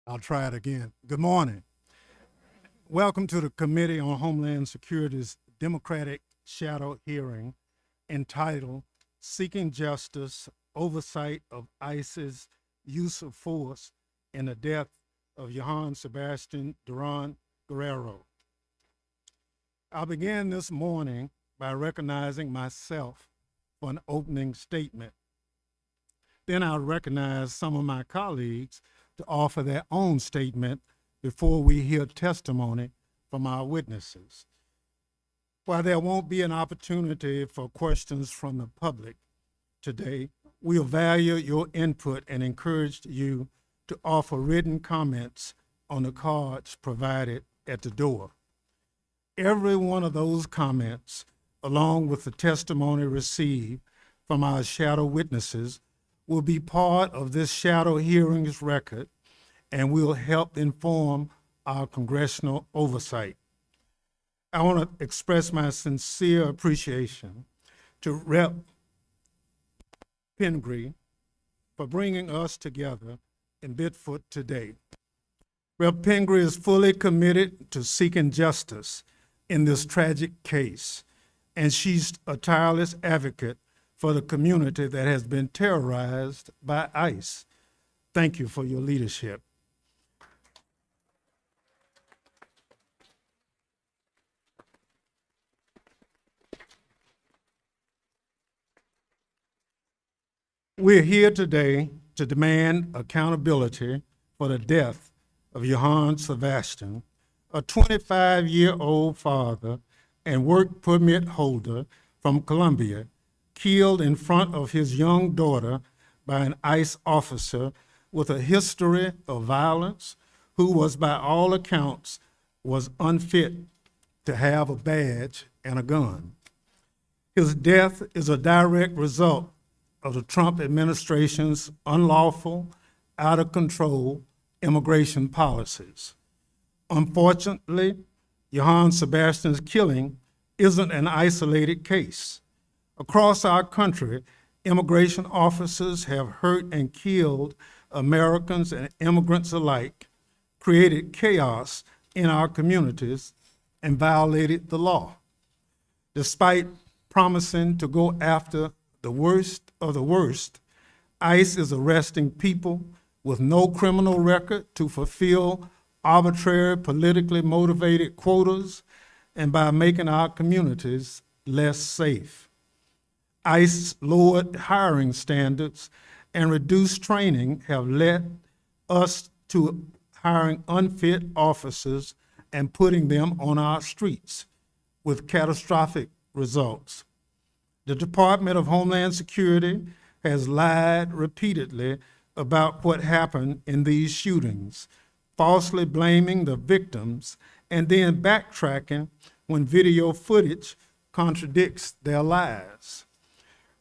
I'll try it again. Good morning. Welcome to the Committee on Homeland Security's Democratic Shadow Hearing entitled Seeking Justice, Oversight of ICE's Use of Force in the Death of Johan Sebastián Durán Guerrero. I'll begin this morning by recognizing myself for an opening statement. Then I'll recognize some of my colleagues to offer their own statement before we hear testimony from our witnesses. While there won't be an opportunity for questions from the public today, we'll value your input and encourage you to offer written comments on the cards provided at the door. Every one of those comments, along with the testimony received from our shadow witnesses, will be part of this shadow hearings record and will help inform our congressional oversight. I want to express my sincere appreciation to Rep. Pingree for bringing us together in Biddeford today. Rep. Pingree is fully committed to seeking justice in this tragic case, and she's a tireless advocate for the community that has been terrorized by ICE. Thank you for your leadership. We're here today to demand accountability for the death of Johan Sebastián, a 25-year-old father and work permit holder from Colombia, killed in front of his young daughter by an ICE officer with a history of violence, who was, by all accounts, was unfit to have a badge and a gun. His death is a direct result of the Trump administration's unlawful, out of control immigration policies. Unfortunately, Johan Sebastián's killing isn't an isolated case. Across our country, immigration officers have hurt and killed Americans and immigrants alike, created chaos in our communities, and violated the law. Despite promising to go after the worst of the worst, ICE is arresting people with no criminal record to fulfill arbitrary, politically motivated quotas, and by making our communities less safe. ICE lowered hiring standards and reduced training have led us to hiring unfit officers and putting them on our streets with catastrophic results. The Department of Homeland Security has lied repeatedly about what happened in these shootings, falsely blaming the victims and then backtracking when video footage contradicts their lies.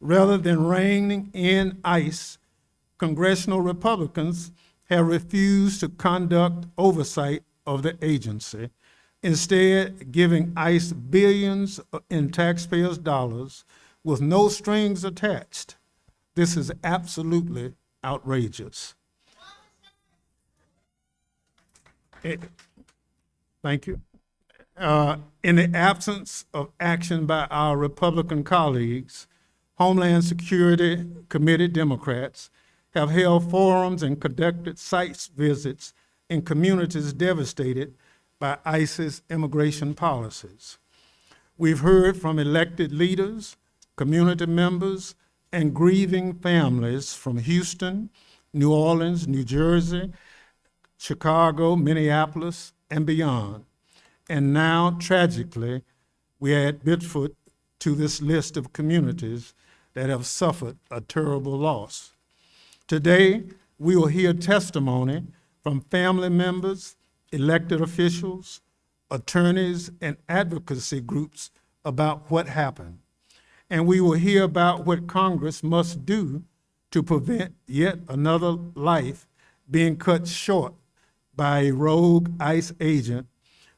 Rather than reining in ICE, congressional Republicans have refused to conduct oversight of the agency, instead giving ICE billions in taxpayers' dollars with no strings attached. This is absolutely outrageous. Thank you. In the absence of action by our Republican colleagues, Homeland Security Committee Democrats have held forums and conducted site visits in communities devastated by ICE's immigration policies. We've heard from elected leaders, community members, and grieving families from Houston, New Orleans, New Jersey, Chicago, Minneapolis, and beyond. And now, tragically, we add Biddeford to this list of communities that have suffered a terrible loss. Today, we will hear testimony from family members, elected officials, attorneys, and advocacy groups about what happened. And we will hear about what Congress must do to prevent yet another life being cut short by a rogue ICE agent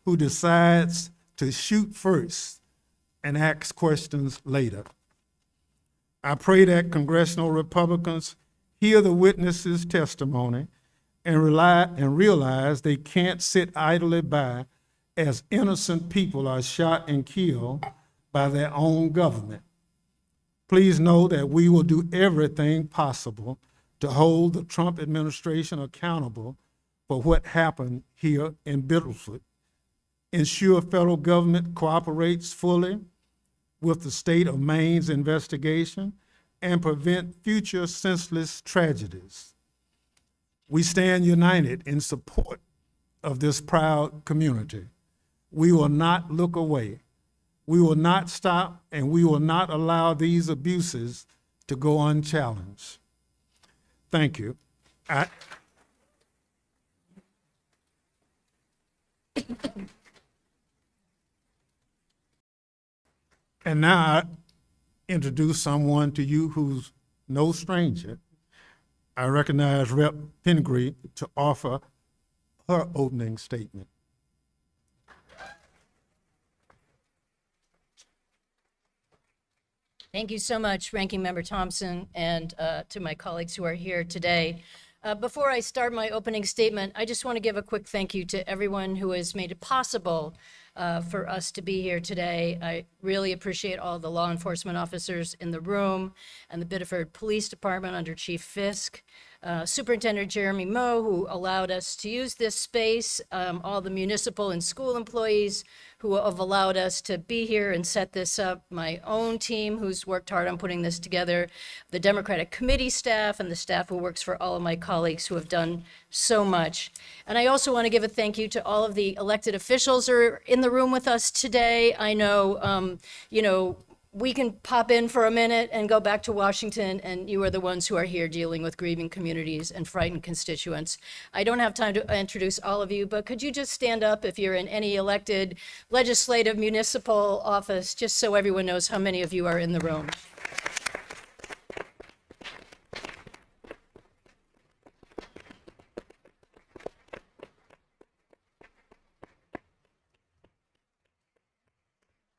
who decides to shoot first and ask questions later. I pray that congressional Republicans hear the witnesses' testimony and realize they can't sit idly by as innocent people are shot and killed by their own government. Please know that we will do everything possible to hold the Trump administration accountable for what happened here in Biddeford. Ensure federal government cooperates fully with the state of Maine's investigation and prevent future senseless tragedies. We stand united in support of this proud community. We will not look away. We will not stop, and we will not allow these abuses to go unchallenged. Thank you. And now I introduce someone to you who's no stranger. I recognize Rep. Pingree to offer her opening statement. Thank you so much, Ranking Member Thompson, and to my colleagues who are here today. Before I start my opening statement, I just want to give a quick thank you to everyone who has made it possible for us to be here today. I really appreciate all the law enforcement officers in the room and the Biddeford Police Department under Chief Fisk, Superintendent Jeremy Moe, who allowed us to use this space, all the municipal and school employees who have allowed us to be here and set this up, my own team who's worked hard on putting this together, the Democratic Committee staff, and the staff who works for all of my colleagues who have done so much. And I also want to give a thank you to all of the elected officials who are in the room with us today. I know, we can pop in for a minute and go back to Washington, and you are the ones who are here dealing with grieving communities and frightened constituents. I don't have time to introduce all of you, but could you just stand up if you're in any elected legislative municipal office, just so everyone knows how many of you are in the room.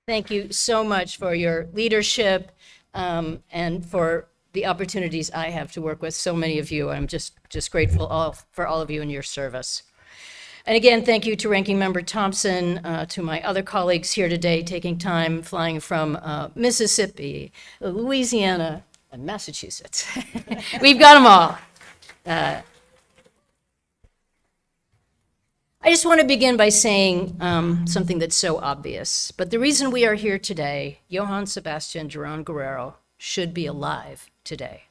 Thank you so much for your leadership and for the opportunities I have to work with so many of you. I'm just grateful for all of you and your service. And again, thank you to Ranking Member Thompson, to my other colleagues here today, taking time flying from Mississippi, Louisiana, and Massachusetts. We've got them all. I just want to begin by saying something that's so obvious, but the reason we are here today, Johan, Sebastián, Durán, Guerrero, should be alive today.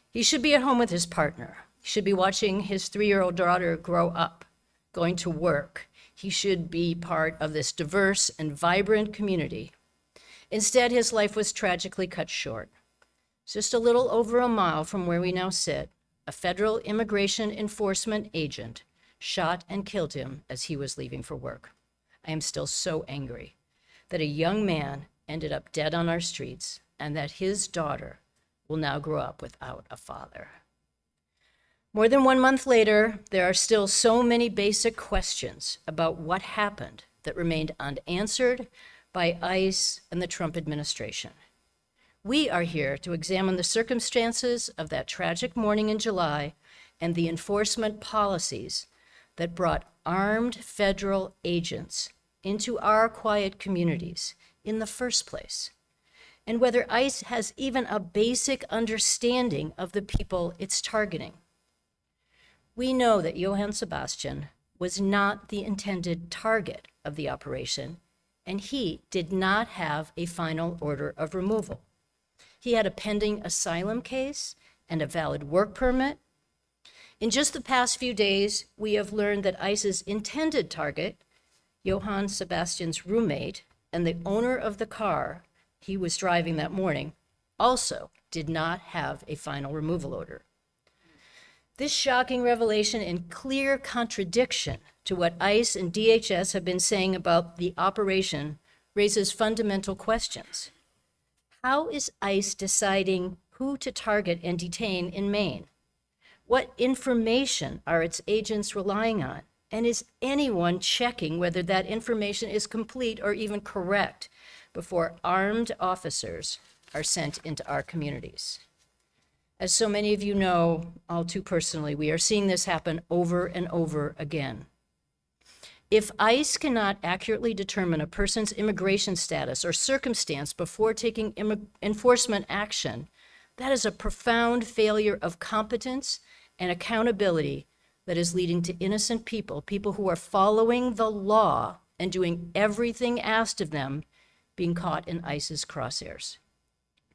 He should be at home with his partner. He should be watching his 3-year-old daughter grow up, going to work. He should be part of this diverse and vibrant community. Instead, his life was tragically cut short. Just a little over a mile from where we now sit, a federal immigration enforcement agent shot and killed him as he was leaving for work. I am still so angry that a young man ended up dead on our streets and that his daughter will now grow up without a father. More than 1 month later, there are still so many basic questions about what happened that remained unanswered by ICE and the Trump administration. We are here to examine the circumstances of that tragic morning in July and the enforcement policies that brought armed federal agents into our quiet communities in the first place, and whether ICE has even a basic understanding of the people it's targeting. We know that Johan Sebastián was not the intended target of the operation, and he did not have a final order of removal. He had a pending asylum case and a valid work permit. In just the past few days, we have learned that ICE's intended target, Johan Sebastián's roommate and the owner of the car he was driving that morning, also did not have a final removal order. This shocking revelation, in clear contradiction to what ICE and DHS have been saying about the operation, raises fundamental questions. How is ICE deciding who to target and detain in Maine? What information are its agents relying on? And is anyone checking whether that information is complete or even correct before armed officers are sent into our communities? As so many of you know all too personally, we are seeing this happen over and over again. If ICE cannot accurately determine a person's immigration status or circumstance before taking enforcement action, that is a profound failure of competence and accountability that is leading to innocent people, people who are following the law and doing everything asked of them, being caught in ICE's crosshairs.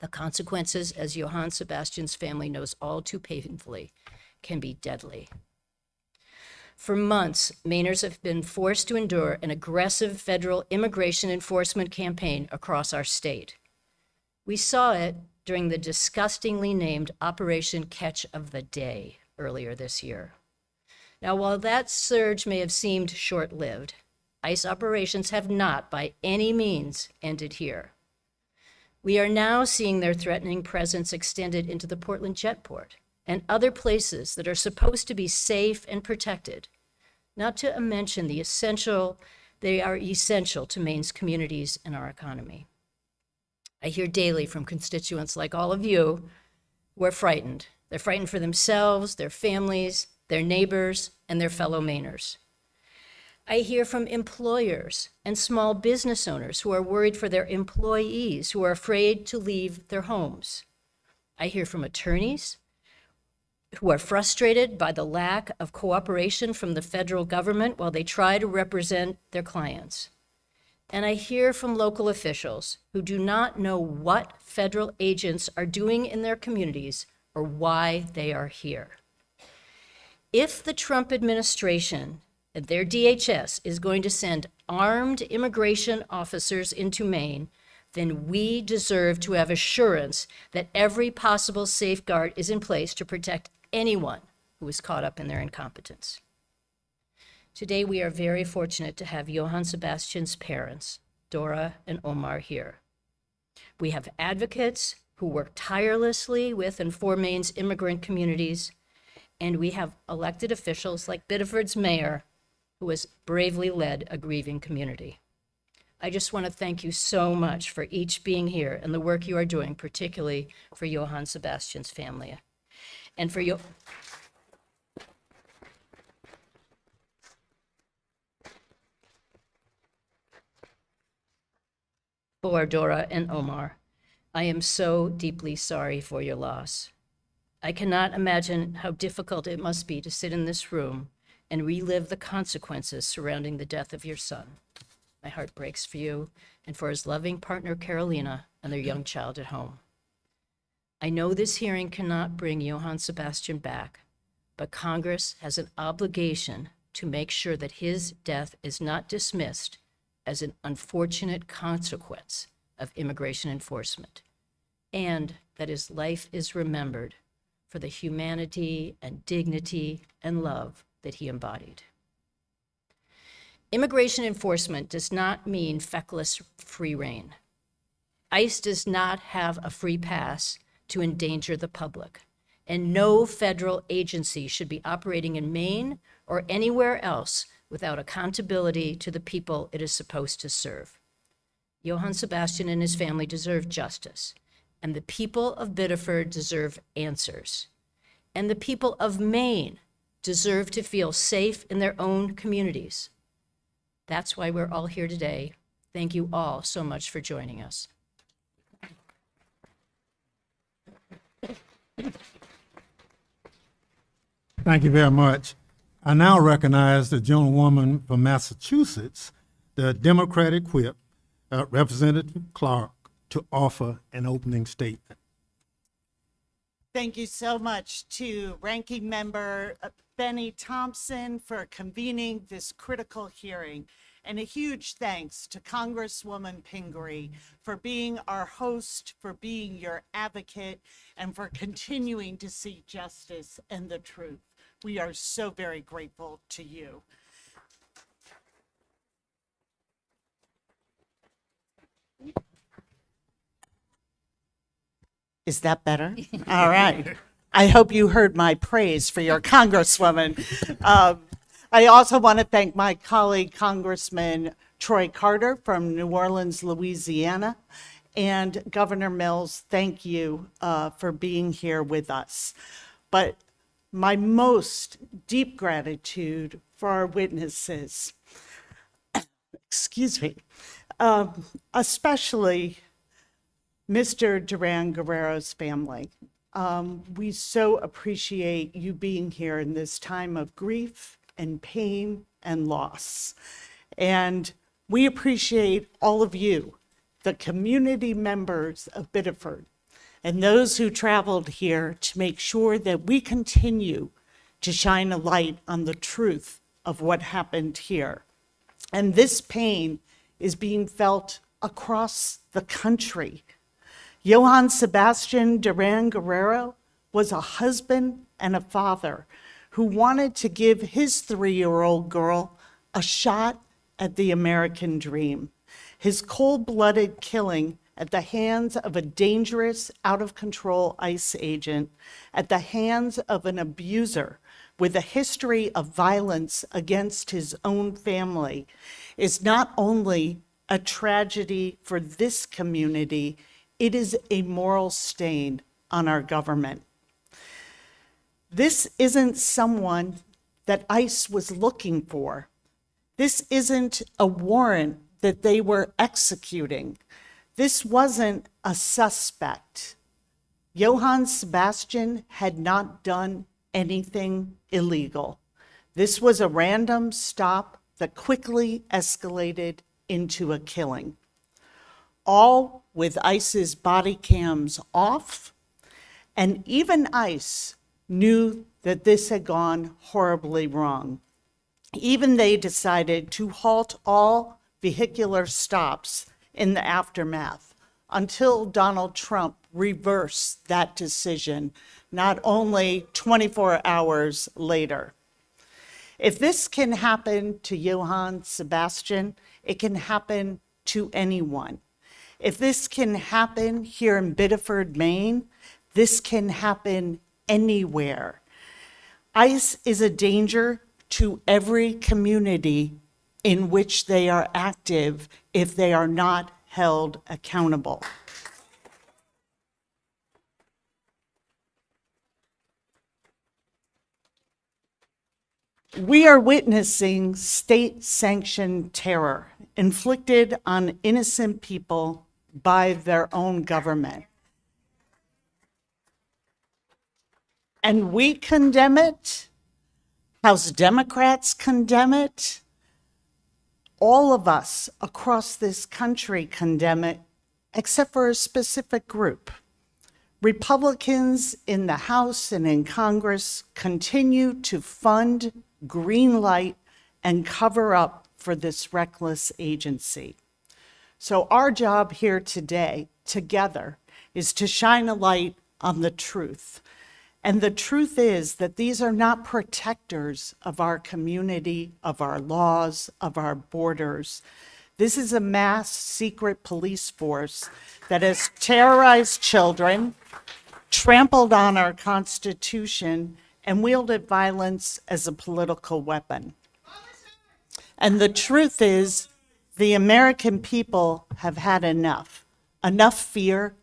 The consequences, as Johan Sebastián's family knows all too painfully, can be deadly. For months, Mainers have been forced to endure an aggressive federal immigration enforcement campaign across our state. We saw it during the disgustingly named Operation Catch of the Day earlier this year. Now, while that surge may have seemed short-lived, ICE operations have not by any means ended here. We are now seeing their threatening presence extended into the Portland Jetport and other places that are supposed to be safe and protected, not to mention they are essential to Maine's communities and our economy. I hear daily from constituents like all of you who are frightened. They're frightened for themselves, their families, their neighbors, and their fellow Mainers. I hear from employers and small business owners who are worried for their employees, who are afraid to leave their homes. I hear from attorneys who are frustrated by the lack of cooperation from the federal government while they try to represent their clients. And I hear from local officials who do not know what federal agents are doing in their communities or why they are here. If the Trump administration and their DHS is going to send armed immigration officers into Maine, then we deserve to have assurance that every possible safeguard is in place to protect anyone who is caught up in their incompetence. Today, we are very fortunate to have Johan Sebastián's parents, Dora and Omar, here. We have advocates who work tirelessly with and for Maine's immigrant communities, and we have elected officials like Biddeford's mayor, who has bravely led a grieving community. I just want to thank you so much for each being here and the work you are doing, particularly for Johan Sebastián's family. And for Dora and Omar, I am so deeply sorry for your loss. I cannot imagine how difficult it must be to sit in this room and relive the consequences surrounding the death of your son. My heart breaks for you and for his loving partner, Carolina, and their young child at home. I know this hearing cannot bring Johan Sebastián back, but Congress has an obligation to make sure that his death is not dismissed as an unfortunate consequence of immigration enforcement, and that his life is remembered for the humanity and dignity and love that he embodied. Immigration enforcement does not mean feckless free rein. ICE does not have a free pass to endanger the public, and no federal agency should be operating in Maine or anywhere else without accountability to the people it is supposed to serve. Johan Sebastián and his family deserve justice, and the people of Biddeford deserve answers, and the people of Maine deserve to feel safe in their own communities. That's why we're all here today. Thank you all so much for joining us. Thank you very much. I now recognize the gentlewoman from Massachusetts, the Democratic Whip, Representative Clark, to offer an opening statement. Thank you so much to Ranking Member Bennie Thompson for convening this critical hearing. And a huge thanks to Congresswoman Pingree for being our host, for being your advocate, and for continuing to seek justice and the truth. We are so very grateful to you. Is that better? All right. I hope you heard my praise for your Congresswoman. I also want to thank my colleague, Congressman Troy Carter from New Orleans, Louisiana, And Governor Mills, thank you for being here with us. But my most deep gratitude for our witnesses, excuse me, especially Mr. Durán Guerrero's family. We so appreciate you being here in this time of grief and pain and loss. And we appreciate all of you, the community members of Biddeford, and those who traveled here to make sure that we continue to shine a light on the truth of what happened here. And this pain is being felt across the country. Johan Sebastián Durán Guerrero was a husband and a father who wanted to give his 3-year-old girl a shot at the American dream. His cold-blooded killing at the hands of a dangerous, out-of-control ICE agent, at the hands of an abuser with a history of violence against his own family, is not only a tragedy for this community, it is a moral stain on our government. This isn't someone that ICE was looking for. This isn't a warrant that they were executing. This wasn't a suspect. Johan Sebastián had not done anything illegal. This was a random stop that quickly escalated into a killing. All with ICE's body cams off, and even ICE knew that this had gone horribly wrong. Even they decided to halt all vehicular stops in the aftermath until Donald Trump reversed that decision, not only 24 hours later. If this can happen to Johan Sebastián, it can happen to anyone. If this can happen here in Biddeford, Maine, this can happen anywhere. ICE is a danger to every community in which they are active if they are not held accountable. We are witnessing state-sanctioned terror inflicted on innocent people by their own government. And we condemn it. House Democrats condemn it. All of us across this country condemn it, except for a specific group. Republicans in the House and in Congress continue to fund, greenlight, and cover up for this reckless agency. So our job here today, together, is to shine a light on the truth. And the truth is that these are not protectors of our community, of our laws, of our borders. This is a mass secret police force that has terrorized children, trampled on our Constitution, and wielded violence as a political weapon. And the truth is, the American people have had enough. Enough fear,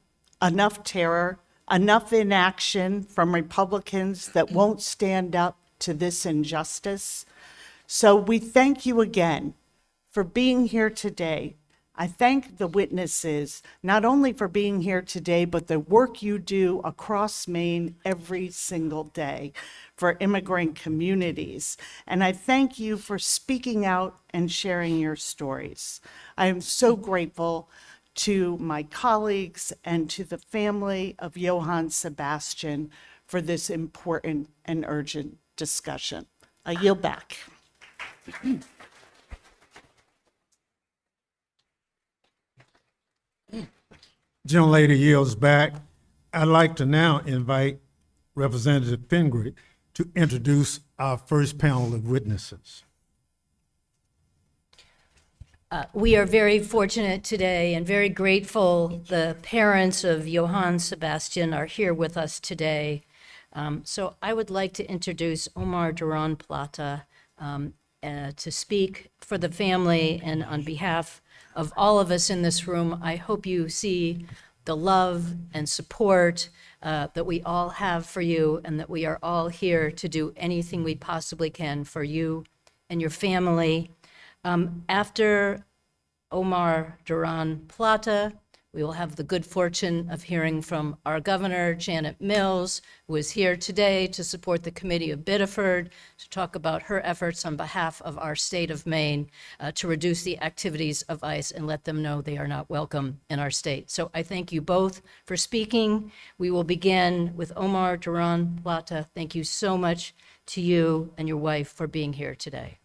enough terror, enough inaction from Republicans that won't stand up to this injustice. So we thank you again for being here today. I thank the witnesses, not only for being here today, but the work you do across Maine every single day for immigrant communities. And I thank you for speaking out and sharing your stories. I am so grateful to my colleagues and to the family of Johan Sebastián for this important and urgent discussion. I yield back. Gentlelady yields back. I'd like to now invite Representative Pingree to introduce our first panel of witnesses. We are very fortunate today and very grateful the parents of Johan Sebastián are here with us today. So I would like to introduce Omar Durán Plata to speak for the family and on behalf of all of us in this room. I hope you see the love and support that we all have for you, and that we are all here to do anything we possibly can for you and your family. After Omar Durán Plata, we will have the good fortune of hearing from our governor, Janet Mills, who is here today to support the committee of Biddeford, to talk about her efforts on behalf of our state of Maine to reduce the activities of ICE and let them know they are not welcome in our state. So I thank you both for speaking. We will begin with Omar Durán Plata. Thank you so much to you and your wife for being here today.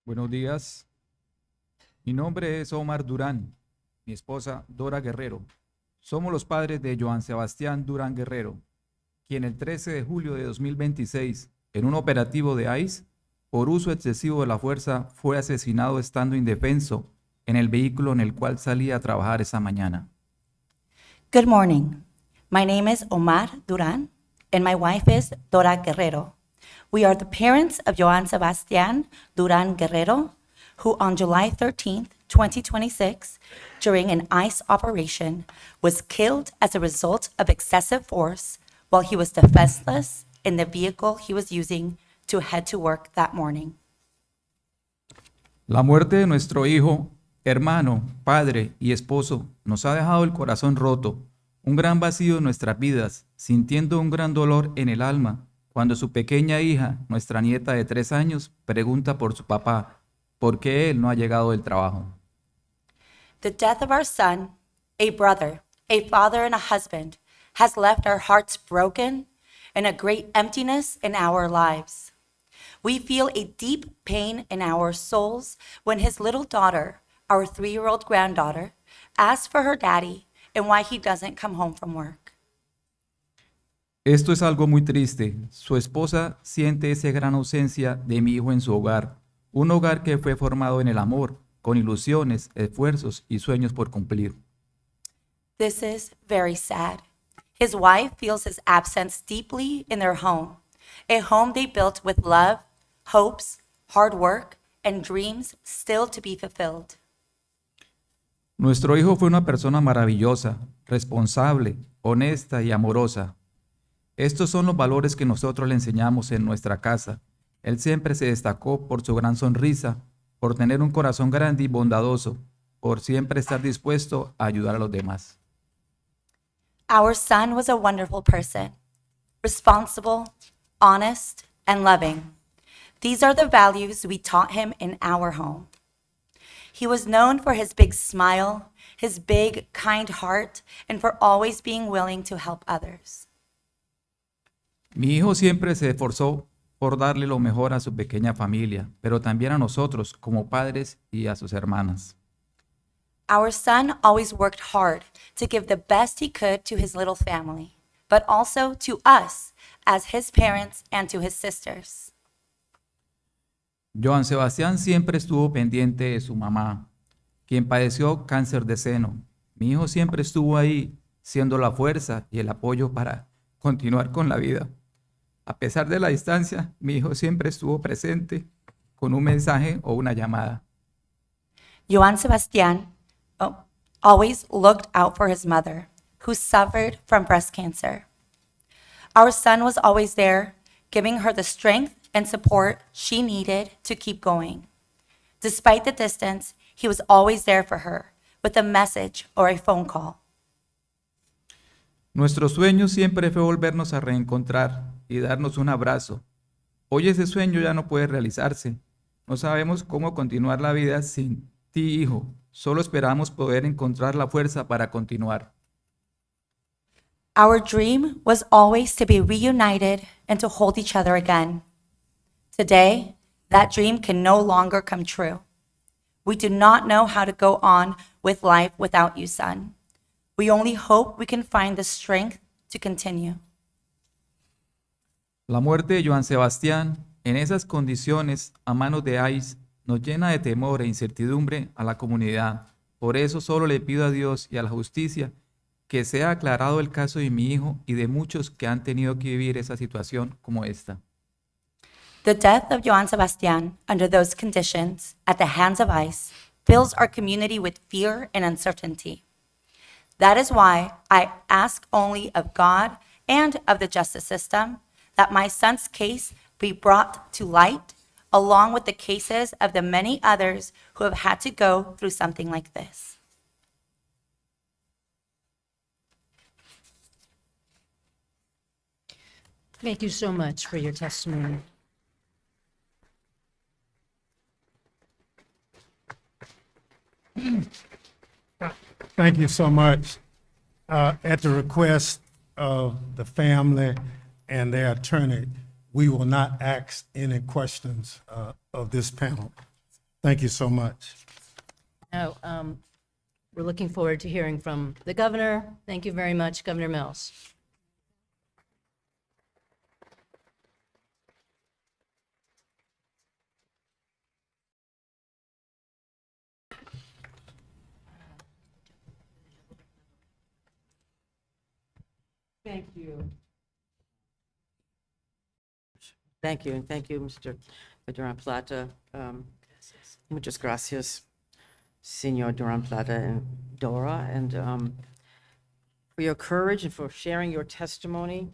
Buenos días. Mi nombre es Omar Durán, mi esposa Dora Guerrero. Somos los padres de Johan Sebastián Durán Guerrero, quien el 13 de julio de 2026, en un operativo de ICE, por uso excesivo de la fuerza, fue asesinado estando indefenso en el vehículo en el cual salía a trabajar esa mañana. Good morning. My name is Omar Durán, and my wife is Dora Guerrero. We are the parents of Johan Sebastián Durán Guerrero, who on July 13th, 2026, during an ICE operation, was killed as a result of excessive force while he was defenseless in the vehicle he was using to head to work that morning. La muerte de nuestro hijo, hermano, padre y esposo nos ha dejado el corazón roto, un gran vacío en nuestras vidas, sintiendo un gran dolor en el alma cuando su pequeña hija, nuestra nieta de 3 años, pregunta por su papá, ¿por qué él no ha llegado del trabajo? The death of our son, a brother, a father, and a husband has left our hearts broken and a great emptiness in our lives. We feel a deep pain in our souls when his little daughter, our 3-year-old granddaughter, asks for her daddy and why he doesn't come home from work. Esto es algo muy triste. Su esposa siente esa gran ausencia de mi hijo en su hogar, un hogar que fue formado en el amor, con ilusiones, esfuerzos y sueños por cumplir. This is very sad. His wife feels his absence deeply in their home, a home they built with love, hopes, hard work, and dreams still to be fulfilled. Nuestro hijo fue una persona maravillosa, responsable, honesta y amorosa. Estos son los valores que nosotros le enseñamos en nuestra casa. Él siempre se destacó por su gran sonrisa, por tener un corazón grande y bondadoso, por siempre estar dispuesto a ayudar a los demás. Our son was a wonderful person, responsible, honest, and loving. These are the values we taught him in our home. He was known for his big smile, his big, kind heart, and for always being willing to help others. Mi hijo siempre se esforzó por darle lo mejor a su pequeña familia, pero también a nosotros como padres y a sus hermanas. Our son always worked hard to give the best he could to his little family, but also to us as his parents and to his sisters. Johan Sebastián siempre estuvo pendiente de su mamá, quien padeció cáncer de seno. Mi hijo siempre estuvo ahí, siendo la fuerza y el apoyo para continuar con la vida. A pesar de la distancia, mi hijo siempre estuvo presente con un mensaje o una llamada. Johan Sebastián always looked out for his mother, who suffered from breast cancer. Our son was always there, giving her the strength and support she needed to keep going. Despite the distance, he was always there for her, with a message or a phone call. Nuestro sueño siempre fue volvernos a reencontrar y darnos un abrazo. Hoy ese sueño ya no puede realizarse. No sabemos cómo continuar la vida sin ti, hijo. Solo esperamos poder encontrar la fuerza para continuar. Our dream was always to be reunited and to hold each other again. Today, that dream can no longer come true. We do not know how to go on with life without you, son. We only hope we can find the strength to continue. La muerte de Johan Sebastián En esas condiciones, a manos de ICE, nos llena de temor e incertidumbre a la comunidad. Por eso solo le pido a Dios y a la justicia que sea aclarado el caso de mi hijo y de muchos que han tenido que vivir esa situación como esta. The death of Johan Sebastián under those conditions at the hands of ICE fills our community with fear and uncertainty. That is why I ask only of God and of the justice system that my son's case be brought to light, along with the cases of the many others who have had to go through something like this. Thank you so much for your testimony. Thank you so much. At the request of the family and their attorney, we will not ask any questions of this panel. Thank you so much. Now, we're looking forward to hearing from the governor. Thank you very much, Governor Mills. Thank you. Thank you, and thank you, Mr. Durán Plata. Muchas gracias, Señor Durán Plata and Dora, and for your courage and for sharing your testimony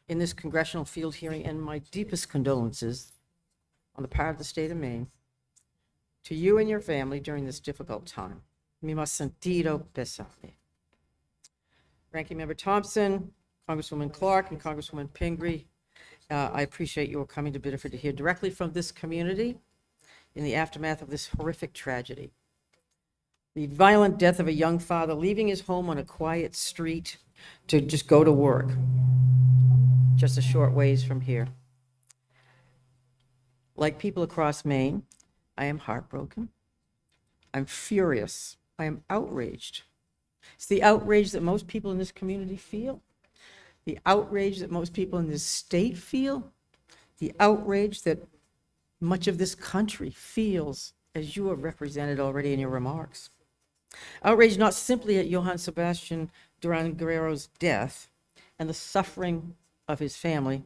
in this congressional field hearing, and my deepest condolences on the part of the state of Maine to you and your family during this difficult time. Mi más sentido pésame. Ranking Member Thompson, Congresswoman Clark, and Congresswoman Pingree, I appreciate your coming to Biddeford to hear directly from this community in the aftermath of this horrific tragedy. The violent death of a young father leaving his home on a quiet street to just go to work, just a short ways from here. Like people across Maine, I am heartbroken. I'm furious. I am outraged. It's the outrage that most people in this community feel, the outrage that most people in this state feel, the outrage that much of this country feels, as you have represented already in your remarks. Outrage not simply at Johan Sebastián Durán Guerrero's death and the suffering of his family,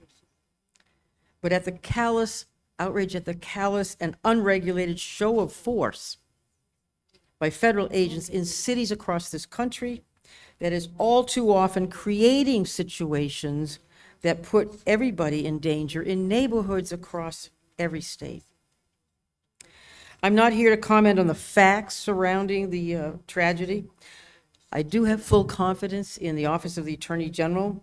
but at the callous, outrage at the callous and unregulated show of force by federal agents in cities across this country that is all too often creating situations that put everybody in danger in neighborhoods across every state. I'm not here to comment on the facts surrounding the tragedy. I do have full confidence in the Office of the Attorney General,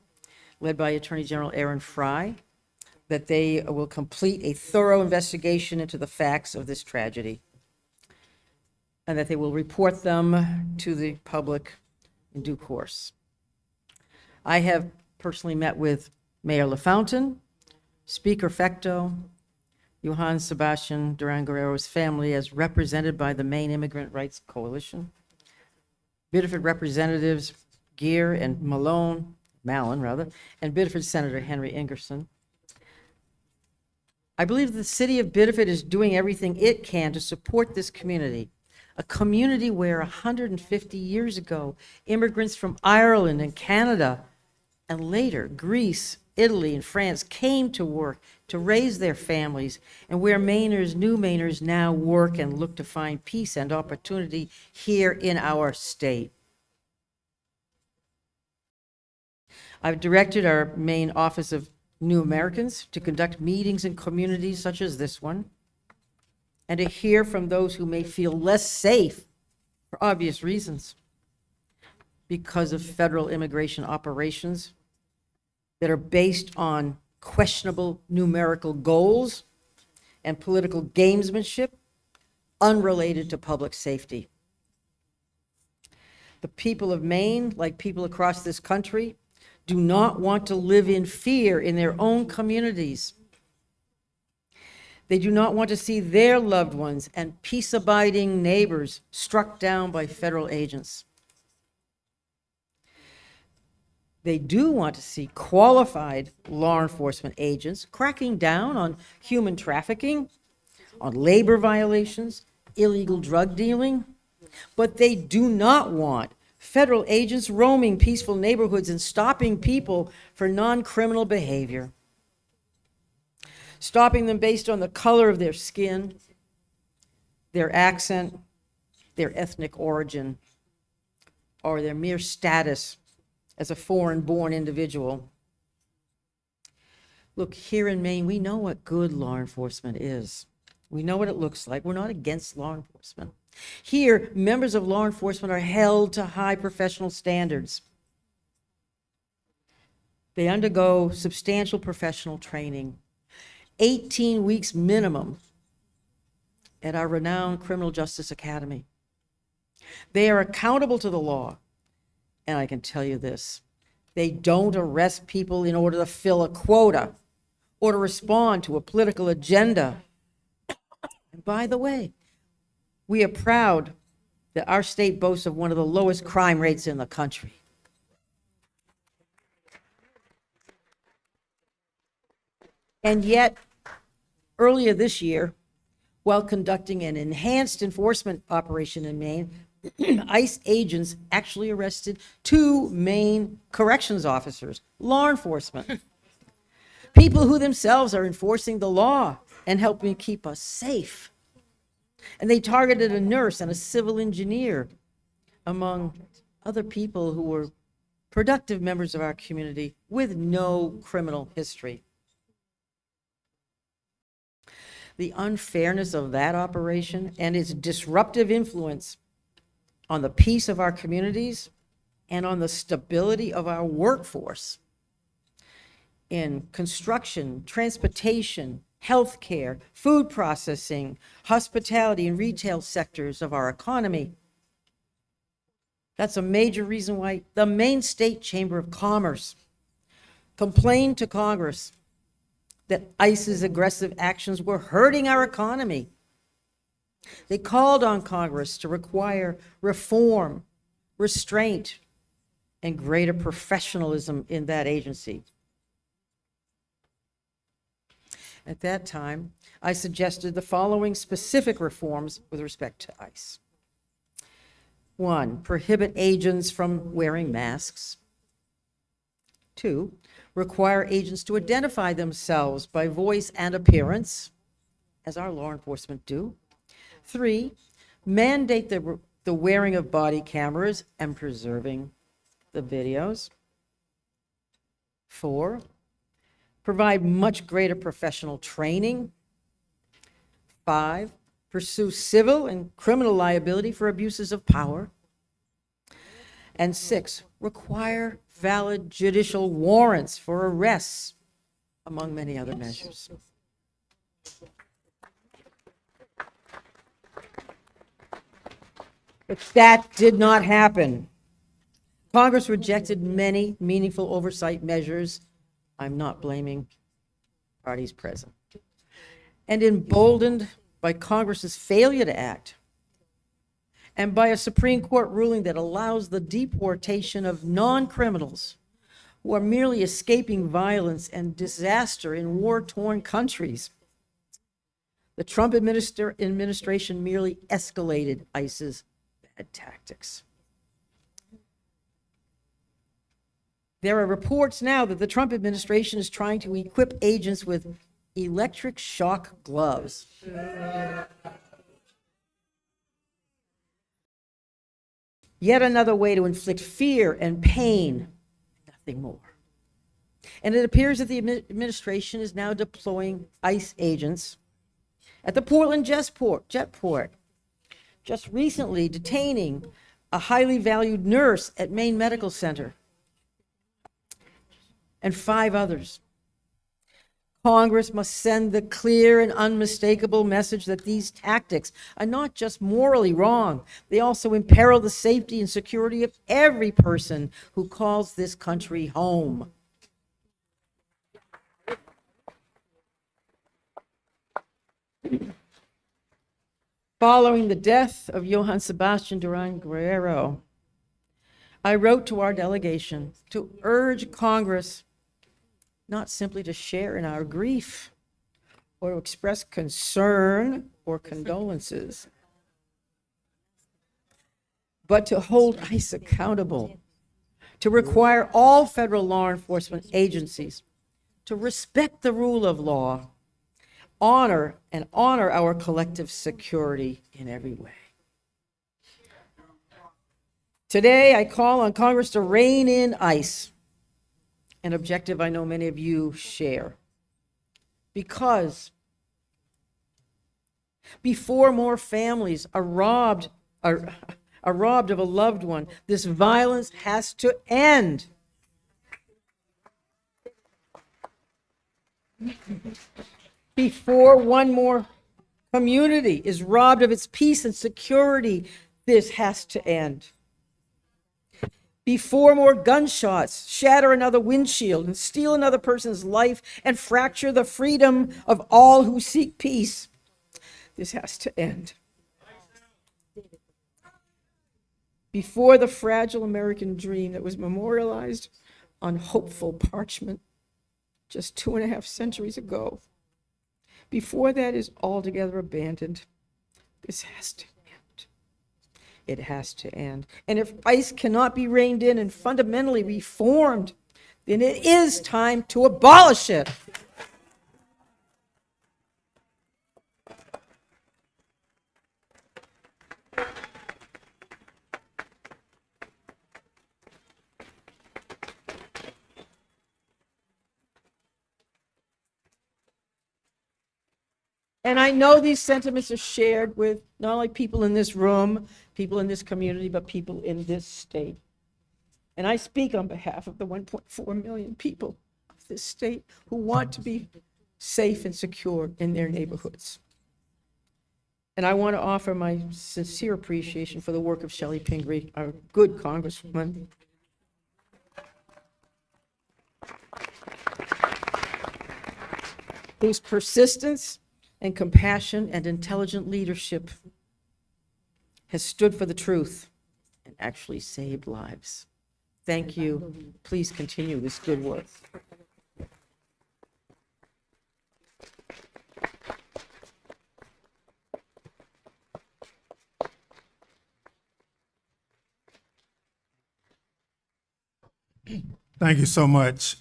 led by Attorney General Aaron Fry, that they will complete a thorough investigation into the facts of this tragedy, and that they will report them to the public in due course. I have personally met with Mayor LaFountain, Speaker Fecto, Johan Sebastián Durán Guerrero's family as represented by the Maine Immigrant Rights Coalition, Biddeford Representatives Geer and Mallon, and Biddeford Senator Henry Ingerson. I believe the city of Biddeford is doing everything it can to support this community, a community where 150 years ago, immigrants from Ireland and Canada, and later Greece, Italy, and France came to work to raise their families, and where Mainers, new Mainers, now work and look to find peace and opportunity here in our state. I've directed our Maine Office of New Americans to conduct meetings in communities such as this one, and to hear from those who may feel less safe for obvious reasons because of federal immigration operations that are based on questionable numerical goals and political gamesmanship unrelated to public safety. The people of Maine, like people across this country, do not want to live in fear in their own communities. They do not want to see their loved ones and peace-abiding neighbors struck down by federal agents. They do want to see qualified law enforcement agents cracking down on human trafficking, on labor violations, illegal drug dealing, but they do not want federal agents roaming peaceful neighborhoods and stopping people for non-criminal behavior, stopping them based on the color of their skin, their accent, their ethnic origin, or their mere status as a foreign-born individual. Look, here in Maine, we know what good law enforcement is. We know what it looks like. We're not against law enforcement. Here, members of law enforcement are held to high professional standards. They undergo substantial professional training, 18 weeks minimum at our renowned Criminal Justice Academy. They are accountable to the law. And I can tell you this, they don't arrest people in order to fill a quota or to respond to a political agenda. And by the way, we are proud that our state boasts of one of the lowest crime rates in the country. And yet, earlier this year, while conducting an enhanced enforcement operation in Maine, ICE agents actually arrested 2 Maine corrections officers, law enforcement, people who themselves are enforcing the law and helping keep us safe. And they targeted a nurse and a civil engineer, among other people who were productive members of our community with no criminal history. The unfairness of that operation and its disruptive influence on the peace of our communities and on the stability of our workforce in construction, transportation, healthcare, food processing, hospitality, and retail sectors of our economy. That's a major reason why the Maine State Chamber of Commerce complained to Congress that ICE's aggressive actions were hurting our economy. They called on Congress to require reform, restraint, and greater professionalism in that agency. At that time, I suggested the following specific reforms with respect to ICE. 1, prohibit agents from wearing masks. 2, require agents to identify themselves by voice and appearance, as our law enforcement do. 3, mandate the wearing of body cameras and preserving the videos. 4, provide much greater professional training. 5, pursue civil and criminal liability for abuses of power. And 6, require valid judicial warrants for arrests, among many other measures. But that did not happen. Congress rejected many meaningful oversight measures. I'm not blaming parties present. And emboldened by Congress's failure to act, and by a Supreme Court ruling that allows the deportation of non-criminals who are merely escaping violence and disaster in war-torn countries, the Trump administration merely escalated ICE's bad tactics. There are reports now that the Trump administration is trying to equip agents with electric shock gloves. Yet another way to inflict fear and pain, nothing more. And it appears that the administration is now deploying ICE agents at the Portland jetport, just recently detaining a highly valued nurse at Maine Medical Center, and 5 others. Congress must send the clear and unmistakable message that these tactics are not just morally wrong, they also imperil the safety and security of every person who calls this country home. Following the death of Johan Sebastián Durán Guerrero, I wrote to our delegation to urge Congress not simply to share in our grief or to express concern or condolences, but to hold ICE accountable, to require all federal law enforcement agencies to respect the rule of law, honor our collective security in every way. Today, I call on Congress to rein in ICE, an objective I know many of you share. Because before more families are robbed of a loved one, this violence has to end. Before one more community is robbed of its peace and security, this has to end. Before more gunshots shatter another windshield and steal another person's life and fracture the freedom of all who seek peace, this has to end. Before the fragile American dream that was memorialized on hopeful parchment just 2.5 centuries ago, before that is altogether abandoned, this has to end. It has to end. And if ICE cannot be reined in and fundamentally reformed, then it is time to abolish it. And I know these sentiments are shared with not only people in this room, people in this community, but people in this state. And I speak on behalf of the 1.4 million people of this state who want to be safe and secure in their neighborhoods. And I want to offer my sincere appreciation for the work of Chellie Pingree, our good congresswoman. Whose persistence and compassion and intelligent leadership has stood for the truth and actually saved lives. Thank you. Please continue this good work. Thank you so much,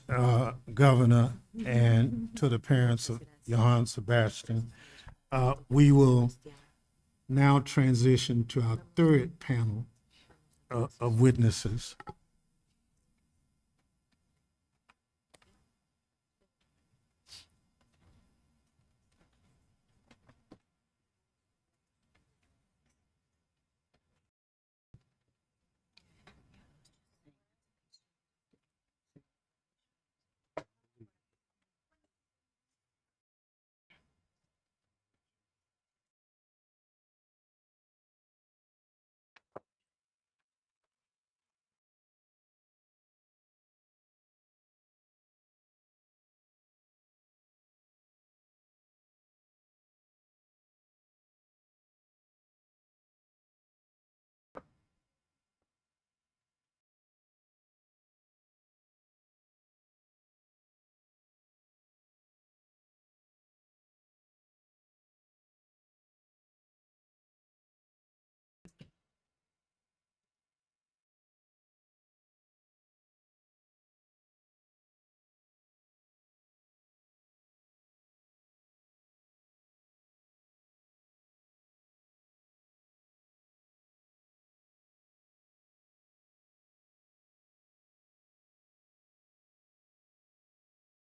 Governor, and to the parents of Johan Sebastián. We will now transition to our third panel of witnesses.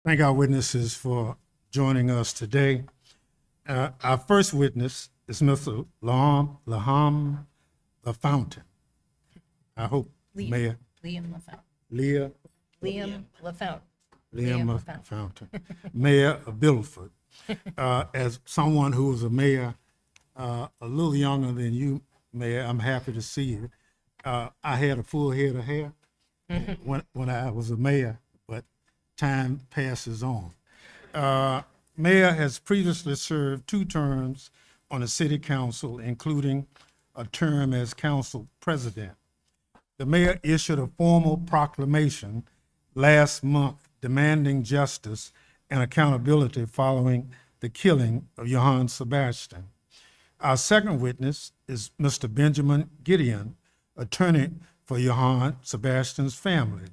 Thank our witnesses for joining us today. Our first witness is Mr. Laham LaFountain. I hope Mayor Liam LaFountain. Leah Liam LaFountain. Liam LaFountain, Mayor of Biddeford. As someone who was a mayor a little younger than you, Mayor, I'm happy to see you. I had a full head of hair when I was a mayor, but time passes on. Mayor has previously served 2 terms on the city council, including a term as council president. The mayor issued a formal proclamation last month demanding justice and accountability following the killing of Johan Sebastián. Our second witness is Mr. Benjamin Gideon, attorney for Johan Sebastián's family.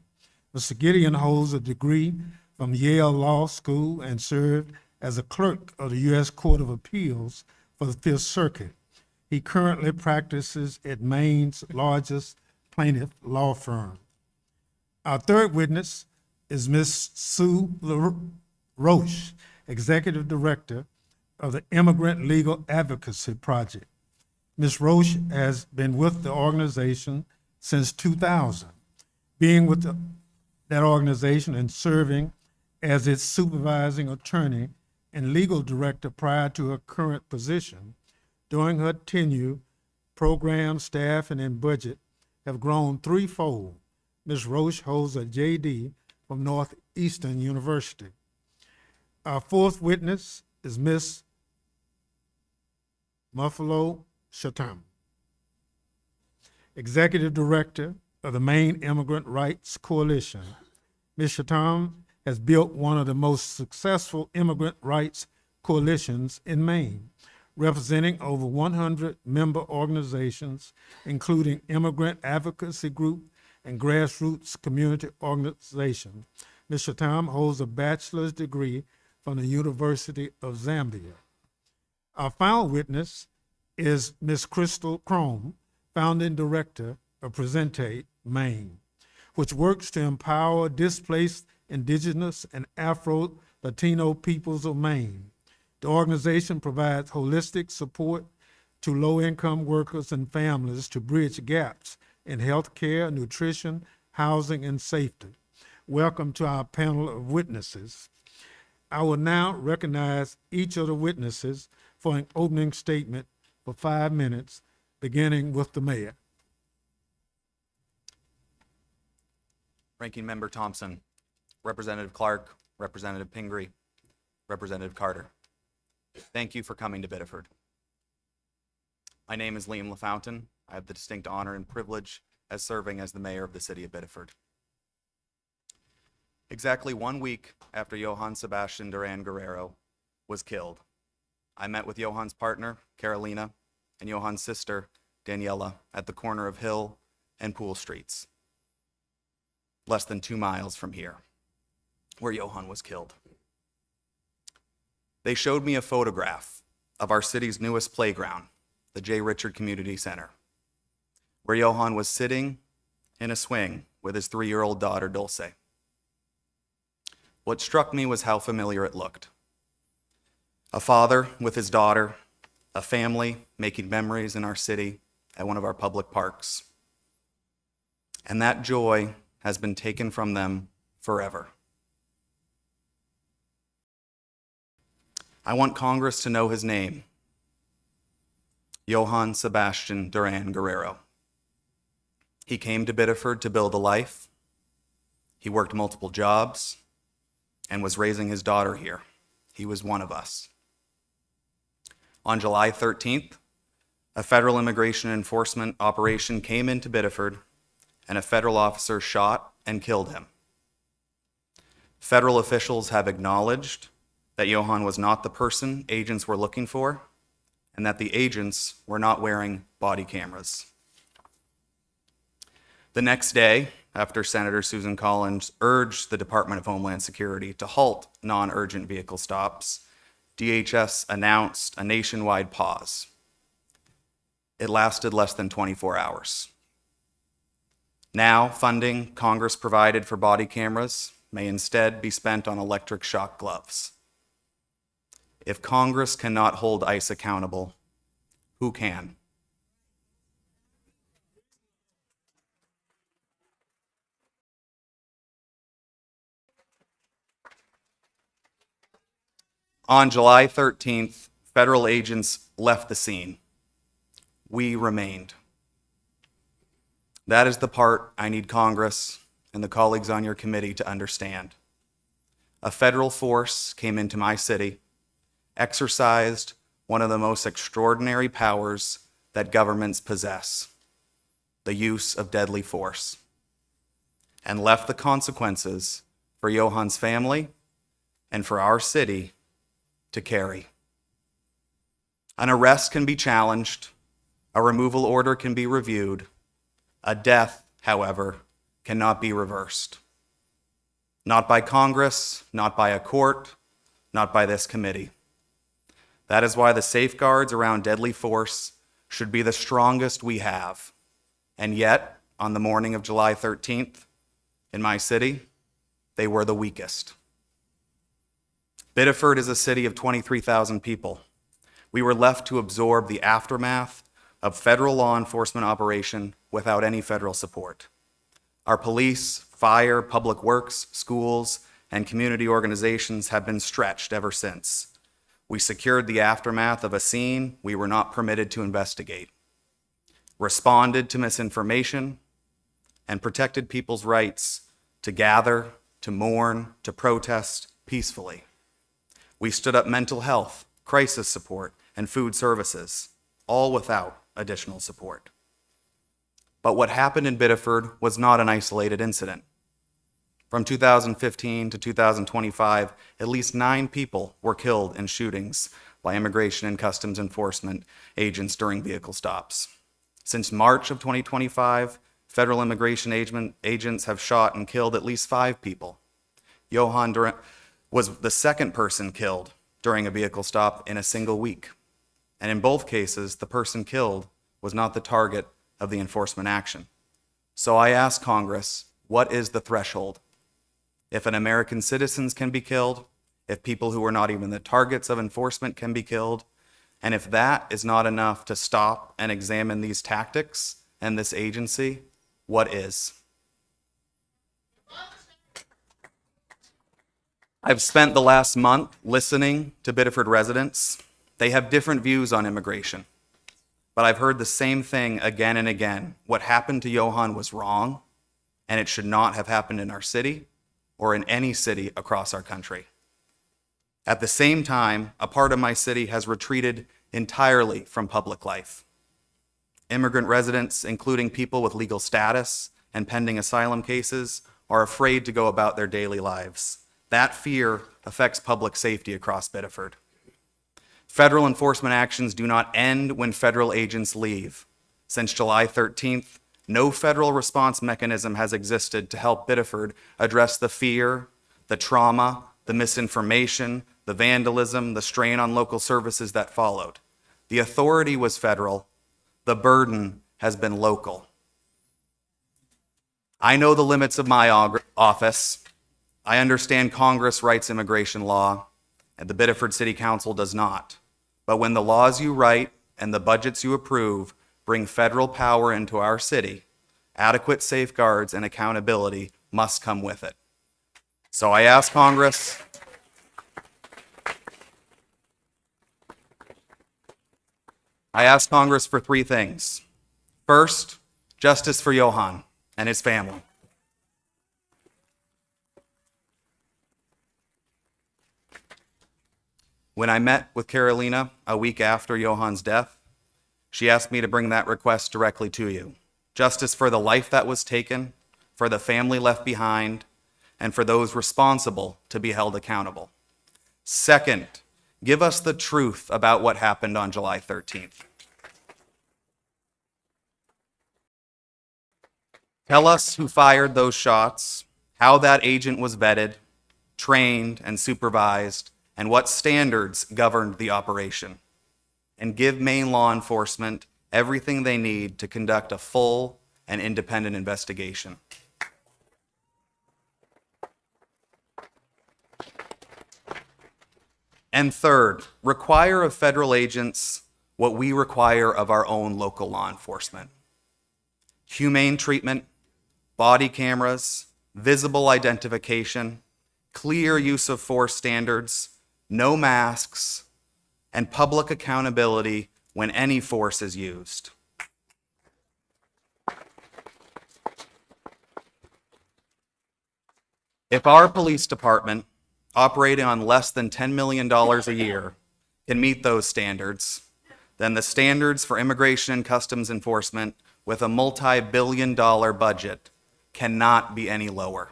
Mr. Gideon holds a degree from Yale Law School and served as a clerk of the U.S. Court of Appeals for the Fifth Circuit. He currently practices at Maine's largest plaintiff law firm. Our third witness is Ms. Sue LaRoche, Executive Director of the Immigrant Legal Advocacy Project. Ms. Roche has been with the organization since 2000, being with that organization and serving as its supervising attorney and legal director prior to her current position. During her tenure, program, staffing, and budget have grown threefold. Ms. Roche holds a JD from Northeastern University. Our fourth witness is Ms. Muffalo Chatham, Executive Director of the Maine Immigrant Rights Coalition. Ms. Chatham has built one of the most successful immigrant rights coalitions in Maine, representing over 100 member organizations, including immigrant advocacy group and grassroots community organization. Ms. Chatham holds a bachelor's degree from the University of Zambia. Our final witness is Ms. Crystal Crome, founding director of Presentate Maine, which works to empower displaced Indigenous and Afro-Latino peoples of Maine. The organization provides holistic support to low-income workers and families to bridge gaps in healthcare, nutrition, housing, and safety. Welcome to our panel of witnesses. I will now recognize each of the witnesses for an opening statement for 5 minutes, beginning with the mayor. Ranking Member Thompson, Representative Clark, Representative Pingree, Representative Carter. Thank you for coming to Biddeford. My name is Liam LaFountain. I have the distinct honor and privilege as serving as the mayor of the city of Biddeford. Exactly 1 week after Johan Sebastián Durán Guerrero was killed, I met with Johan's partner, Carolina, and Johan's sister, Daniela, at the corner of Hill and Pool Streets, less than 2 miles from here, where Johan was killed. They showed me a photograph of our city's newest playground, the J. Richard Community Center, where Johan was sitting in a swing with his 3-year-old daughter, Dulce. What struck me was how familiar it looked. A father with his daughter, a family making memories in our city at one of our public parks. And that joy has been taken from them forever. I want Congress to know his name, Johan Sebastián Durán Guerrero. He came to Biddeford to build a life. He worked multiple jobs and was raising his daughter here. He was one of us. On July 13th, a federal immigration enforcement operation came into Biddeford, and a federal officer shot and killed him. Federal officials have acknowledged that Johan was not the person agents were looking for, and that the agents were not wearing body cameras. The next day, after Senator Susan Collins urged the Department of Homeland Security to halt non-urgent vehicle stops, DHS announced a nationwide pause. It lasted less than 24 hours. Now, funding Congress provided for body cameras may instead be spent on electric shock gloves. If Congress cannot hold ICE accountable, who can? On July 13th, federal agents left the scene. We remained. That is the part I need Congress and the colleagues on your committee to understand. A federal force came into my city, exercised one of the most extraordinary powers that governments possess, the use of deadly force, and left the consequences for Johan's family and for our city to carry. An arrest can be challenged, a removal order can be reviewed, a death, however, cannot be reversed. Not by Congress, not by a court, not by this committee. That is why the safeguards around deadly force should be the strongest we have. And yet, on the morning of July 13th, in my city, they were the weakest. Biddeford is a city of 23,000 people. We were left to absorb the aftermath of federal law enforcement operation without any federal support. Our police, fire, public works, schools, and community organizations have been stretched ever since. We secured the aftermath of a scene we were not permitted to investigate, responded to misinformation, and protected people's rights to gather, to mourn, to protest peacefully. We stood up mental health, crisis support, and food services, all without additional support. But what happened in Biddeford was not an isolated incident. From 2015 to 2025, at least 9 people were killed in shootings by Immigration and Customs Enforcement agents during vehicle stops. Since March of 2025, federal immigration agents have shot and killed at least 5 people. Johan Durán was the second person killed during a vehicle stop in a single week. And in both cases, the person killed was not the target of the enforcement action. So I ask Congress, what is the threshold? If an American citizens can be killed, if people who are not even the targets of enforcement can be killed, and if that is not enough to stop and examine these tactics and this agency, what is? I've spent the last month listening to Biddeford residents. They have different views on immigration, but I've heard the same thing again and again. What happened to Johan was wrong, and it should not have happened in our city or in any city across our country. At the same time, a part of my city has retreated entirely from public life. Immigrant residents, including people with legal status and pending asylum cases, are afraid to go about their daily lives. That fear affects public safety across Biddeford. Federal enforcement actions do not end when federal agents leave. Since July 13th, no federal response mechanism has existed to help Biddeford address the fear, the trauma, the misinformation, the vandalism, the strain on local services that followed. The authority was federal. The burden has been local. I know the limits of my office. I understand Congress writes immigration law, and the Biddeford City Council does not. But when the laws you write and the budgets you approve bring federal power into our city, adequate safeguards and accountability must come with it. So I ask Congress for 3 things. First, justice for Johan and his family. When I met with Carolina a week after Johan's death, she asked me to bring that request directly to you. Justice for the life that was taken, for the family left behind, and for those responsible to be held accountable. Second, give us the truth about what happened on July 13th. Tell us who fired those shots, how that agent was vetted, trained, and supervised, and what standards governed the operation. And give Maine law enforcement everything they need to conduct a full and independent investigation. And third, require of federal agents what we require of our own local law enforcement. Humane treatment, body cameras, visible identification, clear use of force standards, no masks, and public accountability when any force is used. If our police department, operating on less than $10 million a year, can meet those standards, then the standards for Immigration and Customs Enforcement with a multi-billion-dollar budget cannot be any lower.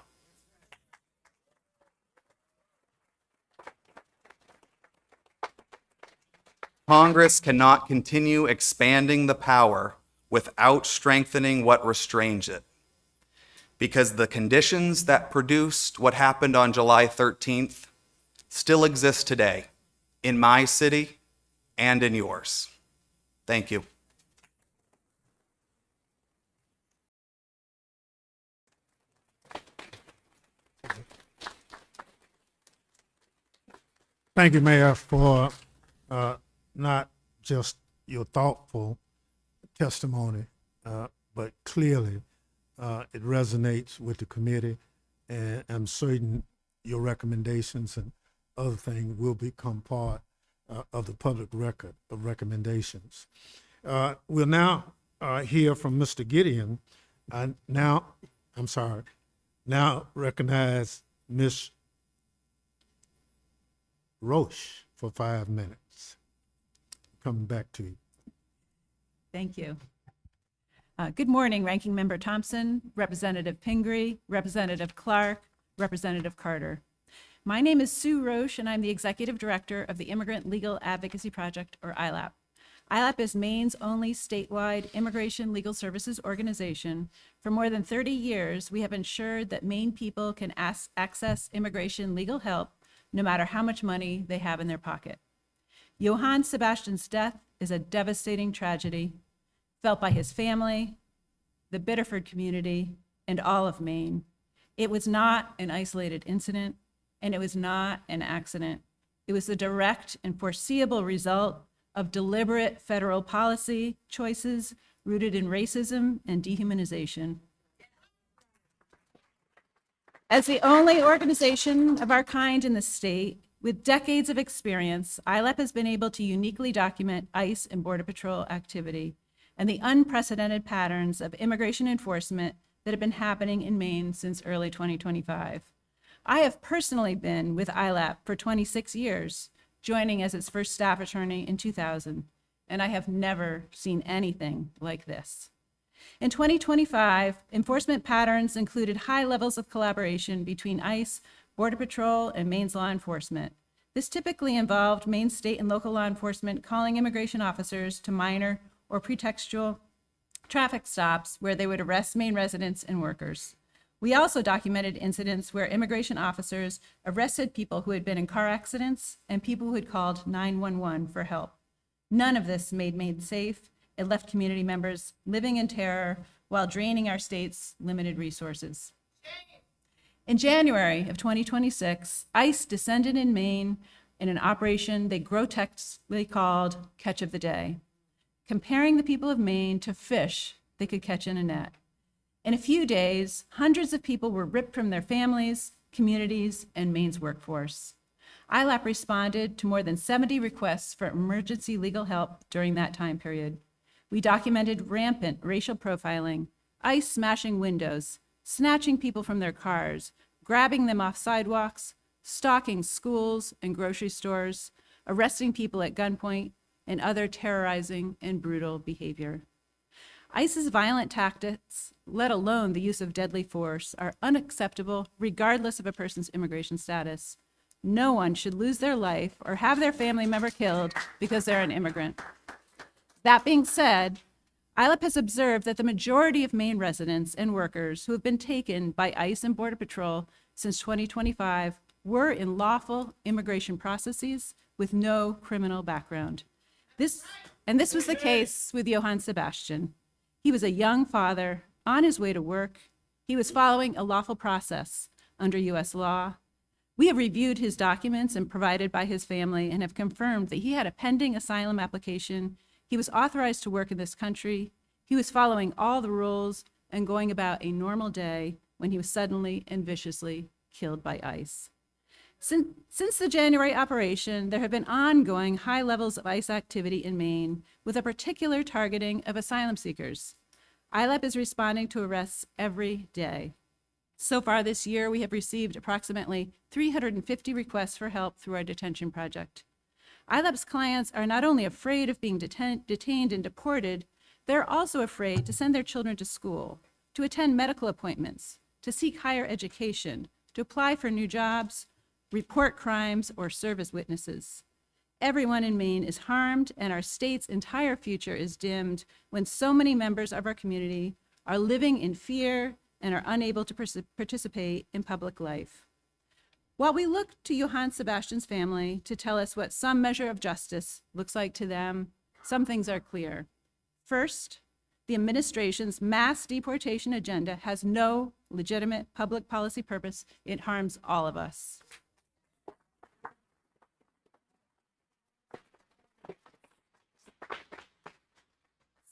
Congress cannot continue expanding the power without strengthening what restrains it, because the conditions that produced what happened on July 13th still exist today in my city and in yours. Thank you. Thank you, Mayor, for not just your thoughtful testimony, but clearly it resonates with the committee, and I'm certain your recommendations and other things will become part of the public record of recommendations. We'll now hear from Mr. Gideon. Now recognize Ms. Roche for 5 minutes. Coming back to you. Thank you. Good morning, Ranking Member Thompson, Representative Pingree, Representative Clark, Representative Carter. My name is Sue Roche, and I'm the Executive Director of the Immigrant Legal Advocacy Project, or ILAP. ILAP is Maine's only statewide immigration legal services organization. For more than 30 years, we have ensured that Maine people can access immigration legal help no matter how much money they have in their pocket. Johan Sebastián's death is a devastating tragedy felt by his family, the Biddeford community, and all of Maine. It was not an isolated incident, and it was not an accident. It was the direct and foreseeable result of deliberate federal policy choices rooted in racism and dehumanization. As the only organization of our kind in the state, with decades of experience, ILAP has been able to uniquely document ICE and Border Patrol activity and the unprecedented patterns of immigration enforcement that have been happening in Maine since early 2025. I have personally been with ILAP for 26 years, joining as its first staff attorney in 2000, and I have never seen anything like this. In 2025, enforcement patterns included high levels of collaboration between ICE, Border Patrol, and Maine's law enforcement. This typically involved Maine state and local law enforcement calling immigration officers to minor or pretextual traffic stops where they would arrest Maine residents and workers. We also documented incidents where immigration officers arrested people who had been in car accidents and people who had called 911 for help. None of this made Maine safe. It left community members living in terror while draining our state's limited resources. In January of 2026, ICE descended in Maine in an operation they grotesquely called Catch of the Day, comparing the people of Maine to fish they could catch in a net. In a few days, hundreds of people were ripped from their families, communities, and Maine's workforce. ILAP responded to more than 70 requests for emergency legal help during that time period. We documented rampant racial profiling, ICE smashing windows, snatching people from their cars, grabbing them off sidewalks, stalking schools and grocery stores, arresting people at gunpoint, and other terrorizing and brutal behavior. ICE's violent tactics, let alone the use of deadly force, are unacceptable regardless of a person's immigration status. No one should lose their life or have their family member killed because they're an immigrant. That being said, ILAP has observed that the majority of Maine residents and workers who have been taken by ICE and Border Patrol since 2025 were in lawful immigration processes with no criminal background. This was the case with Johan Sebastián. He was a young father on his way to work. He was following a lawful process under U.S. law. We have reviewed his documents and provided by his family and have confirmed that he had a pending asylum application. He was authorized to work in this country. He was following all the rules and going about a normal day when he was suddenly and viciously killed by ICE. Since the January operation, there have been ongoing high levels of ICE activity in Maine with a particular targeting of asylum seekers. ILAP is responding to arrests every day. So far this year, we have received approximately 350 requests for help through our detention project. ILAP's clients are not only afraid of being detained and deported, they're also afraid to send their children to school, to attend medical appointments, to seek higher education, to apply for new jobs, report crimes, or serve as witnesses. Everyone in Maine is harmed, and our state's entire future is dimmed when so many members of our community are living in fear and are unable to participate in public life. While we look to Johan Sebastián's family to tell us what some measure of justice looks like to them, some things are clear. First, the administration's mass deportation agenda has no legitimate public policy purpose. It harms all of us.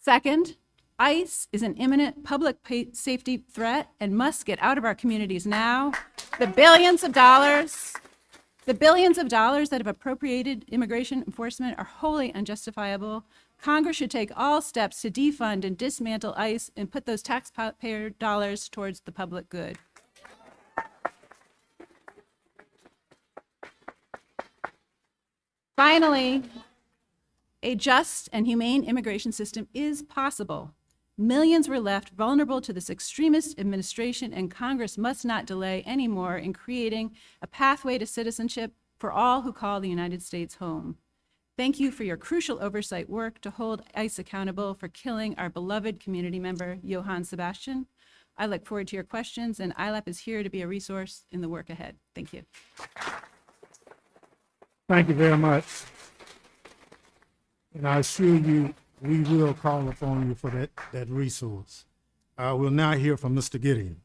Second, ICE is an imminent public safety threat and must get out of our communities now. The billions of dollars that have appropriated immigration enforcement are wholly unjustifiable. Congress should take all steps to defund and dismantle ICE and put those taxpayer dollars towards the public good. Finally, a just and humane immigration system is possible. Millions were left vulnerable to this extremist administration, and Congress must not delay anymore in creating a pathway to citizenship for all who call the United States home. Thank you for your crucial oversight work to hold ICE accountable for killing our beloved community member, Johan Sebastián. I look forward to your questions, and ILAP is here to be a resource in the work ahead. Thank you. Thank you very much. And I assure you, we will call upon you for that resource. We'll now hear from Mr. Gideon.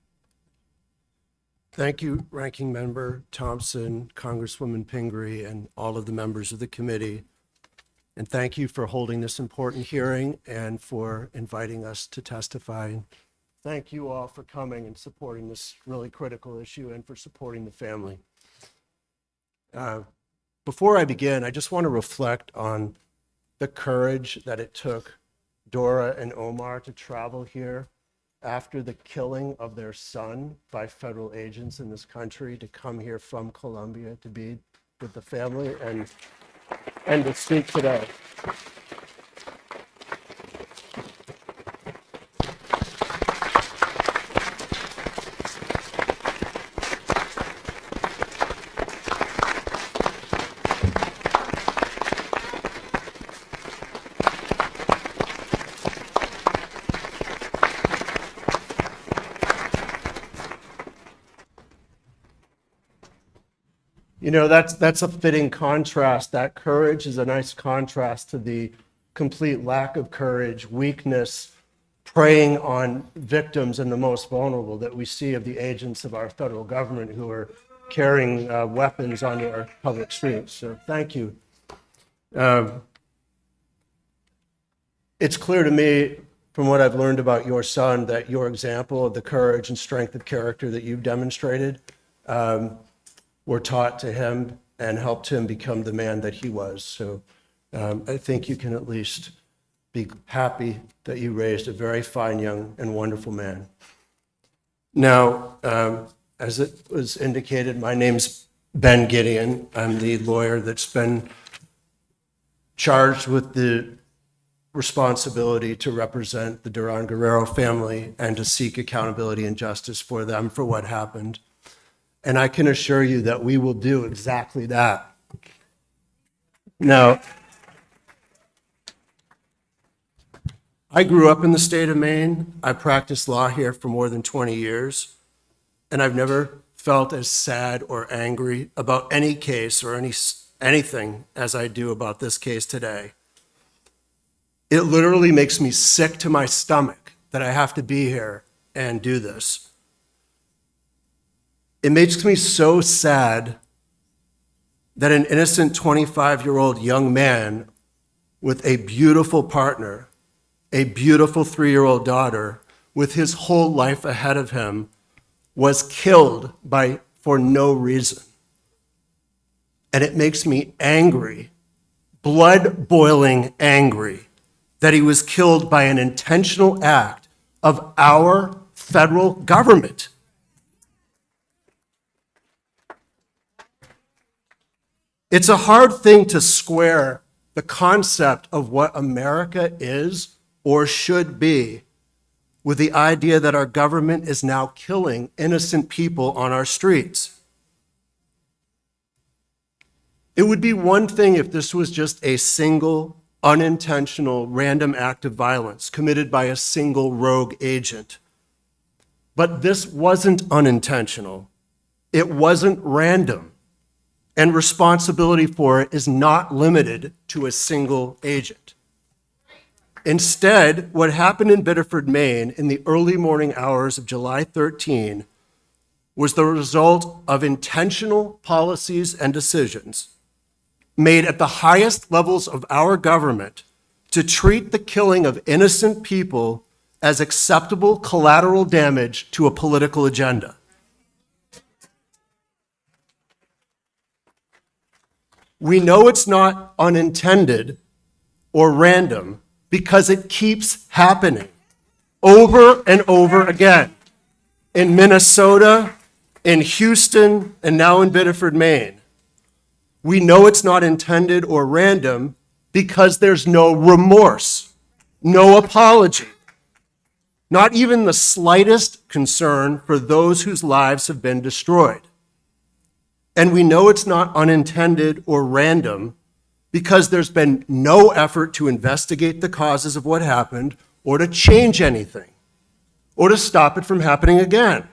Thank you, Ranking Member Thompson, Congresswoman Pingree, and all of the members of the committee. And thank you for holding this important hearing and for inviting us to testify. Thank you all for coming and supporting this really critical issue and for supporting the family. Before I begin, I just want to reflect on the courage that it took Dora and Omar to travel here after the killing of their son by federal agents in this country, to come here from Colombia to be with the family and to speak today. You know, that's a fitting contrast. That courage is a nice contrast to the complete lack of courage, weakness, preying on victims and the most vulnerable that we see of the agents of our federal government who are carrying weapons onto our public streets. So thank you. It's clear to me from what I've learned about your son that your example of the courage and strength of character that you've demonstrated were taught to him and helped him become the man that he was. So I think you can at least be happy that you raised a very fine, young, and wonderful man. Now, as it was indicated, my name's Ben Gideon. I'm the lawyer that's been charged with the responsibility to represent the Durán Guerrero family and to seek accountability and justice for them for what happened. And I can assure you that we will do exactly that. Now, I grew up in the state of Maine. I practiced law here for more than 20 years, and I've never felt as sad or angry about any case or anything as I do about this case today. It literally makes me sick to my stomach that I have to be here and do this. It makes me so sad that an innocent 25-year-old young man with a beautiful partner, a beautiful 3-year-old daughter, with his whole life ahead of him, was killed for no reason. And it makes me angry, blood-boiling angry, that he was killed by an intentional act of our federal government. It's a hard thing to square the concept of what America is or should be with the idea that our government is now killing innocent people on our streets. It would be one thing if this was just a single, unintentional, random act of violence committed by a single rogue agent. But this wasn't unintentional. It wasn't random. And responsibility for it is not limited to a single agent. Instead, what happened in Biddeford, Maine in the early morning hours of July 13 was the result of intentional policies and decisions made at the highest levels of our government to treat the killing of innocent people as acceptable collateral damage to a political agenda. We know it's not unintended or random because it keeps happening over and over again in Minnesota, in Houston, and now in Biddeford, Maine. We know it's not intended or random because there's no remorse, no apology, not even the slightest concern for those whose lives have been destroyed. And we know it's not unintended or random because there's been no effort to investigate the causes of what happened or to change anything or to stop it from happening again.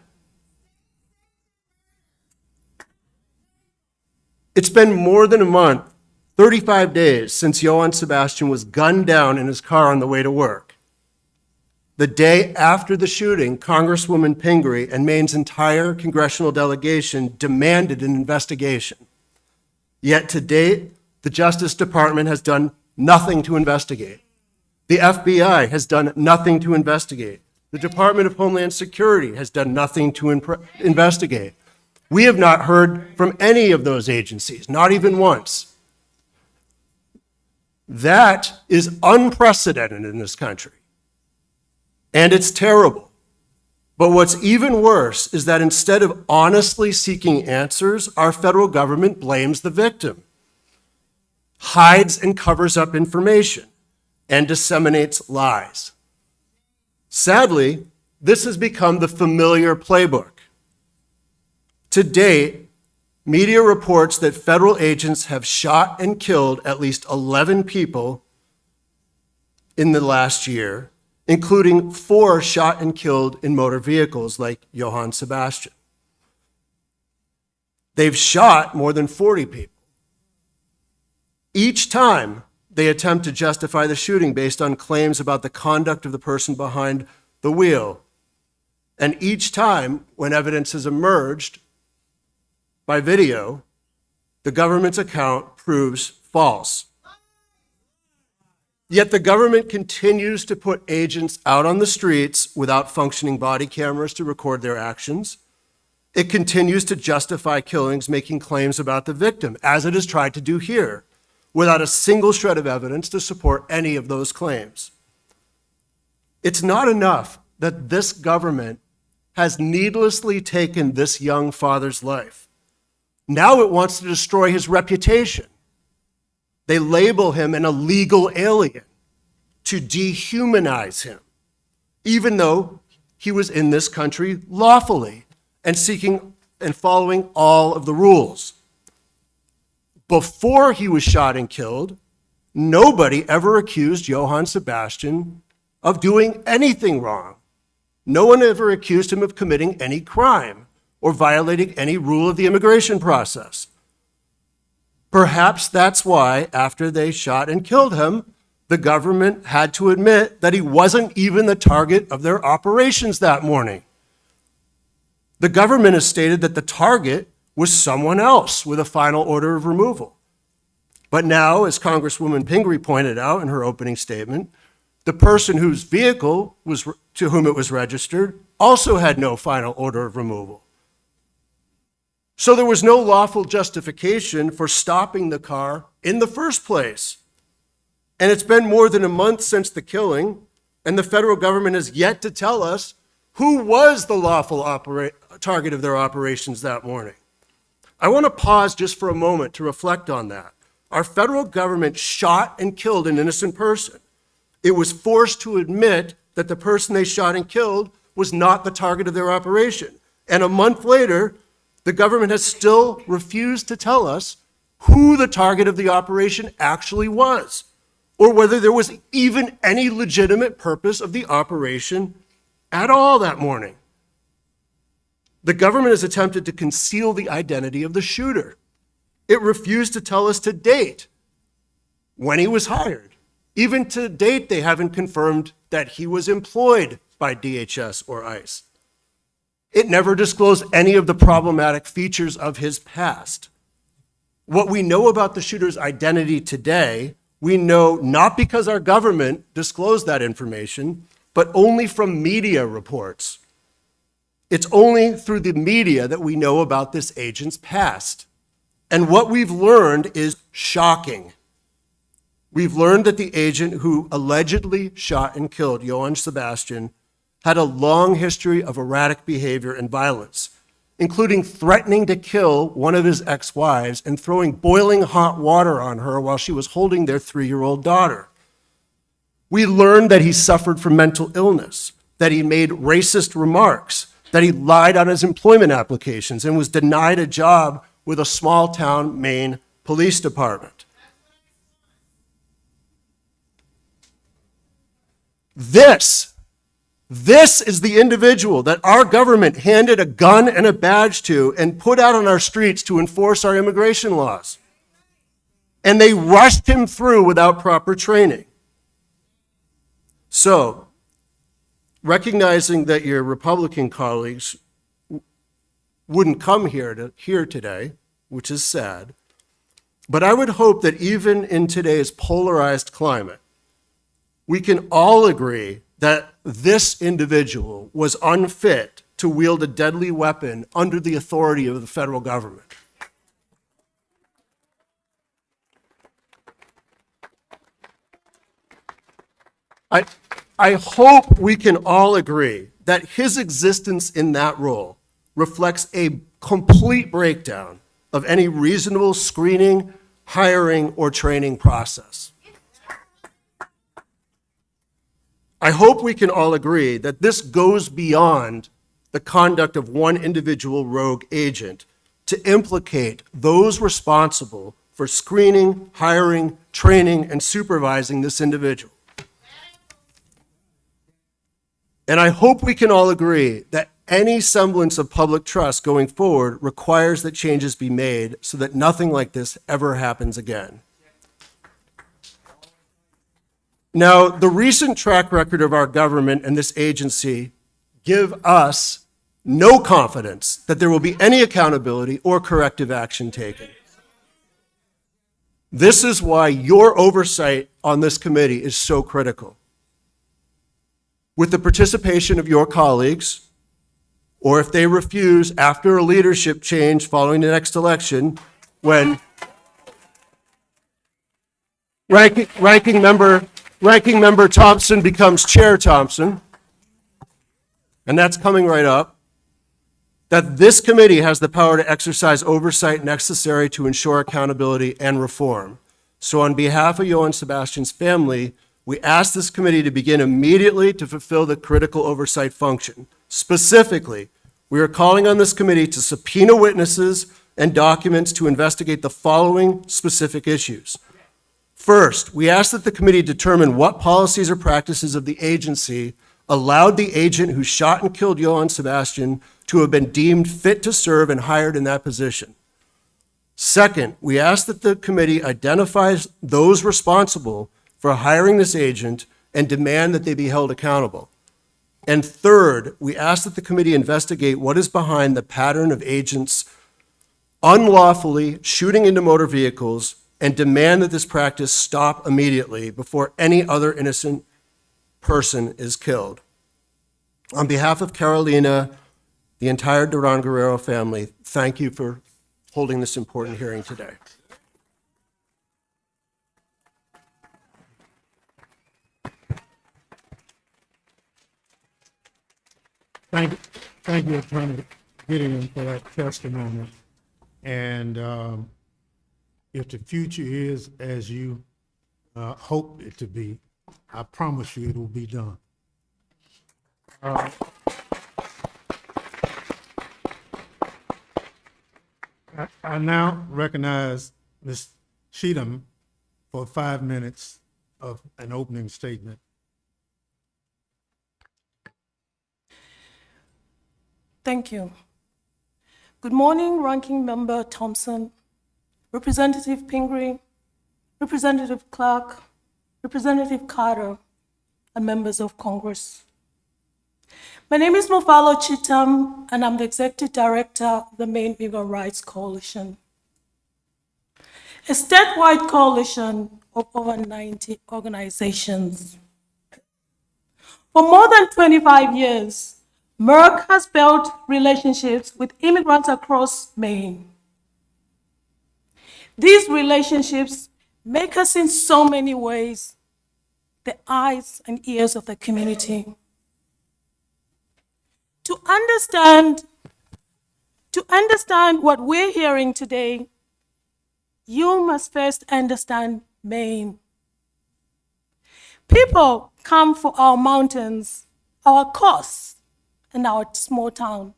It's been more than a month, 35 days, since Johan Sebastián was gunned down in his car on the way to work. The day after the shooting, Congresswoman Pingree and Maine's entire congressional delegation demanded an investigation. Yet to date, the Justice Department has done nothing to investigate. The FBI has done nothing to investigate. The Department of Homeland Security has done nothing to investigate. We have not heard from any of those agencies, not even once. That is unprecedented in this country. And it's terrible. But what's even worse is that instead of honestly seeking answers, our federal government blames the victim, hides and covers up information, and disseminates lies. Sadly, this has become the familiar playbook. To date, media reports that federal agents have shot and killed at least 11 people in the last year, including 4 shot and killed in motor vehicles like Johan Sebastián. They've shot more than 40 people. Each time they attempt to justify the shooting based on claims about the conduct of the person behind the wheel. And each time when evidence has emerged by video, the government's account proves false. Yet the government continues to put agents out on the streets without functioning body cameras to record their actions. It continues to justify killings, making claims about the victim, as it has tried to do here, without a single shred of evidence to support any of those claims. It's not enough that this government has needlessly taken this young father's life. Now it wants to destroy his reputation. They label him an illegal alien to dehumanize him, even though he was in this country lawfully and seeking and following all of the rules. Before he was shot and killed, nobody ever accused Johan Sebastián of doing anything wrong. No one ever accused him of committing any crime or violating any rule of the immigration process. Perhaps that's why, after they shot and killed him, the government had to admit that he wasn't even the target of their operations that morning. The government has stated that the target was someone else with a final order of removal. But now, as Congresswoman Pingree pointed out in her opening statement, the person whose vehicle to whom it was registered also had no final order of removal. So there was no lawful justification for stopping the car in the first place. And it's been more than a month since the killing, and the federal government has yet to tell us who was the lawful target of their operations that morning. I want to pause just for a moment to reflect on that. Our federal government shot and killed an innocent person, It was forced to admit that the person they shot and killed was not the target of their operation. And a month later, the government has still refused to tell us who the target of the operation actually was, or whether there was even any legitimate purpose of the operation at all that morning. The government has attempted to conceal the identity of the shooter. It refused to tell us to date when he was hired. Even to date, they haven't confirmed that he was employed by DHS or ICE. It never disclosed any of the problematic features of his past. What we know about the shooter's identity today, we know not because our government disclosed that information, but only from media reports. It's only through the media that we know about this agent's past. And what we've learned is shocking. We've learned that the agent who allegedly shot and killed Johan Sebastián had a long history of erratic behavior and violence, including threatening to kill one of his ex-wives and throwing boiling hot water on her while she was holding their 3-year-old daughter. We learned that he suffered from mental illness, that he made racist remarks, that he lied on his employment applications and was denied a job with a small-town Maine police department. This is the individual that our government handed a gun and a badge to and put out on our streets to enforce our immigration laws. And they rushed him through without proper training. So, recognizing that your Republican colleagues wouldn't come here today, which is sad, but I would hope that even in today's polarized climate, we can all agree that this individual was unfit to wield a deadly weapon under the authority of the federal government. I hope we can all agree that his existence in that role reflects a complete breakdown of any reasonable screening, hiring, or training process. I hope we can all agree that this goes beyond the conduct of one individual rogue agent to implicate those responsible for screening, hiring, training, and supervising this individual. And I hope we can all agree that any semblance of public trust going forward requires that changes be made so that nothing like this ever happens again. Now, the recent track record of our government and this agency give us no confidence that there will be any accountability or corrective action taken. This is why your oversight on this committee is so critical. With the participation of your colleagues, or if they refuse after a leadership change following the next election, when ranking member Thompson becomes Chair Thompson, and that's coming right up, that this committee has the power to exercise oversight necessary to ensure accountability and reform. So on behalf of Johan Sebastián's family, we ask this committee to begin immediately to fulfill the critical oversight function. Specifically, we are calling on this committee to subpoena witnesses and documents to investigate the following specific issues. First, we ask that the committee determine what policies or practices of the agency allowed the agent who shot and killed Johan Sebastián to have been deemed fit to serve and hired in that position. Second, we ask that the committee identifies those responsible for hiring this agent and demand that they be held accountable. And third, we ask that the committee investigate what is behind the pattern of agents unlawfully shooting into motor vehicles and demand that this practice stop immediately before any other innocent person is killed. On behalf of Carolina, the entire Durán Guerrero family, thank you for holding this important hearing today. Thank you, Attorney Gideon, for that testimony. And if the future is as you hope it to be, I promise you it will be done. I now recognize Ms. Cheatham for 5 minutes of an opening statement. Thank you. Good morning, Ranking Member Thompson, Representative Pingree, Representative Clark, Representative Carter, and members of Congress. My name is Mofalo Cheatham, and I'm the Executive Director of the Maine Immigrant Rights Coalition, a statewide coalition of over 90 organizations. For more than 25 years, Merck has built relationships with immigrants across Maine. These relationships make us in so many ways the eyes and ears of the community. To understand what we're hearing today, you must first understand Maine. People come for our mountains, our coasts, and our small town.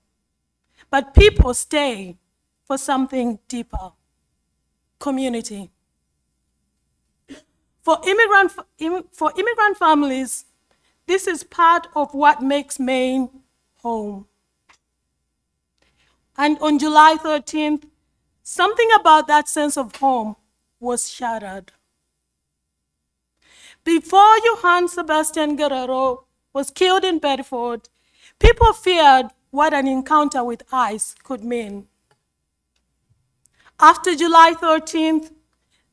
But people stay for something deeper, community. For immigrant families, this is part of what makes Maine home. And on July 13th, something about that sense of home was shattered. Before Johan Sebastián Guerrero was killed in Biddeford, people feared what an encounter with ICE could mean. After July 13th,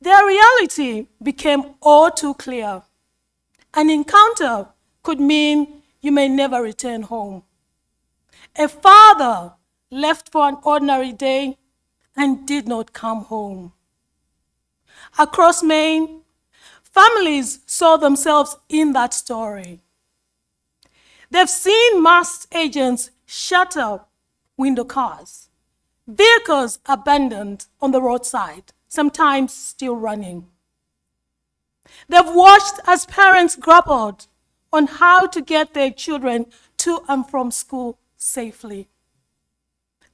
their reality became all too clear. An encounter could mean you may never return home. A father left for an ordinary day and did not come home. Across Maine, families saw themselves in that story. They've seen masked agents shatter window cars, vehicles abandoned on the roadside, sometimes still running. They've watched as parents grappled on how to get their children to and from school safely.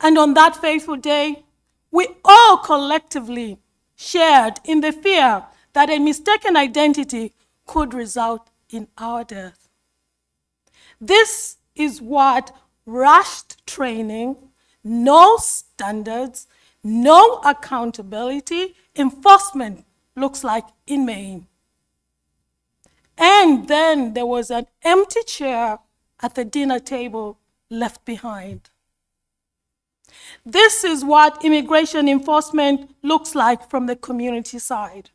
And on that fateful day, we all collectively shared in the fear that a mistaken identity could result in our death. This is what rushed training, no standards, no accountability, enforcement looks like in Maine. And then there was an empty chair at the dinner table left behind. This is what immigration enforcement looks like from the community side.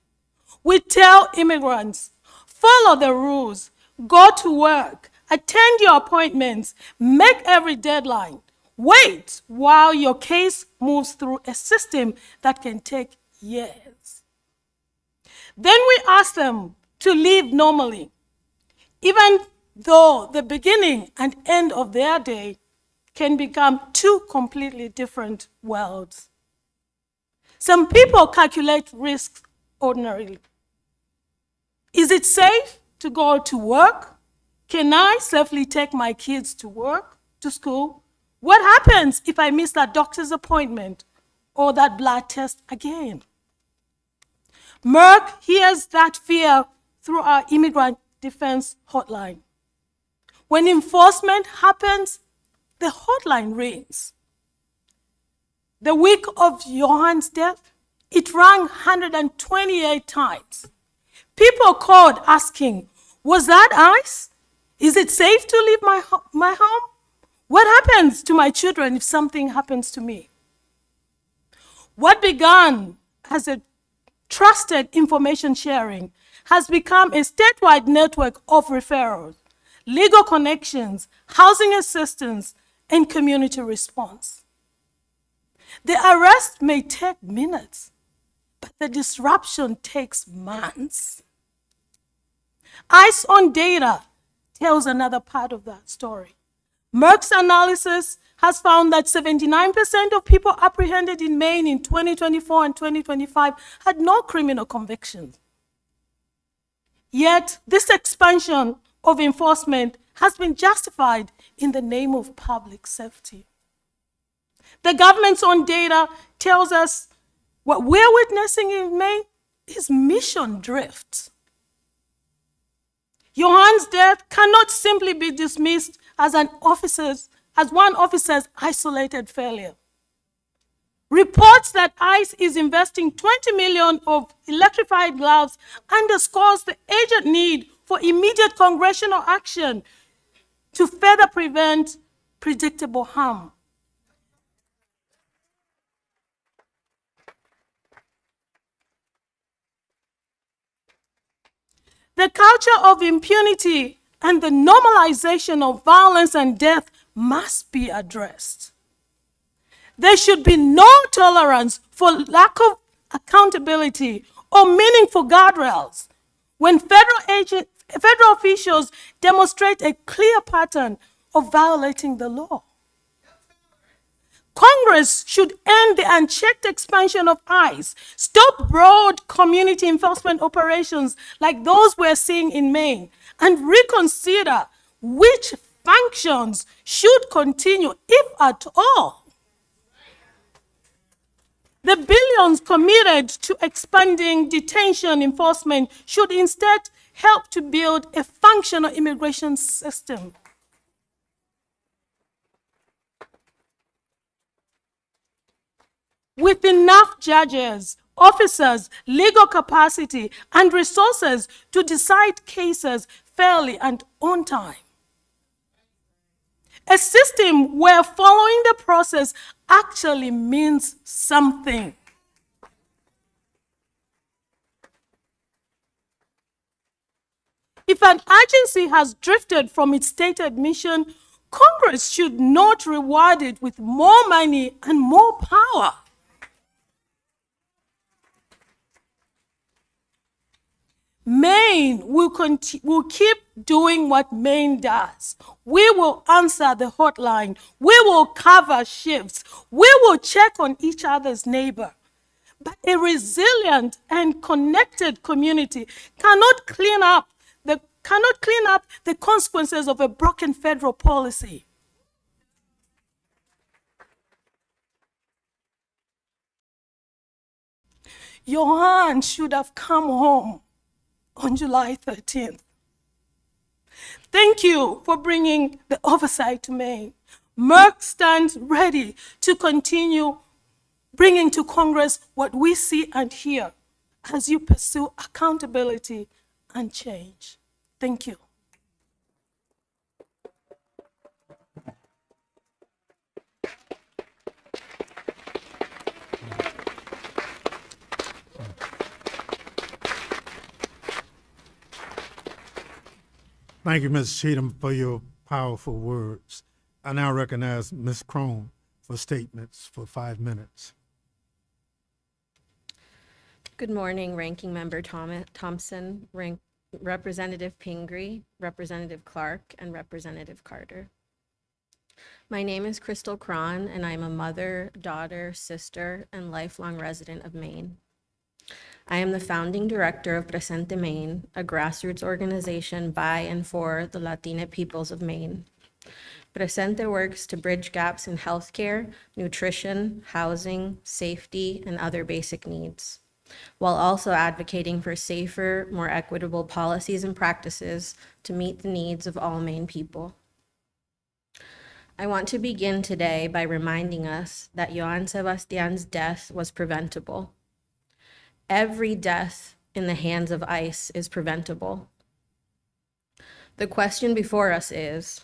We tell immigrants, follow the rules, go to work, attend your appointments, make every deadline. Wait while your case moves through a system that can take years. Then we ask them to live normally, even though the beginning and end of their day can become two completely different worlds. Some people calculate risks ordinarily. Is it safe to go to work? Can I safely take my kids to work, to school? What happens if I miss that doctor's appointment or that blood test again? Merck hears that fear through our immigrant defense hotline. When enforcement happens, the hotline rings. The week of Johan's death, it rang 128 times. People called asking, was that ICE? Is it safe to leave my home? What happens to my children if something happens to me? What began as a trusted information sharing has become a statewide network of referrals, legal connections, housing assistance, and community response. The arrest may take minutes, but the disruption takes months. ICE on data tells another part of that story. Merck's analysis has found that 79% of people apprehended in Maine in 2024 and 2025 had no criminal convictions. Yet, this expansion of enforcement has been justified in the name of public safety. The government's own data tells us what we're witnessing in Maine is mission drift. Johan's death cannot simply be dismissed as one officer's isolated failure. Reports that ICE is investing 20 million of electrified gloves underscores the urgent need for immediate congressional action to further prevent predictable harm. The culture of impunity and the normalization of violence and death must be addressed. There should be no tolerance for lack of accountability or meaningful guardrails when federal officials demonstrate a clear pattern of violating the law. Congress should end the unchecked expansion of ICE, stop broad community enforcement operations like those we're seeing in Maine, and reconsider which functions should continue, if at all. The billions committed to expanding detention enforcement should instead help to build a functional immigration system. With enough judges, officers, legal capacity, and resources to decide cases fairly and on time. A system where following the process actually means something. If an agency has drifted from its stated mission, Congress should not reward it with more money and more power. Maine will keep doing what Maine does. We will answer the hotline. We will cover shifts. We will check on each other's neighbor. But a resilient and connected community cannot clean up the consequences of a broken federal policy. Johan should have come home on July 13th. Thank you for bringing the oversight to Maine. Merck stands ready to continue bringing to Congress what we see and hear as you pursue accountability and change. Thank you. Thank you, Ms. Cheatham, for your powerful words. I now recognize Ms. Crone for statements for 5 minutes. Good morning, Ranking Member Thompson, Representative Pingree, Representative Clark, and Representative Carter. My name is Crystal Cron, and I'm a mother, daughter, sister, and lifelong resident of Maine. I am the founding director of Presente Maine, a grassroots organization by and for the Latina peoples of Maine. Presente works to bridge gaps in healthcare, nutrition, housing, safety, and other basic needs, while also advocating for safer, more equitable policies and practices to meet the needs of all Maine people. I want to begin today by reminding us that Johan Sebastián's death was preventable. Every death in the hands of ICE is preventable. The question before us is,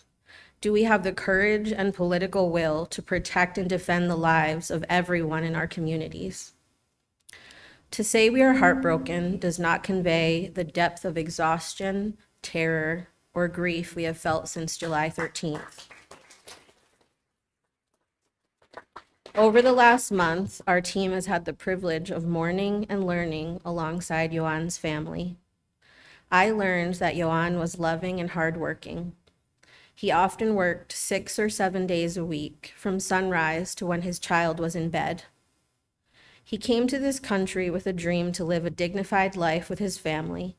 do we have the courage and political will to protect and defend the lives of everyone in our communities? To say we are heartbroken does not convey the depth of exhaustion, terror, or grief we have felt since July 13th. Over the last month, our team has had the privilege of mourning and learning alongside Johan's family. I learned that Johan was loving and hardworking. He often worked 6 or 7 days a week, from sunrise to when his child was in bed. He came to this country with a dream to live a dignified life with his family.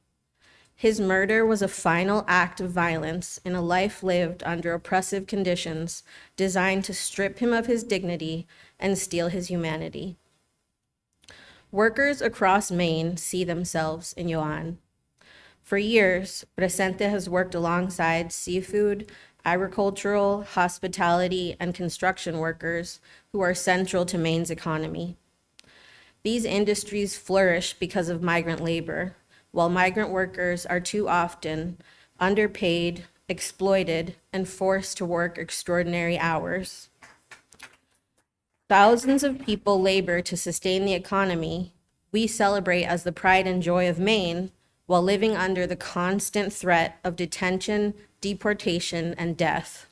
His murder was a final act of violence in a life lived under oppressive conditions designed to strip him of his dignity and steal his humanity. Workers across Maine see themselves in Johan. For years, Presente has worked alongside seafood, agricultural, hospitality, and construction workers who are central to Maine's economy. These industries flourish because of migrant labor, while migrant workers are too often underpaid, exploited, and forced to work extraordinary hours. Thousands of people labor to sustain the economy we celebrate as the pride and joy of Maine, while living under the constant threat of detention, deportation, and death.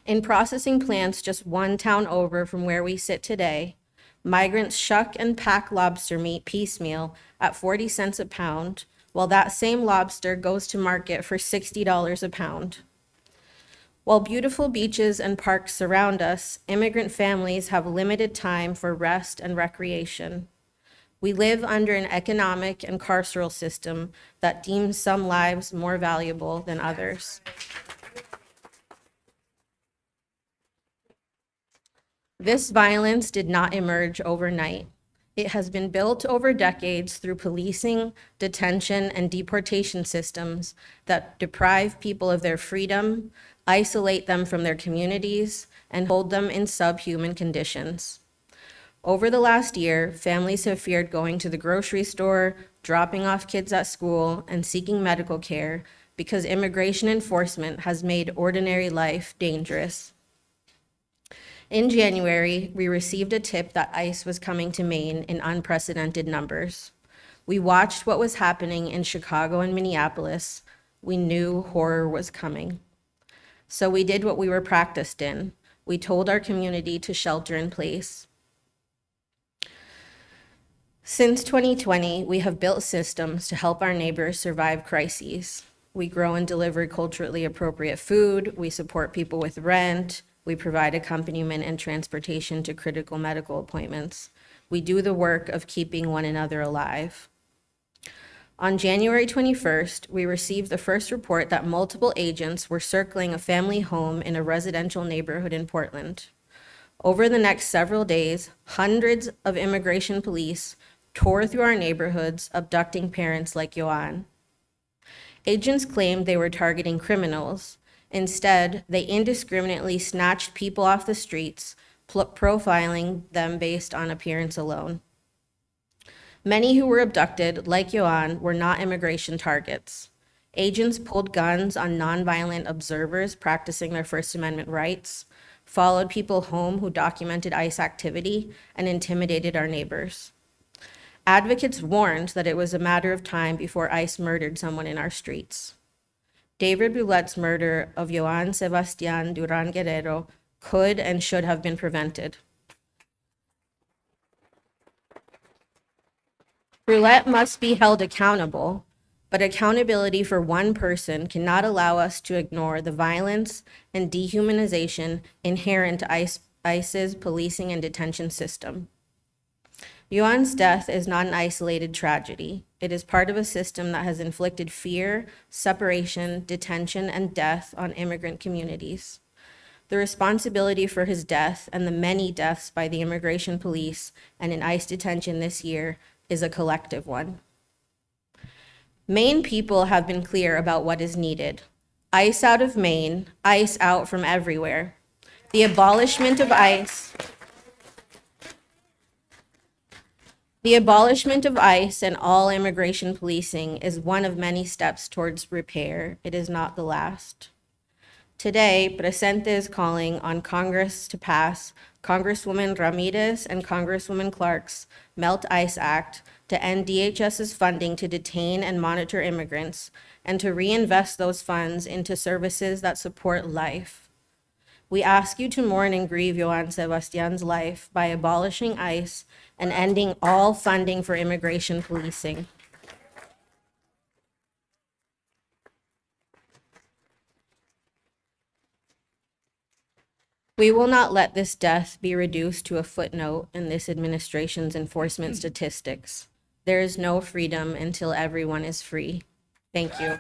In processing plants just one town over from where we sit today, migrants shuck and pack lobster meat piecemeal at 40 cents a pound, while that same lobster goes to market for $60 a pound. While beautiful beaches and parks surround us, immigrant families have limited time for rest and recreation. We live under an economic and carceral system that deems some lives more valuable than others. This violence did not emerge overnight. It has been built over decades through policing, detention, and deportation systems that deprive people of their freedom, isolate them from their communities, and hold them in subhuman conditions. Over the last year, families have feared going to the grocery store, dropping off kids at school, and seeking medical care because immigration enforcement has made ordinary life dangerous. In January, we received a tip that ICE was coming to Maine in unprecedented numbers. We watched what was happening in Chicago and Minneapolis. We knew horror was coming. So we did what we were practiced in. We told our community to shelter in place. Since 2020, we have built systems to help our neighbors survive crises. We grow and deliver culturally appropriate food. We support people with rent. We provide accompaniment and transportation to critical medical appointments. We do the work of keeping one another alive. On January 21st, we received the first report that multiple agents were circling a family home in a residential neighborhood in Portland. Over the next several days, hundreds of immigration police tore through our neighborhoods, abducting parents like Johan. Agents claimed they were targeting criminals. Instead, they indiscriminately snatched people off the streets, profiling them based on appearance alone. Many who were abducted, like Johan, were not immigration targets. Agents pulled guns on nonviolent observers practicing their First Amendment rights, followed people home who documented ICE activity, and intimidated our neighbors. Advocates warned that it was a matter of time before ICE murdered someone in our streets. David Boulette's murder of Johan Sebastián Durán Guerrero could and should have been prevented. Boulette must be held accountable, but accountability for one person cannot allow us to ignore the violence and dehumanization inherent to ICE's policing and detention system. Johan's death is not an isolated tragedy. It is part of a system that has inflicted fear, separation, detention, and death on immigrant communities. The responsibility for his death and the many deaths by the immigration police and in ICE detention this year is a collective one. Maine people have been clear about what is needed. ICE out of Maine, ICE out from everywhere. The abolishment of ICE and all immigration policing is one of many steps towards repair. It is not the last. Today, Presente is calling on Congress to pass Congresswoman Ramirez and Congresswoman Clark's Melt ICE Act to end DHS's funding to detain and monitor immigrants and to reinvest those funds into services that support life. We ask you to mourn and grieve Johan Sebastián's life by abolishing ICE and ending all funding for immigration policing. We will not let this death be reduced to a footnote in this administration's enforcement statistics. There is no freedom until everyone is free. Thank you.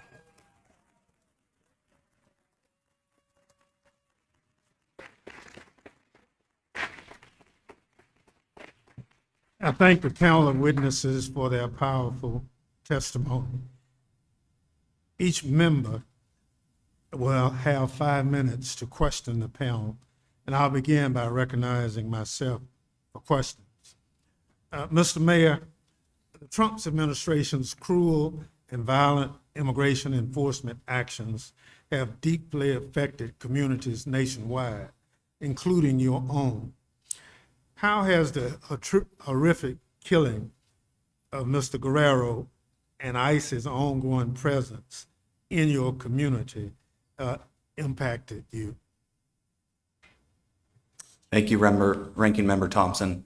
I thank the panel of witnesses for their powerful testimony. Each member will have 5 minutes to question the panel, and I'll begin by recognizing myself for questions. Mr. Mayor, the Trump administration's cruel and violent immigration enforcement actions have deeply affected communities nationwide, including your own. How has the horrific killing of Mr. Guerrero and ICE's ongoing presence in your community impacted you? Thank you, Ranking Member Thompson.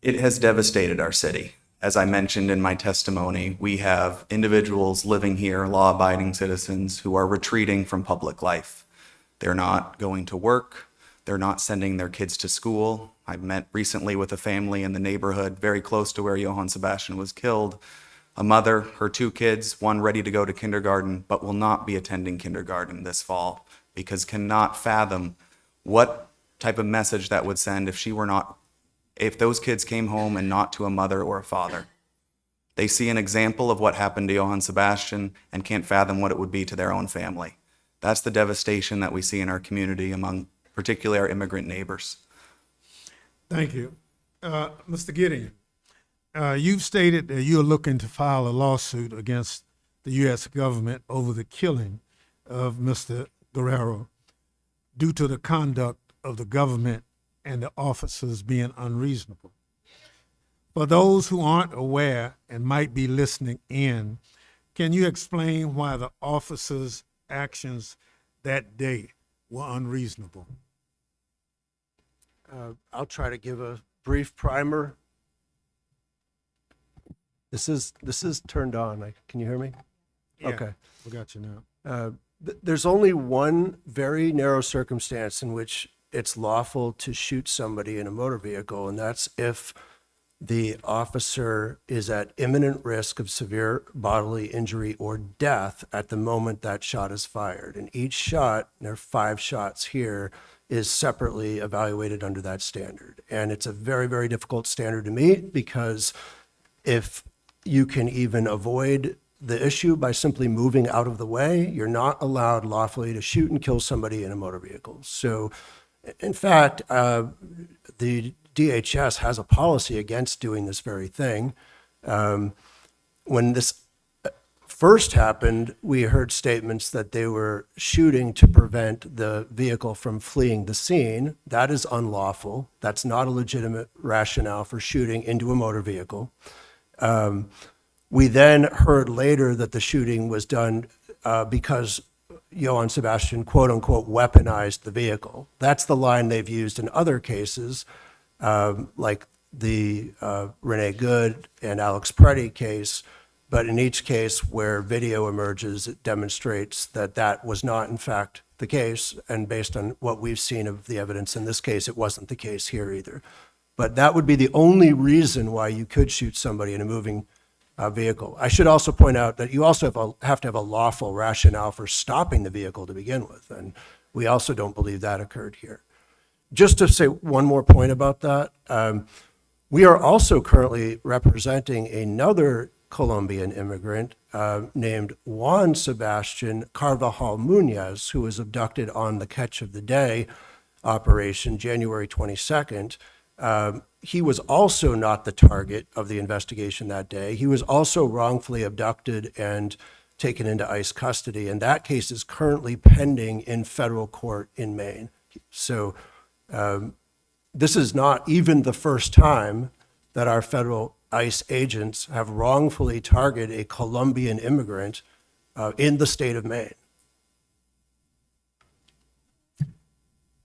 It has devastated our city. As I mentioned in my testimony, we have individuals living here, law-abiding citizens, who are retreating from public life. They're not going to work. They're not sending their kids to school. I met recently with a family in the neighborhood very close to where Johan Sebastián was killed. A mother, her 2 kids, one ready to go to kindergarten, but will not be attending kindergarten this fall because cannot fathom what type of message that would send if those kids came home and not to a mother or a father. They see an example of what happened to Johan Sebastián and can't fathom what it would be to their own family. That's the devastation that we see in our community among particularly our immigrant neighbors. Thank you. Mr. Gideon, you've stated that you're looking to file a lawsuit against the U.S. government over the killing of Mr. Guerrero due to the conduct of the government and the officers being unreasonable. For those who aren't aware and might be listening in, can you explain why the officers' actions that day were unreasonable? I'll try to give a brief primer. This is turned on. Can you hear me? Yeah, Okay. we got you now. There's only one very narrow circumstance in which it's lawful to shoot somebody in a motor vehicle, and that's if the officer is at imminent risk of severe bodily injury or death at the moment that shot is fired. And each shot, there are 5 shots here, is separately evaluated under that standard. And it's a very, very difficult standard to meet because if you can even avoid the issue by simply moving out of the way, you're not allowed lawfully to shoot and kill somebody in a motor vehicle. So, in fact, the DHS has a policy against doing this very thing. When this first happened, we heard statements that they were shooting to prevent the vehicle from fleeing the scene. That is unlawful. That's not a legitimate rationale for shooting into a motor vehicle. We then heard later that the shooting was done because Johan Sebastián, quote unquote, weaponized the vehicle. That's the line they've used in other cases, like the Renee Good and Alex Preddy case. But in each case where video emerges, it demonstrates that that was not, in fact, the case. And based on what we've seen of the evidence in this case, it wasn't the case here either. But that would be the only reason why you could shoot somebody in a moving vehicle. I should also point out that you also have to have a lawful rationale for stopping the vehicle to begin with. And we also don't believe that occurred here. Just to say one more point about that, we are also currently representing another Colombian immigrant named Juan Sebastián Carvajal Muñoz, who was abducted on the Catch of the Day operation, January 22nd. He was also not the target of the investigation that day. He was also wrongfully abducted and taken into ICE custody, and that case is currently pending in federal court in Maine. So this is not even the first time that our federal ICE agents have wrongfully targeted a Colombian immigrant in the state of Maine.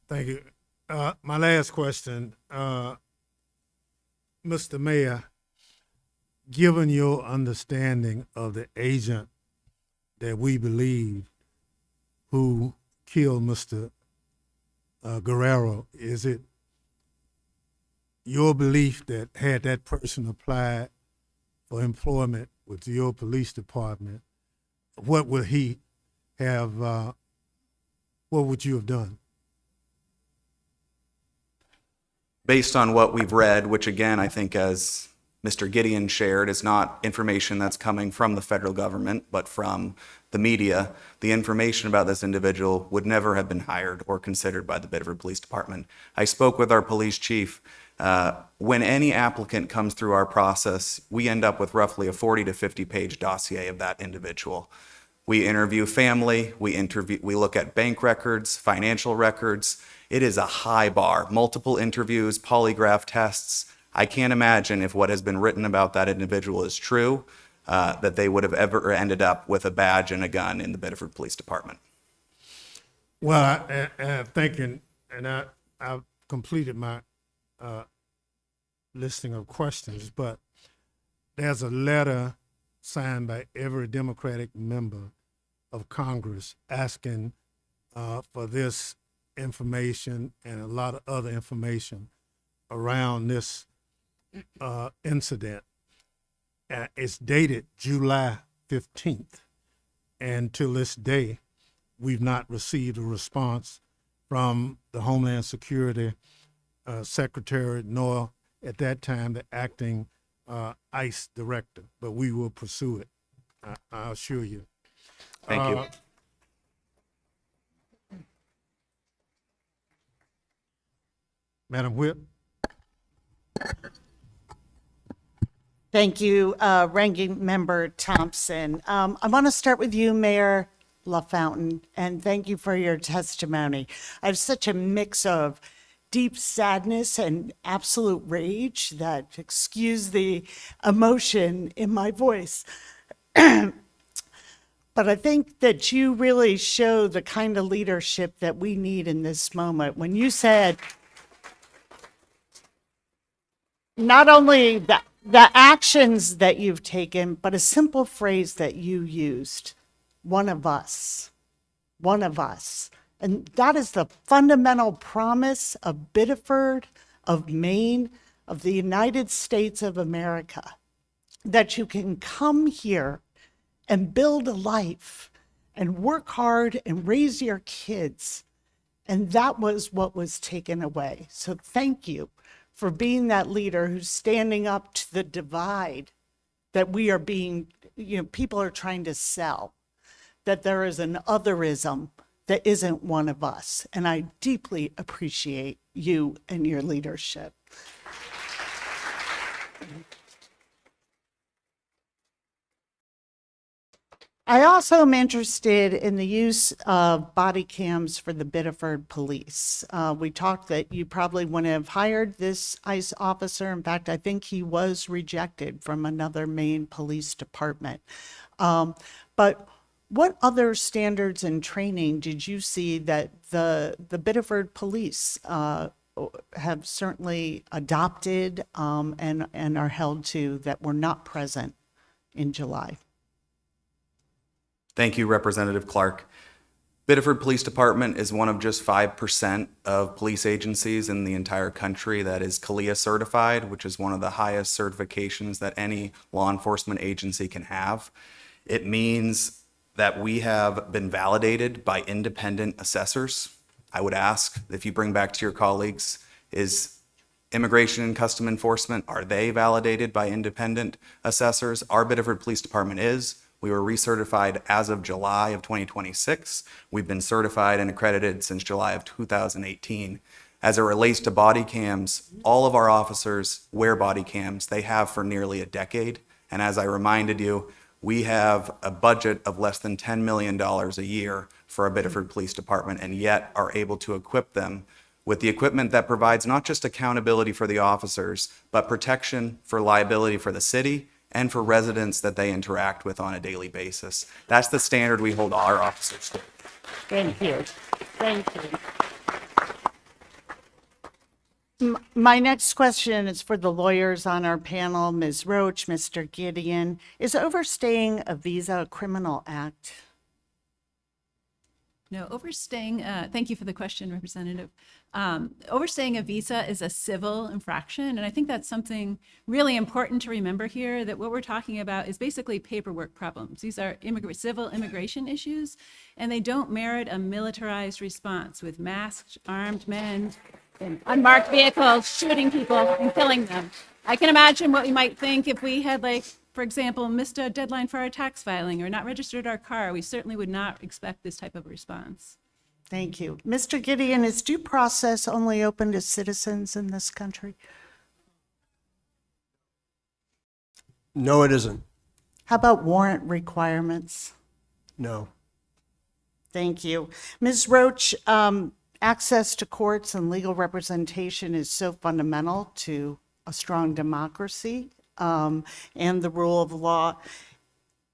Thank you. My last question, Mr. Mayor, given your understanding of the agent that we believe who killed Mr. Guerrero, is it your belief that had that person applied for employment with your police department, what would he have, what would you have done? Based on what we've read, which again, I think as Mr. Gideon shared, is not information that's coming from the federal government, but from the media, the information about this individual would never have been hired or considered by the Biddeford Police Department. I spoke with our police chief. When any applicant comes through our process, we end up with roughly a 40 to 50 page dossier of that individual. We interview family, we look at bank records, financial records. It is a high bar, multiple interviews, polygraph tests. I can't imagine if what has been written about that individual is true, that they would have ever ended up with a badge and a gun in the Biddeford Police Department. Well, I'm thinking, and I've completed my listing of questions, but there's a letter signed by every Democratic member of Congress asking for this information and a lot of other information around this incident. It's dated July 15th, and till this day, we've not received a response from the Homeland Security Secretary, nor at that time the acting ICE director, but we will pursue it, I assure you. Thank you. Madam Whip? Thank you, Ranking Member Thompson. I want to start with you, Mayor LaFountain, and thank you for your testimony. I have such a mix of deep sadness and absolute rage that, excuse the emotion in my voice. But I think that you really show the kind of leadership that we need in this moment. When you said, not only the actions that you've taken, but a simple phrase that you used, one of us, one of us. And that is the fundamental promise of Biddeford, of Maine, of the United States of America, that you can come here and build a life and work hard and raise your kids. And that was what was taken away. So thank you for being that leader who's standing up to the divide that we are being, people are trying to sell, that there is an otherism that isn't one of us. And I deeply appreciate you and your leadership. I also am interested in the use of body cams for the Biddeford police. We talked that you probably wouldn't have hired this ICE officer. In fact, I think he was rejected from another Maine police department. But what other standards and training did you see that the Biddeford police have certainly adopted and are held to that were not present in July? Thank you, Representative Clark. Biddeford Police Department is one of just 5% of police agencies in the entire country that is CALIA certified, which is one of the highest certifications that any law enforcement agency can have. It means that we have been validated by independent assessors. I would ask, if you bring back to your colleagues, is Immigration and Custom Enforcement, are they validated by independent assessors? Our Biddeford Police Department is. We were recertified as of July of 2026. We've been certified and accredited since July of 2018. As it relates to body cams, all of our officers wear body cams. They have for nearly a decade. And as I reminded you, we have a budget of less than $10 million a year for our Biddeford Police Department, and yet are able to equip them with the equipment that provides not just accountability for the officers, but protection for liability for the city and for residents that they interact with on a daily basis. That's the standard we hold our officers to. Thank you. Thank you. My next question is for the lawyers on our panel, Ms. Roach, Mr. Gideon. Is overstaying a visa a criminal act? No, overstaying, thank you for the question, Representative. Overstaying a visa is a civil infraction, and I think that's something really important to remember here, that what we're talking about is basically paperwork problems. These are civil immigration issues, and they don't merit a militarized response with masked, armed men in unmarked vehicles shooting people and killing them. I can imagine what we might think if we had, like, for example, missed a deadline for our tax filing or not registered our car. We certainly would not expect this type of response. Thank you. Mr. Gideon, is due process only open to citizens in this country? No, it isn't. How about warrant requirements? No. Thank you. Ms. Roach, access to courts and legal representation is so fundamental to a strong democracy and the rule of law.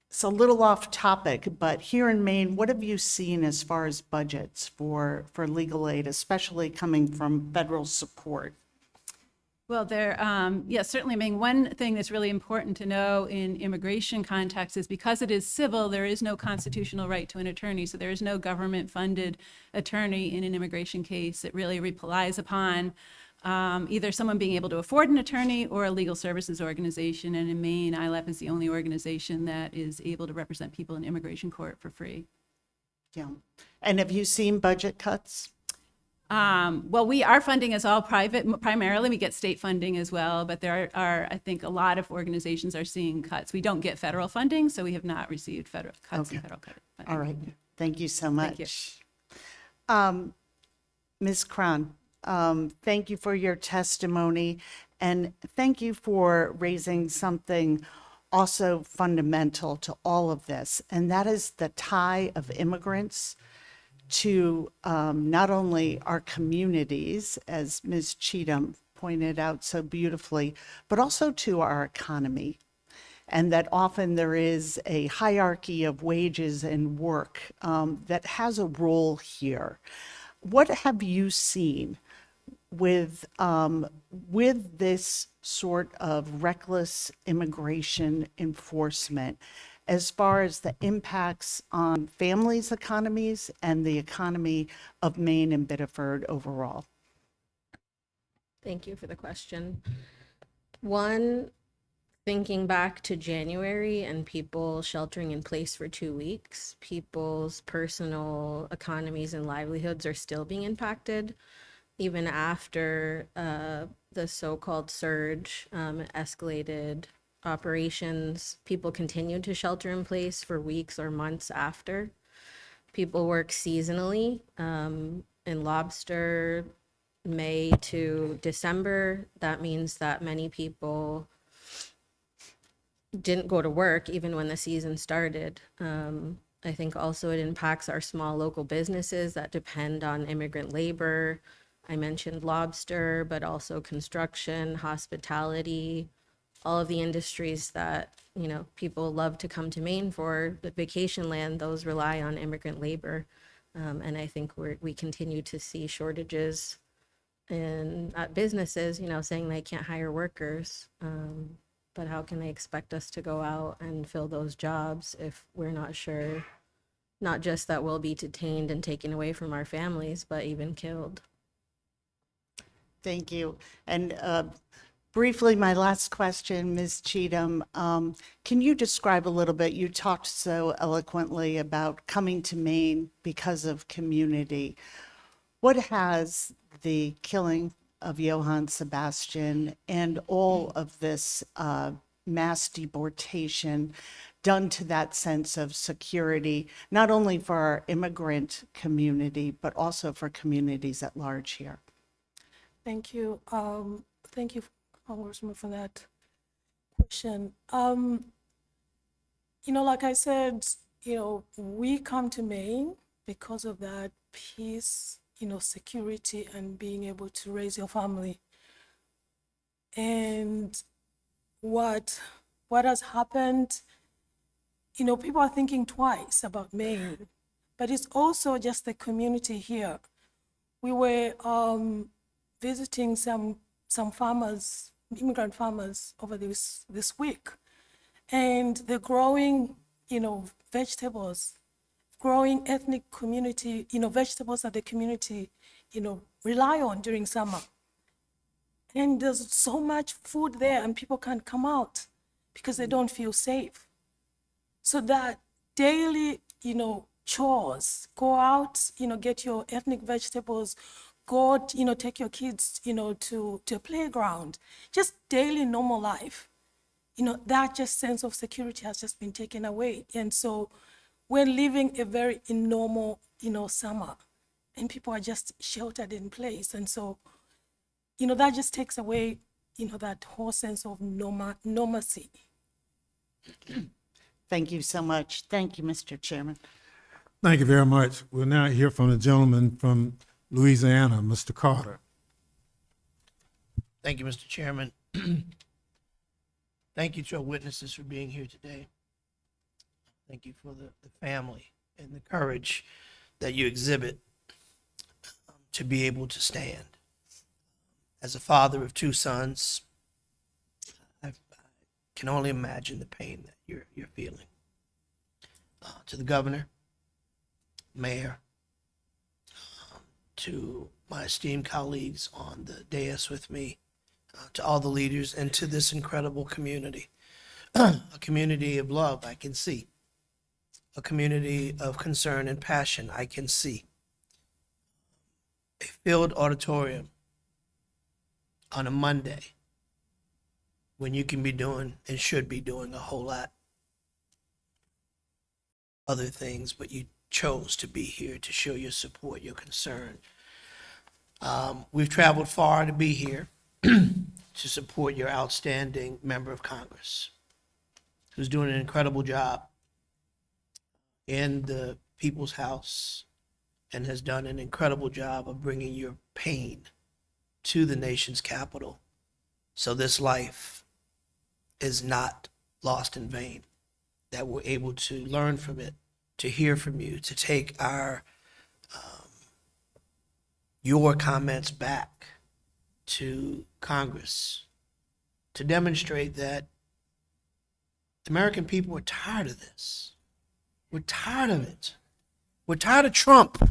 It's a little off topic, but here in Maine, what have you seen as far as budgets for legal aid, especially coming from federal support? Well, certainly, I mean, one thing that's really important to know in immigration context is because it is civil, there is no constitutional right to an attorney. So there is no government-funded attorney in an immigration case. It really relies upon either someone being able to afford an attorney or a legal services organization. And in Maine, ILEP is the only organization that is able to represent people in immigration court for free. Yeah. And have you seen budget cuts? Well, our funding is all private, primarily. We get state funding as well, but there are, I think, a lot of organizations are seeing cuts. We don't get federal funding, so we have not received federal cuts in federal funding. All right. Thank you so much. Thank you. Ms. Cron, thank you for your testimony, and thank you for raising something also fundamental to all of this, and that is the tie of immigrants to not only our communities, as Ms. Cheatham pointed out so beautifully, but also to our economy. And that often there is a hierarchy of wages and work that has a role here. What have you seen with this sort of reckless immigration enforcement as far as the impacts on families' economies and the economy of Maine and Biddeford overall? Thank you for the question. One, thinking back to January and people sheltering in place for 2 weeks, people's personal economies and livelihoods are still being impacted. Even after the so-called surge escalated operations, people continued to shelter in place for weeks or months after. People work seasonally in lobster, May to December. That means that many people didn't go to work even when the season started. I think also it impacts our small local businesses that depend on immigrant labor. I mentioned lobster, but also construction, hospitality, all of the industries that, you know, people love to come to Maine for, the vacation land, those rely on immigrant labor. And I think we continue to see shortages in businesses, you know, saying they can't hire workers. But how can they expect us to go out and fill those jobs if we're not sure, not just that we'll be detained and taken away from our families, but even killed? Thank you. And briefly, my last question, Ms. Cheatham, can you describe a little bit, you talked so eloquently about coming to Maine because of community. What has the killing of Johan Sebastián and all of this mass deportation done to that sense of security, not only for our immigrant community, but also for communities at large here? Thank you. Thank you, Congressman, for that question. You know, like I said, you know, we come to Maine because of that peace, you know, security and being able to raise your family. And what has happened, you know, people are thinking twice about Maine, but it's also just the community here. We were visiting some farmers, immigrant farmers over this week, and they're growing, you know, vegetables, growing ethnic community, vegetables that the community, rely on during summer. And there's so much food there and people can't come out because they don't feel safe. So that daily, chores, go out, get your ethnic vegetables, go, take your kids, to a playground, just daily normal life. That just sense of security has just been taken away. And so we're living a very normal, summer, and people are just sheltered in place. And so, that just takes away, that whole sense of normalcy. Thank you so much. Thank you, Mr. Chairman. Thank you very much. We'll now hear from the gentleman from Louisiana, Mr. Carter. Thank you, Mr. Chairman. Thank you to our witnesses for being here today. Thank you for the family and the courage that you exhibit to be able to stand. As a father of two sons, I can only imagine the pain that you're feeling. To the governor, mayor, to my esteemed colleagues on the dais with me, to all the leaders, and to this incredible community. A community of love I can see. A community of concern and passion I can see. A filled auditorium on a Monday when you can be doing and should be doing a whole lot other things, but you chose to be here to show your support, your concern. We've traveled far to be here to support your outstanding member of Congress, who's doing an incredible job in the People's House and has done an incredible job of bringing your pain to the nation's capital, so this life is not lost in vain, that we're able to learn from it, to hear from you, to take your comments back to Congress, to demonstrate that the American people are tired of this. We're tired of it. We're tired of Trump.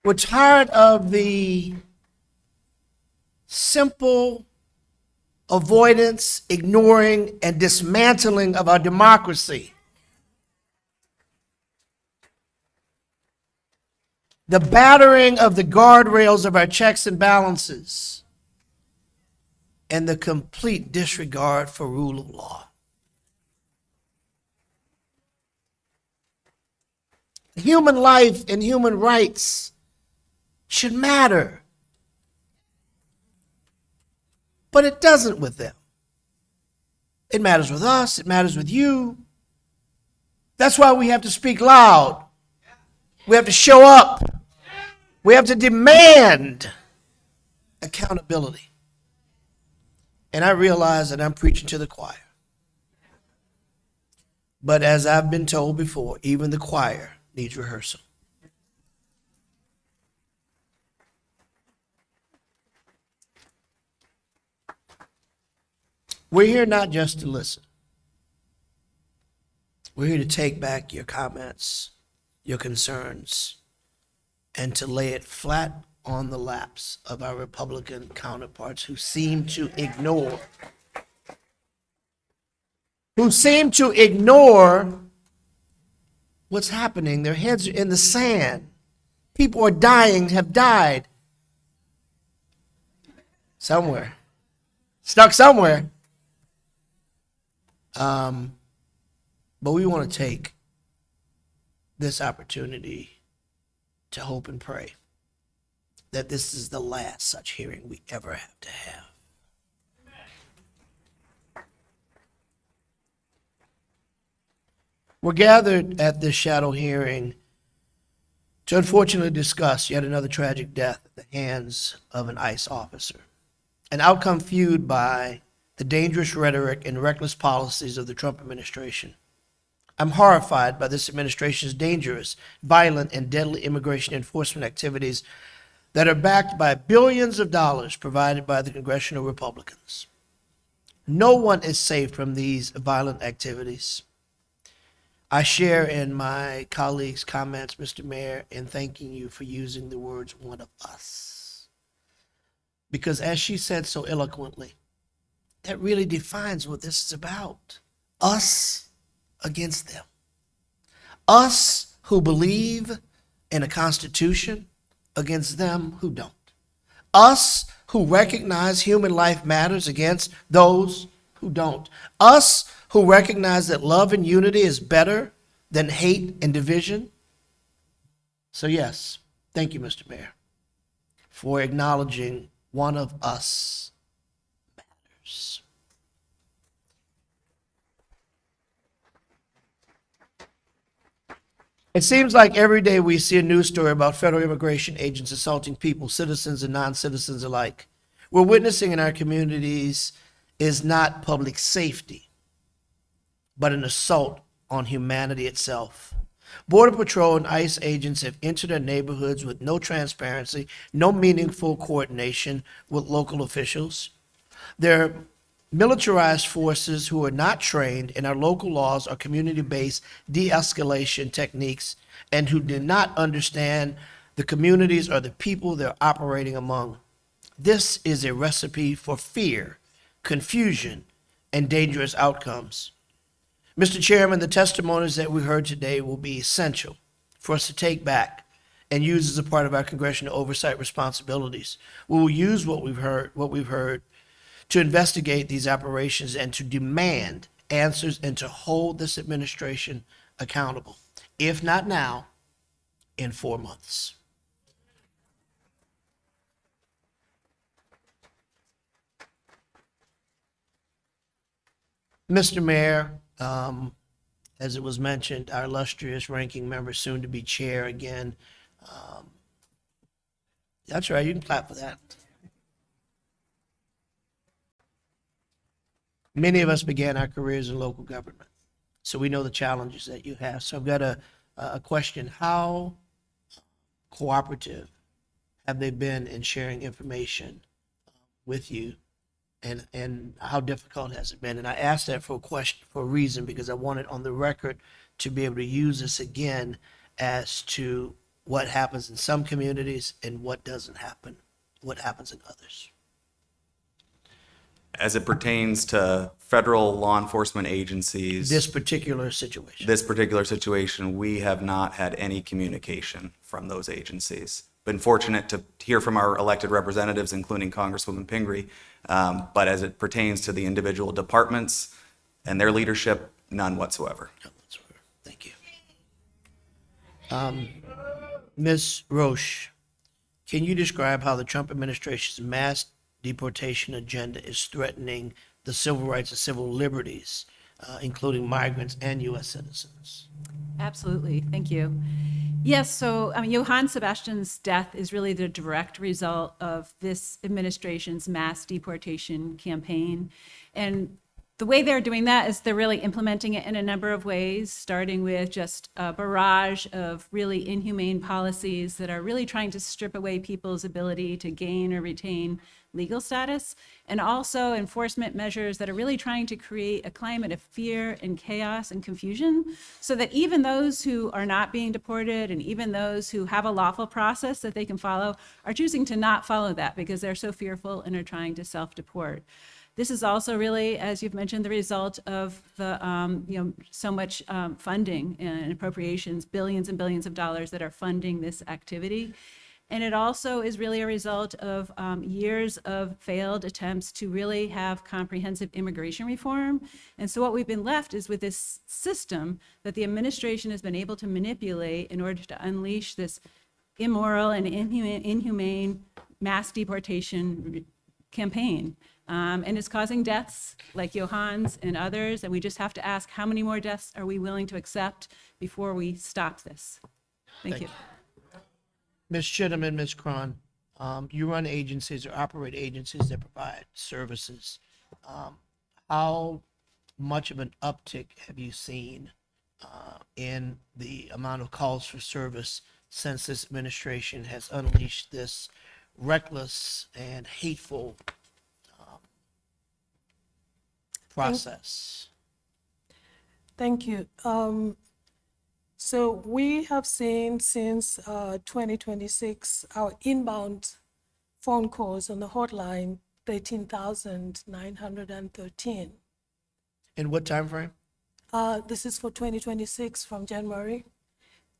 We're tired of the simple avoidance, ignoring, and dismantling of our democracy. The battering of the guardrails of our checks and balances, and the complete disregard for rule of law. Human life and human rights should matter. But it doesn't with them. It matters with us. It matters with you. That's why we have to speak loud. We have to show up. We have to demand accountability. And I realize that I'm preaching to the choir. But as I've been told before, even the choir needs rehearsal. We're here not just to listen. We're here to take back your comments, your concerns, and to lay it flat on the laps of our Republican counterparts who seem to ignore what's happening. Their heads are in the sand. People are dying, have died. Somewhere. Stuck somewhere. But we want to take this opportunity to hope and pray that this is the last such hearing we ever have to have. We're gathered at this shadow hearing to unfortunately discuss yet another tragic death at the hands of an ICE officer, an outcome fueled by the dangerous rhetoric and reckless policies of the Trump administration. I'm horrified by this administration's dangerous, violent, and deadly immigration enforcement activities that are backed by billions of dollars provided by the congressional Republicans. No one is safe from these violent activities. I share in my colleagues' comments, Mr. Mayor, in thanking you for using the words "one of us." Because as she said so eloquently, that really defines what this is about. Us against them. Us who believe in a constitution against them who don't. Us who recognize human life matters against those who don't. Us who recognize that love and unity is better than hate and division. So yes, thank you, Mr. Mayor, for acknowledging one of us matters. It seems like every day we see a news story about federal immigration agents assaulting people, citizens and non-citizens alike. We're witnessing in our communities is not public safety, but an assault on humanity itself. Border Patrol and ICE agents have entered our neighborhoods with no transparency, no meaningful coordination with local officials. They're militarized forces who are not trained in our local laws or community-based de-escalation techniques and who do not understand the communities or the people they're operating among. This is a recipe for fear, confusion, and dangerous outcomes. Mr. Chairman, the testimonies that we heard today will be essential for us to take back and use as a part of our congressional oversight responsibilities. We will use what we've heard to investigate these operations and to demand answers and to hold this administration accountable. If not now, in 4 months. Mr. Mayor, as it was mentioned, our illustrious ranking member, soon to be chair again. That's right, you can clap for that. Many of us began our careers in local government, so we know the challenges that you have. So I've got a question. How cooperative have they been in sharing information with you, and how difficult has it been? And I asked that for a reason, because I wanted on the record to be able to use this again as to what happens in some communities and what doesn't happen, what happens in others. As it pertains to federal law enforcement agencies, This particular situation. we have not had any communication from those agencies. Been fortunate to hear from our elected representatives, including Congresswoman Pingree, but as it pertains to the individual departments and their leadership, none whatsoever. None whatsoever. Thank you. Ms. Roche, can you describe how the Trump administration's mass deportation agenda is threatening the civil rights and civil liberties, including migrants and U.S. citizens? Absolutely, thank you. Yes, so Johan Sebastián's death is really the direct result of this administration's mass deportation campaign. And the way they're doing that is they're really implementing it in a number of ways, starting with just a barrage of really inhumane policies that are really trying to strip away people's ability to gain or retain legal status, and also enforcement measures that are really trying to create a climate of fear and chaos and confusion, so that even those who are not being deported and even those who have a lawful process that they can follow are choosing to not follow that because they're so fearful and are trying to self-deport. This is also really, as you've mentioned, the result of the so much funding and appropriations, billions and billions of dollars that are funding this activity. And it also is really a result of years of failed attempts to really have comprehensive immigration reform. And so what we've been left is with this system that the administration has been able to manipulate in order to unleash this immoral and inhumane mass deportation campaign. And it's causing deaths like Johan's and others. And we just have to ask, how many more deaths are we willing to accept before we stop this? Thank you. Ms. Chittum and Ms. Cron, you run agencies or operate agencies that provide services. How much of an uptick have you seen in the amount of calls for service since this administration has unleashed this reckless and hateful process. Thank you. So we have seen since 2026 our inbound phone calls on the hotline 13,913. In what time frame? This is for 2026 from January.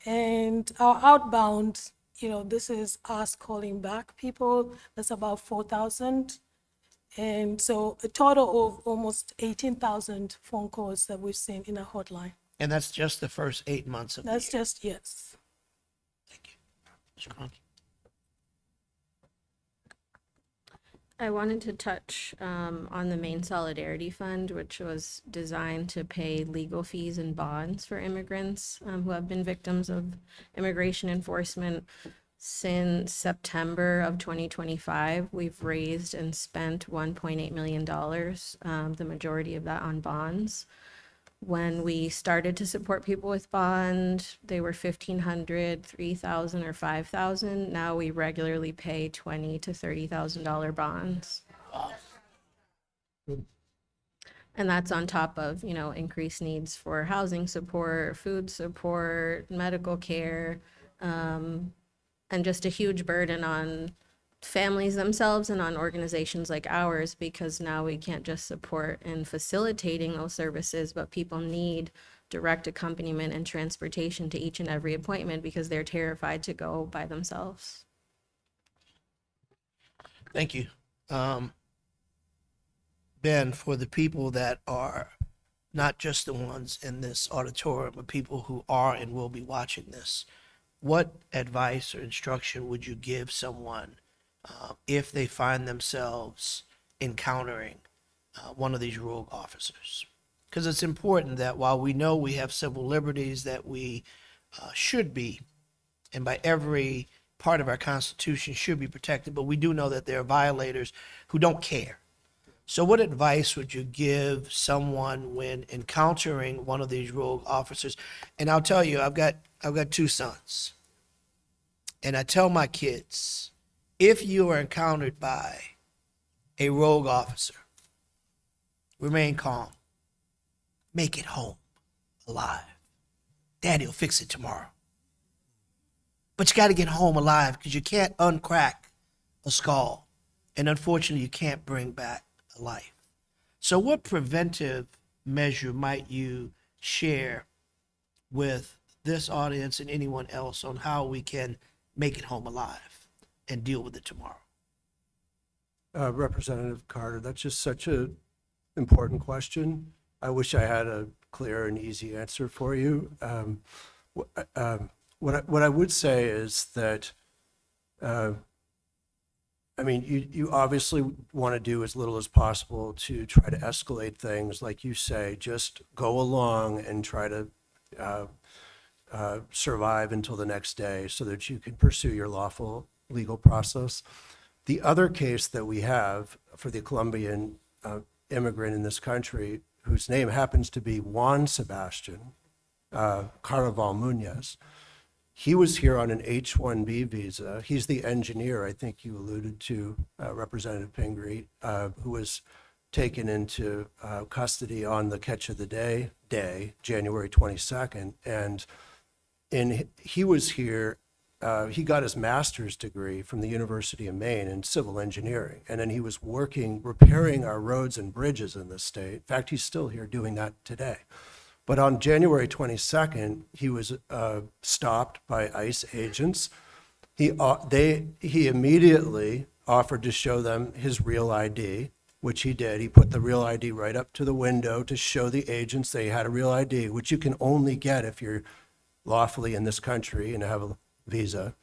And our outbound, this is us calling back people, that's about 4,000. And so a total of almost 18,000 phone calls that we've seen in our hotline. And that's just the first 8 months of the That's year. just, yes. Thank you. Mr. Cronky. I wanted to touch on the Maine Solidarity Fund, which was designed to pay legal fees and bonds for immigrants who have been victims of immigration enforcement. Since September of 2025, we've raised and spent $1.8 million, the majority of that on bonds. When we started to support people with bond, they were $1,500, $3,000, or $5,000. Now we regularly pay $20,000 to $30,000 bonds. And that's on top of, increased needs for housing support, food support, medical care, and just a huge burden on families themselves and on organizations like ours, because now we can't just support in facilitating those services, but people need direct accompaniment and transportation to each and every appointment because they're terrified to go by themselves. Thank you. Ben, for the people that are not just the ones in this auditorium, but people who are and will be watching this, what advice or instruction would you give someone if they find themselves encountering one of these rogue officers? Because it's important that while we know we have civil liberties that we should be, and by every part of our Constitution should be protected, but we do know that there are violators who don't care. So what advice would you give someone when encountering one of these rogue officers? And I'll tell you, I've got 2 sons. And I tell my kids, if you are encountered by a rogue officer, remain calm. Make it home alive. Daddy will fix it tomorrow. But you got to get home alive because you can't uncrack a skull. And unfortunately, you can't bring back a life. So what preventive measure might you share with this audience and anyone else on how we can make it home alive and deal with it tomorrow? Representative Carter, that's just such an important question. I wish I had a clear and easy answer for you. What I would say is that, you obviously want to do as little as possible to try to escalate things, like you say. Just go along and try to survive until the next day so that you can pursue your lawful legal process. The other case that we have for the Colombian immigrant in this country, whose name happens to be Juan Sebastián Caraval Muñoz, he was here on an H-1B visa. He's the engineer, I think you alluded to, Representative Pingree, who was taken into custody on the catch of the day, January 22nd. And he was here, he got his master's degree from the University of Maine in civil engineering. And then he was working, repairing our roads and bridges in this state. In fact, he's still here doing that today. But on January 22nd, he was stopped by ICE agents. He immediately offered to show them his real ID, which he did. He put the real ID right up to the window to show the agents they had a real ID, which you can only get if you're lawfully in this country and have a visa.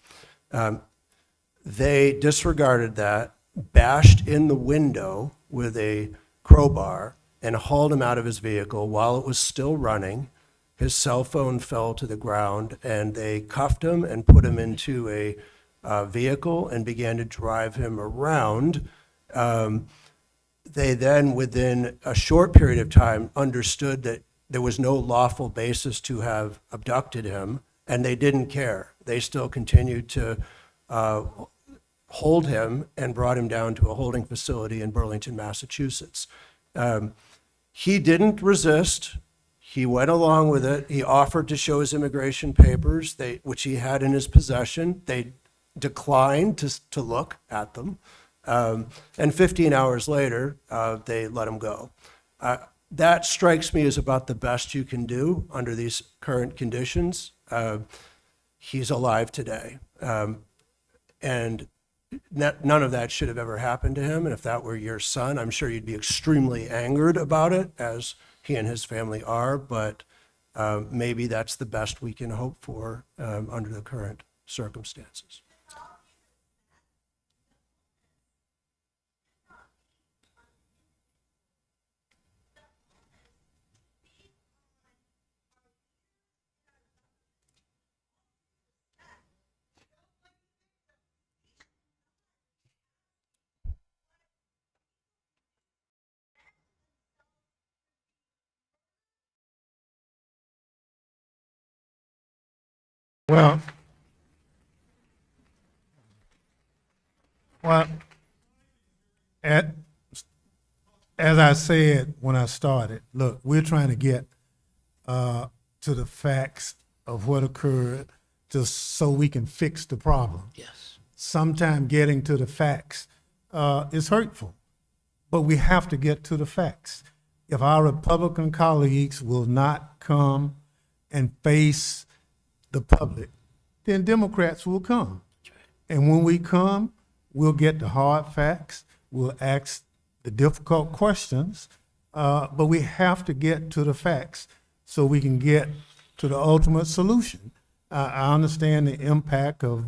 They disregarded that, bashed in the window with a crowbar, and hauled him out of his vehicle while it was still running. His cell phone fell to the ground, and they cuffed him and put him into a vehicle and began to drive him around. They then, within a short period of time, understood that there was no lawful basis to have abducted him, and they didn't care. They still continued to hold him and brought him down to a holding facility in Burlington, Massachusetts. He didn't resist. He went along with it. He offered to show his immigration papers, which he had in his possession. They declined to look at them. And 15 hours later, they let him go. That strikes me as about the best you can do under these current conditions. He's alive today. And none of that should have ever happened to him. And if that were your son, I'm sure you'd be extremely angered about it, as he and his family are. But maybe that's the best we can hope for under the current circumstances. Well, well, at, as I said when I started, look, we're trying to get to the facts of what occurred just so we can fix the problem. Yes. Sometimes getting to the facts is hurtful, but we have to get to the facts. If our Republican colleagues will not come and face the public, then Democrats will come. And when we come, we'll get the hard facts, we'll ask the difficult questions, but we have to get to the facts so we can get to the ultimate solution. I understand the impact of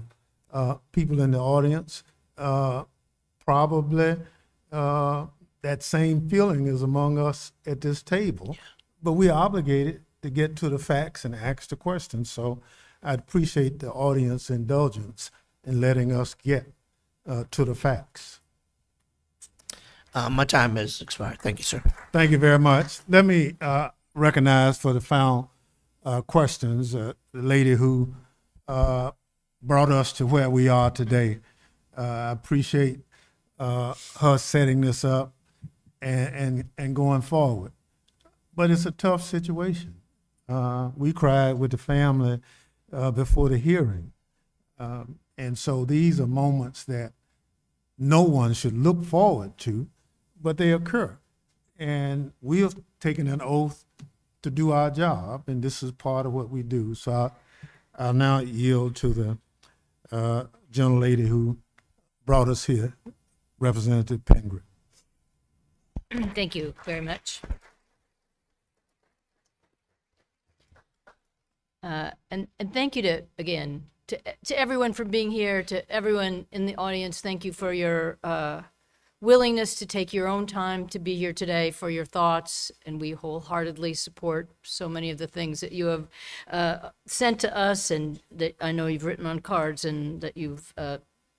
people in the audience. Probably that same feeling is among us at this table, but we're obligated to get to the facts and ask the questions. So I'd appreciate the audience indulgence in letting us get to the facts. My time has expired. Thank you, sir. Thank you very much. Let me recognize for the final questions the lady who brought us to where we are today. I appreciate her setting this up and going forward. But it's a tough situation. We cried with the family before the hearing. And so these are moments that no one should look forward to, but they occur. And we have taken an oath to do our job, and this is part of what we do. So I'll now yield to the gentlelady who brought us here, Representative Pingree. Thank you very much. And thank you to everyone for being here, to everyone in the audience. Thank you for your willingness to take your own time to be here today, for your thoughts, and we wholeheartedly support so many of the things that you have sent to us and that I know you've written on cards and that you've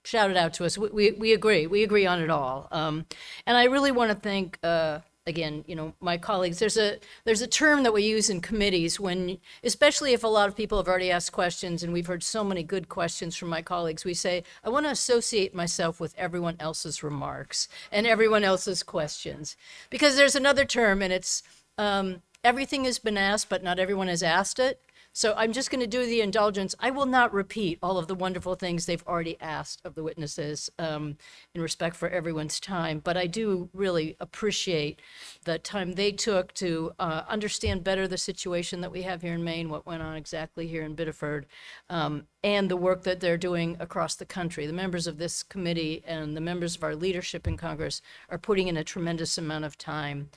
shouted out to us. We agree on it all. And I really want to thank again, my colleagues. There's a term that we use in committees when, especially if a lot of people have already asked questions, and we've heard so many good questions from my colleagues, we say, I want to associate myself with everyone else's remarks and everyone else's questions. Because there's another term, and it's everything has been asked, but not everyone has asked it. So I'm just going to do the indulgence. I will not repeat all of the wonderful things they've already asked of the witnesses in respect for everyone's time, but I do really appreciate the time they took to understand better the situation that we have here in Maine, what went on exactly here in Biddeford, and the work that they're doing across the country. The members of this committee and the members of our leadership in Congress are putting in a tremendous amount of time.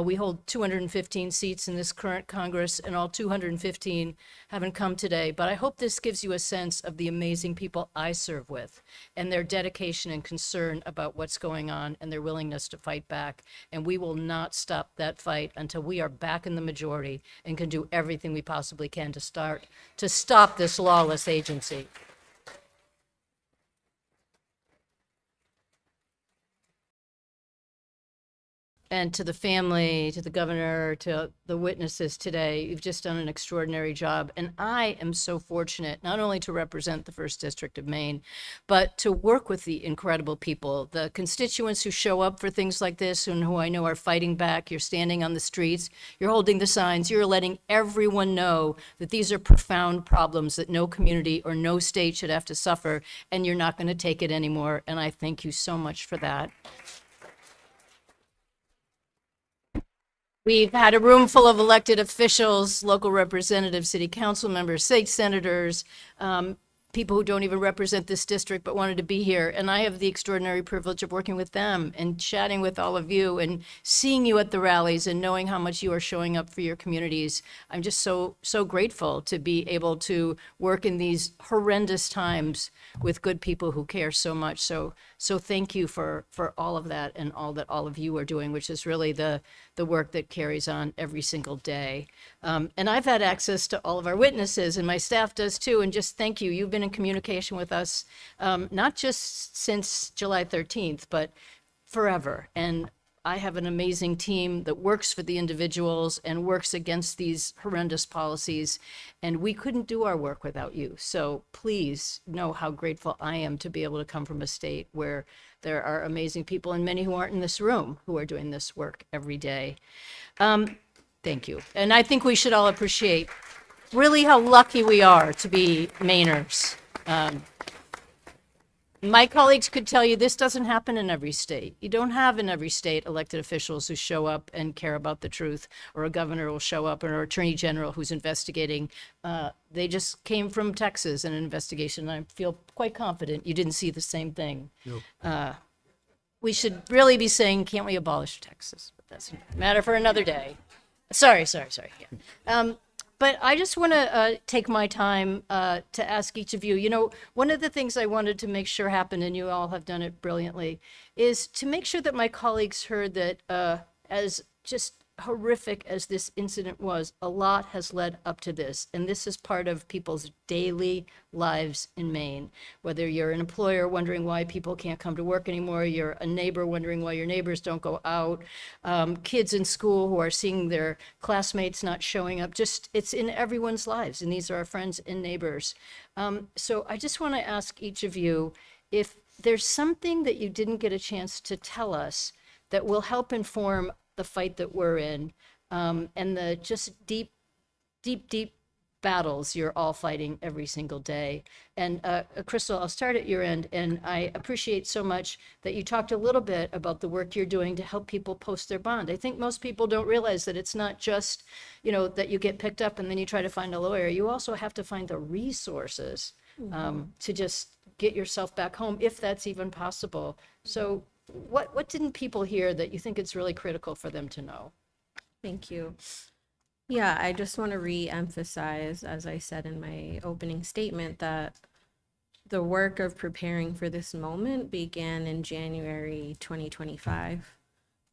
We hold 215 seats in this current Congress, and all 215 haven't come today, but I hope this gives you a sense of the amazing people I serve with and their dedication and concern about what's going on and their willingness to fight back. And we will not stop that fight until we are back in the majority and can do everything we possibly can to stop this lawless agency. And to the family, to the governor, to the witnesses today, you've just done an extraordinary job. And I am so fortunate not only to represent the 1st District of Maine, but to work with the incredible people, the constituents who show up for things like this and who I know are fighting back. You're standing on the streets, you're holding the signs, you're letting everyone know that these are profound problems that no community or no state should have to suffer, and you're not going to take it anymore. And I thank you so much for that. We've had a room full of elected officials, local representatives, city council members, state senators, people who don't even represent this district but wanted to be here. And I have the extraordinary privilege of working with them and chatting with all of you and seeing you at the rallies and knowing how much you are showing up for your communities. I'm just so grateful to be able to work in these horrendous times with good people who care so much. So thank you for all of that and all that all of you are doing, which is really the work that carries on every single day. And I've had access to all of our witnesses, and my staff does too, and just thank you. You've been in communication with us, not just since July 13th, but forever. And I have an amazing team that works for the individuals and works against these horrendous policies, and we couldn't do our work without you. So please know how grateful I am to be able to come from a state where there are amazing people, and many who aren't in this room, who are doing this work every day. Thank you. And I think we should all appreciate really how lucky we are to be Mainers. My colleagues could tell you this doesn't happen in every state. You don't have in every state elected officials who show up and care about the truth, or a governor will show up, or an attorney general who's investigating. They just came from Texas in an investigation, and I feel quite confident you didn't see the same thing. Nope. We should really be saying, can't we abolish Texas? But that's a matter for another day. Sorry. Yeah. But I just want to take my time to ask each of you, one of the things I wanted to make sure happened, and you all have done it brilliantly, is to make sure that my colleagues heard that as just horrific as this incident was, a lot has led up to this. And this is part of people's daily lives in Maine. Whether you're an employer wondering why people can't come to work anymore, you're a neighbor wondering why your neighbors don't go out, kids in school who are seeing their classmates not showing up, it's in everyone's lives. And these are our friends and neighbors. So I just want to ask each of you if there's something that you didn't get a chance to tell us that will help inform the fight that we're in, and the just deep battles you're all fighting every single day. And Crystal, I'll start at your end, and I appreciate so much that you talked a little bit about the work you're doing to help people post their bond. I think most people don't realize that it's not just, that you get picked up and then you try to find a lawyer. You also have to find the resources to just get yourself back home, if that's even possible. So what didn't people hear that you think it's really critical for them to know? Thank you. Yeah, I just want to re-emphasize, as I said in my opening statement, that the work of preparing for this moment began in January 2025.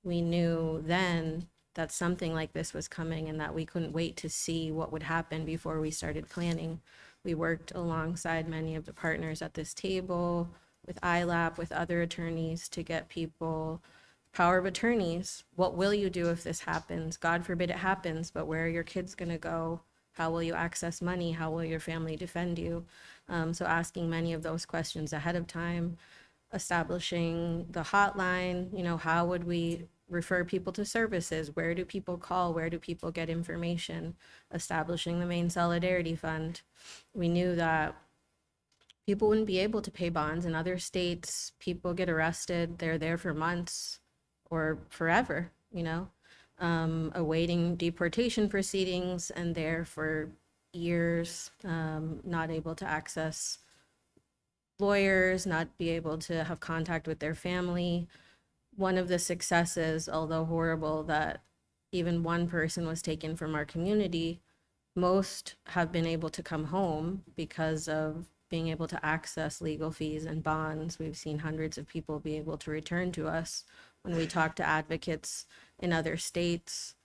We knew then that something like this was coming and that we couldn't wait to see what would happen before we started planning. We worked alongside many of the partners at this table, with ILAP, with other attorneys, to get people power of attorneys. What will you do if this happens? God forbid it happens, but where are your kids going to go? How will you access money? How will your family defend you? So asking many of those questions ahead of time, establishing the hotline, how would we refer people to services? Where do people call? Where do people get information? Establishing the Maine Solidarity Fund. We knew that people wouldn't be able to pay bonds. In other states, people get arrested, they're there for months or forever, awaiting deportation proceedings, and there for years, not able to access lawyers, not be able to have contact with their family. One of the successes, although horrible, that even one person was taken from our community, most have been able to come home because of being able to access legal fees and bonds. We've seen hundreds of people be able to return to us. When we talk to advocates in other states,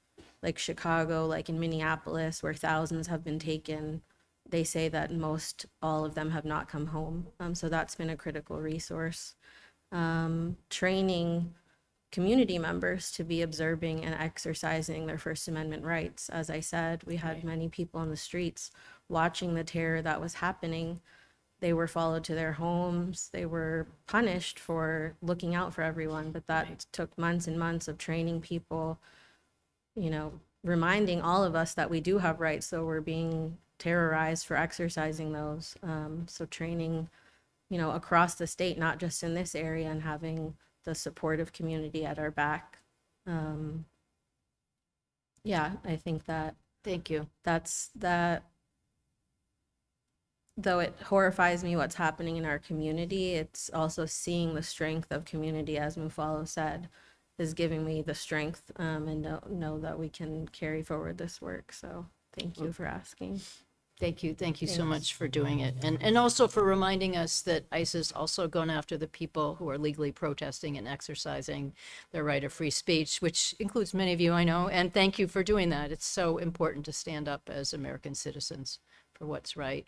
like Chicago, like in Minneapolis, where thousands have been taken, they say that most, all of them have not come home. So that's been a critical resource. Training community members to be observing and exercising their First Amendment rights. As I said, we had many people on the streets watching the terror that was happening. They were followed to their homes. They were punished for looking out for everyone, but that took months and months of training people, you know, reminding all of us that we do have rights, so we're being terrorized for exercising those. So training, you know, across the state, not just in this area, and having the supportive community at our back. Yeah, I think that Thank you. that's that. Though it horrifies me what's happening in our community, it's also seeing the strength of community, as Mufalo said, is giving me the strength, and know that we can carry forward this work. So thank you for asking. Thank you. Thank you so much for doing it. And also for reminding us that ICE is also going after the people who are legally protesting and exercising their right of free speech, which includes many of you, I know. And thank you for doing that. It's so important to stand up as American citizens for what's right.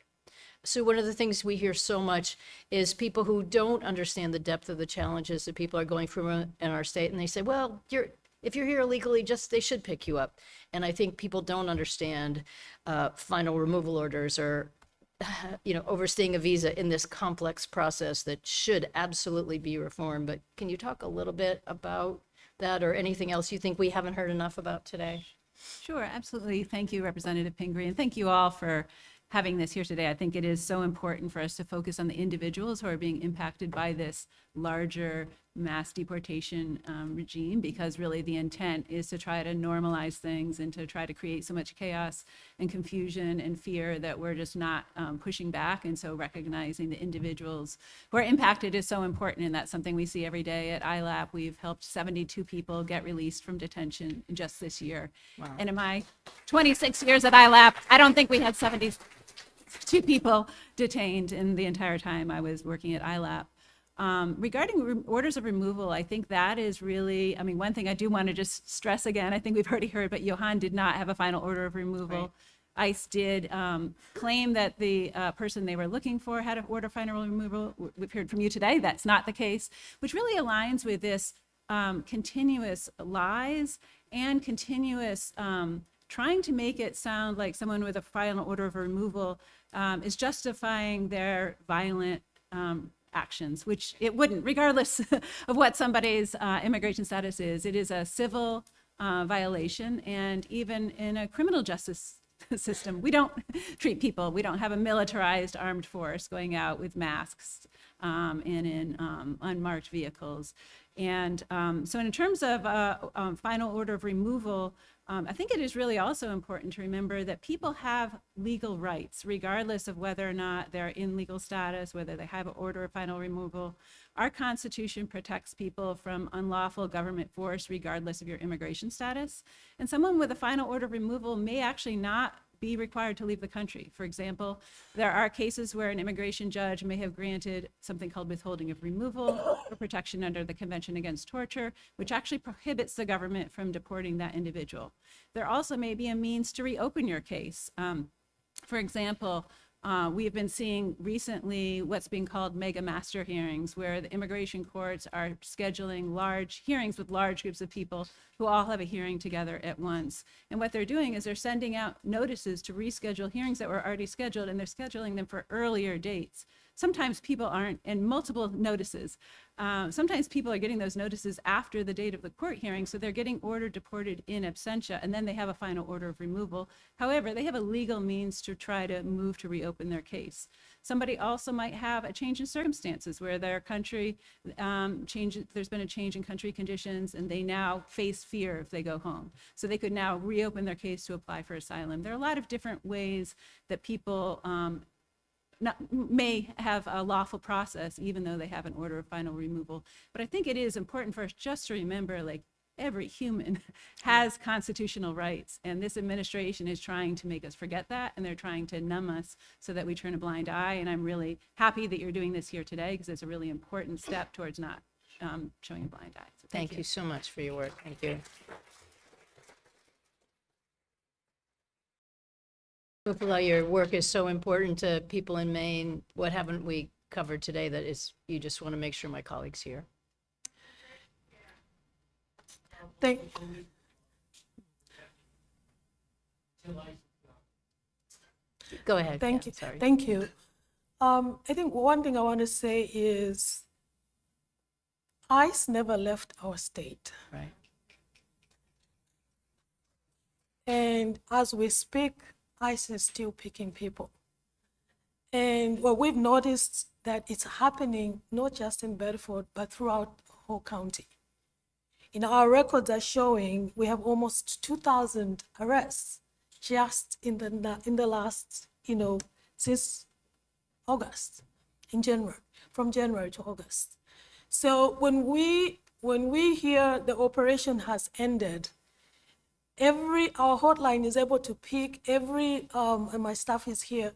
So one of the things we hear so much is people who don't understand the depth of the challenges that people are going through in our state. And they say, well, if you're here illegally, they should pick you up. And I think people don't understand final removal orders or, you know, overstaying a visa in this complex process that should absolutely be reformed. But can you talk a little bit about that, or anything else you think we haven't heard enough about today? Sure, absolutely. Thank you, Representative Pingree, and thank you all for having this here today. I think it is so important for us to focus on the individuals who are being impacted by this larger mass deportation regime, because really the intent is to try to normalize things and to try to create so much chaos and confusion and fear that we're just not pushing back. And so recognizing the individuals who are impacted is so important, and that's something we see every day at ILAP. We've helped 72 people get released from detention just this year. Wow. And in my 26 years at ILAP, I don't think we had 72 people detained in the entire time I was working at ILAP. Regarding orders of removal, I think that is really, I mean, one thing I do want to just stress again, I think we've already heard, but Johan did not have a final order of removal. Right. ICE did claim that the person they were looking for had an order of final removal. We've heard from you today that's not the case, which really aligns with this continuous lies and continuous trying to make it sound like someone with a final order of removal is justifying their violent actions, which it wouldn't, regardless of what somebody's immigration status is. It is a civil violation, and even in a criminal justice system, we don't treat people, we don't have a militarized armed force going out with masks and in unmarked vehicles. And so in terms of final order of removal, I think it is really also important to remember that people have legal rights, regardless of whether or not they're in legal status, whether they have an order of final removal. Our Constitution protects people from unlawful government force, regardless of your immigration status. And someone with a final order of removal may actually not be required to leave the country. For example, there are cases where an immigration judge may have granted something called withholding of removal or protection under the Convention Against Torture, which actually prohibits the government from deporting that individual. There also may be a means to reopen your case. For example, we have been seeing recently what's being called mega master hearings, where the immigration courts are scheduling large hearings with large groups of people who all have a hearing together at once. And what they're doing is they're sending out notices to reschedule hearings that were already scheduled, and they're scheduling them for earlier dates. Sometimes people aren't, and multiple notices. Sometimes people are getting those notices after the date of the court hearing, so they're getting ordered deported in absentia, and then they have a final order of removal. However, they have a legal means to try to move to reopen their case. Somebody also might have a change in circumstances where their country there's been a change in country conditions, and they now face fear if they go home. So they could now reopen their case to apply for asylum. There are a lot of different ways that people may have a lawful process, even though they have an order of final removal. But I think it is important for us just to remember, like, every human has constitutional rights, and this administration is trying to make us forget that, and they're trying to numb us so that we turn a blind eye. And I'm really happy that you're doing this here today, because it's a really important step towards not showing a blind eye. So Thank you so much for your work. Thank you. Hopefully your work is so important to people in Maine. What haven't we covered today that is you just want to make sure my colleagues hear? Thank, Go ahead. thank Kat, you. Sorry. Thank you. I think one thing I want to say is ICE never left our state. Right. And as we speak, ICE is still picking people. And what we've noticed that it's happening not just in Bedford, but throughout the whole county. Our records are showing we have almost 2,000 arrests just in the last, since August, from January to August. So when we hear the operation has ended, our hotline is able to pick and my staff is here,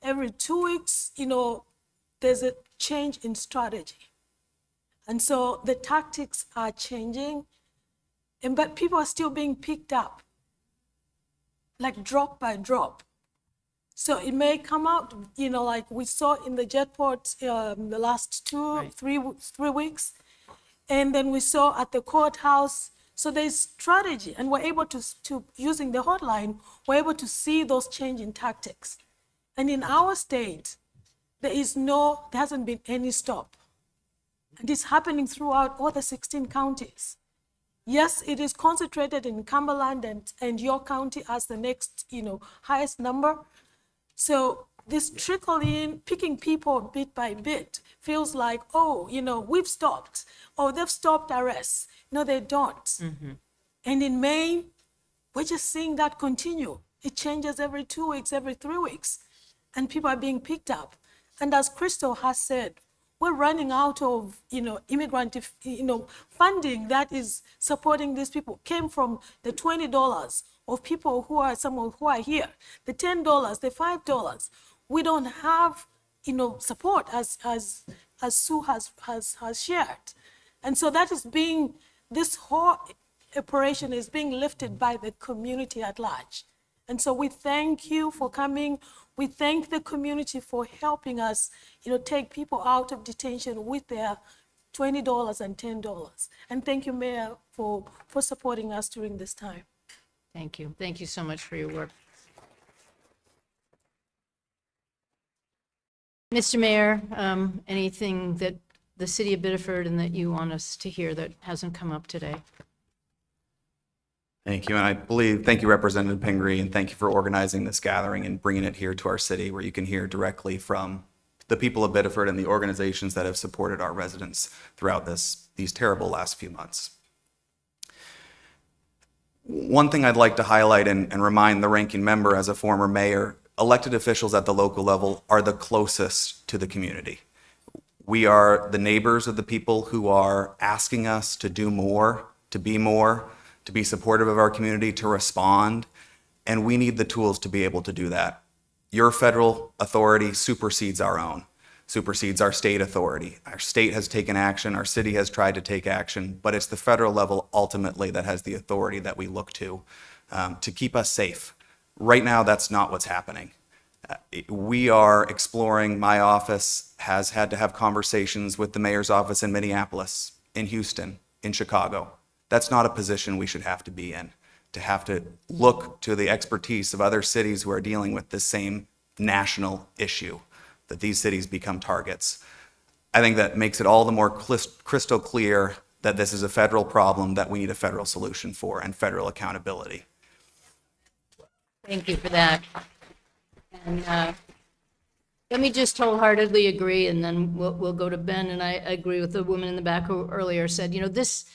every 2 weeks, there's a change in strategy. And so the tactics are changing, but people are still being picked up, like drop by drop. So it may come out, like we saw in the Jetport the last 3 weeks, and then we saw at the courthouse. So there's strategy, and we're able to using the hotline, we're able to see those change in tactics. And in our state, there hasn't been any stop. And it's happening throughout all the 16 counties. Yes, it is concentrated in Cumberland and York County as the next, highest number. So this trickle in, picking people bit by bit, feels like, we've stopped. Oh, they've stopped arrests. No, they don't. Mm-hmm. And in Maine, we're just seeing that continue. It changes every 2 weeks, every 3 weeks, and people are being picked up. And as Crystal has said, we're running out of, immigrant, funding that is supporting these people. Came from the $20 of people who are here, the $10, the $5. We don't have, support as Sue has shared. And so this whole operation is being lifted by the community at large. And so we thank you for coming. We thank the community for helping us, take people out of detention with their $20 and $10. And thank you, Mayor, for supporting us during this time. Thank you. Thank you so much for your work. Mr. Mayor, anything that the city of Biddeford and that you want us to hear that hasn't come up today? Thank you. And thank you, Representative Pingree, and thank you for organizing this gathering and bringing it here to our city where you can hear directly from the people of Biddeford and the organizations that have supported our residents throughout these terrible last few months. One thing I'd like to highlight and remind the ranking member as a former mayor, elected officials at the local level are the closest to the community. We are the neighbors of the people who are asking us to do more, to be supportive of our community, to respond, and we need the tools to be able to do that. Your federal authority supersedes our own, supersedes our state authority. Our state has taken action, our city has tried to take action, but it's the federal level ultimately that has the authority that we look to keep us safe. Right now, that's not what's happening. We are exploring, my office has had to have conversations with the mayor's office in Minneapolis, in Houston, in Chicago. That's not a position we should have to be in, to have to look to the expertise of other cities who are dealing with this same national issue, that these cities become targets. I think that makes it all the more crystal clear that this is a federal problem that we need a federal solution for and federal accountability. Thank you for that. And let me just wholeheartedly agree, and then we'll go to Ben. And I agree with the woman in the back who earlier said, this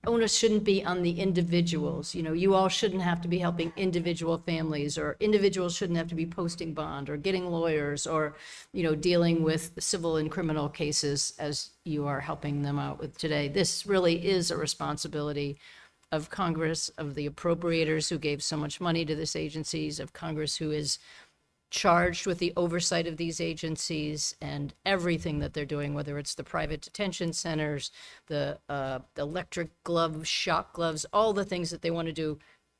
onus shouldn't be on the individuals. You all shouldn't have to be helping individual families, or individuals shouldn't have to be posting bond or getting lawyers or, dealing with civil and criminal cases as you are helping them out with today. This really is a responsibility of Congress, of the appropriators who gave so much money to these agencies, of Congress who is charged with the oversight of these agencies and everything that they're doing, whether it's the private detention centers, the electric gloves, shock gloves, all the things that they want to do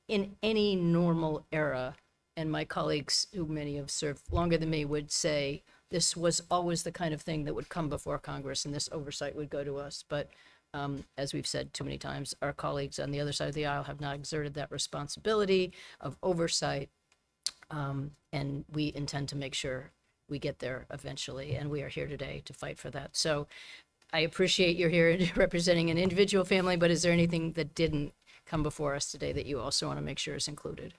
in any normal era. And my colleagues, who many have served longer than me, would say this was always the kind of thing that would come before Congress and this oversight would go to us. But As we've said too many times, our colleagues on the other side of the aisle have not exerted that responsibility of oversight. And we intend to make sure we get there eventually, and we are here today to fight for that. So I appreciate you're here representing an individual family, but is there anything that didn't come before us today that you also want to make sure is included?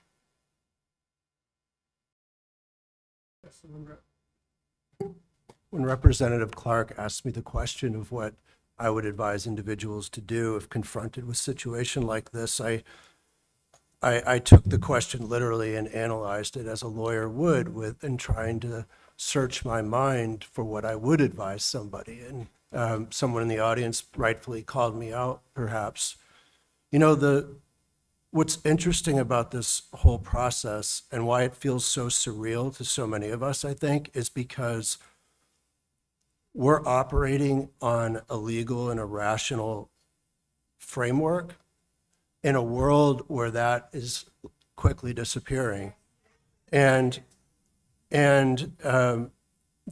When Representative Clark asked me the question of what I would advise individuals to do if confronted with a situation like this, I took the question literally and analyzed it as a lawyer would in trying to search my mind for what I would advise somebody. And someone in the audience rightfully called me out, perhaps. You know, what's interesting about this whole process and why it feels so surreal to so many of us, I think, is because we're operating on a legal and a rational framework in a world where that is quickly disappearing. And the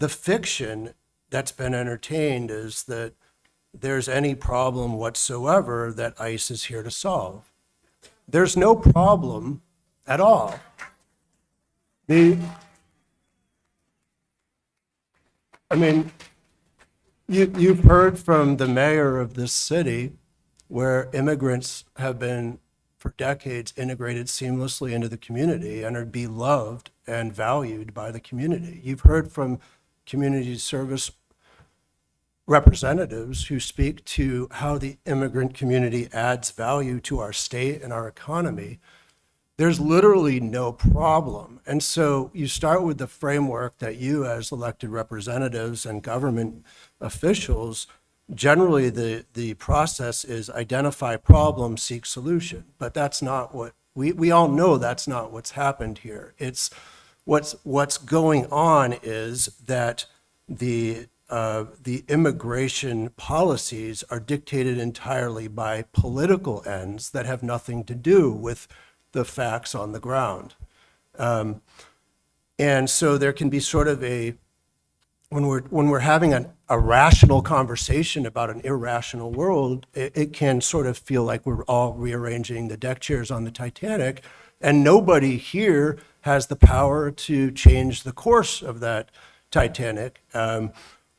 fiction that's been entertained is that there's any problem whatsoever that ICE is here to solve. There's no problem at all. You've heard from the mayor of this city where immigrants have been for decades integrated seamlessly into the community and are beloved and valued by the community. You've heard from community service representatives who speak to how the immigrant community adds value to our state and our economy. There's literally no problem. And so you start with the framework that you as elected representatives and government officials, generally the process is identify problem, seek solution. But that's not what, we all know that's not what's happened here. It's what's going on is that the immigration policies are dictated entirely by political ends that have nothing to do with the facts on the ground. And so there can be sort of when we're having a rational conversation about an irrational world, it can sort of feel like we're all rearranging the deck chairs on the Titanic, and nobody here has the power to change the course of that Titanic.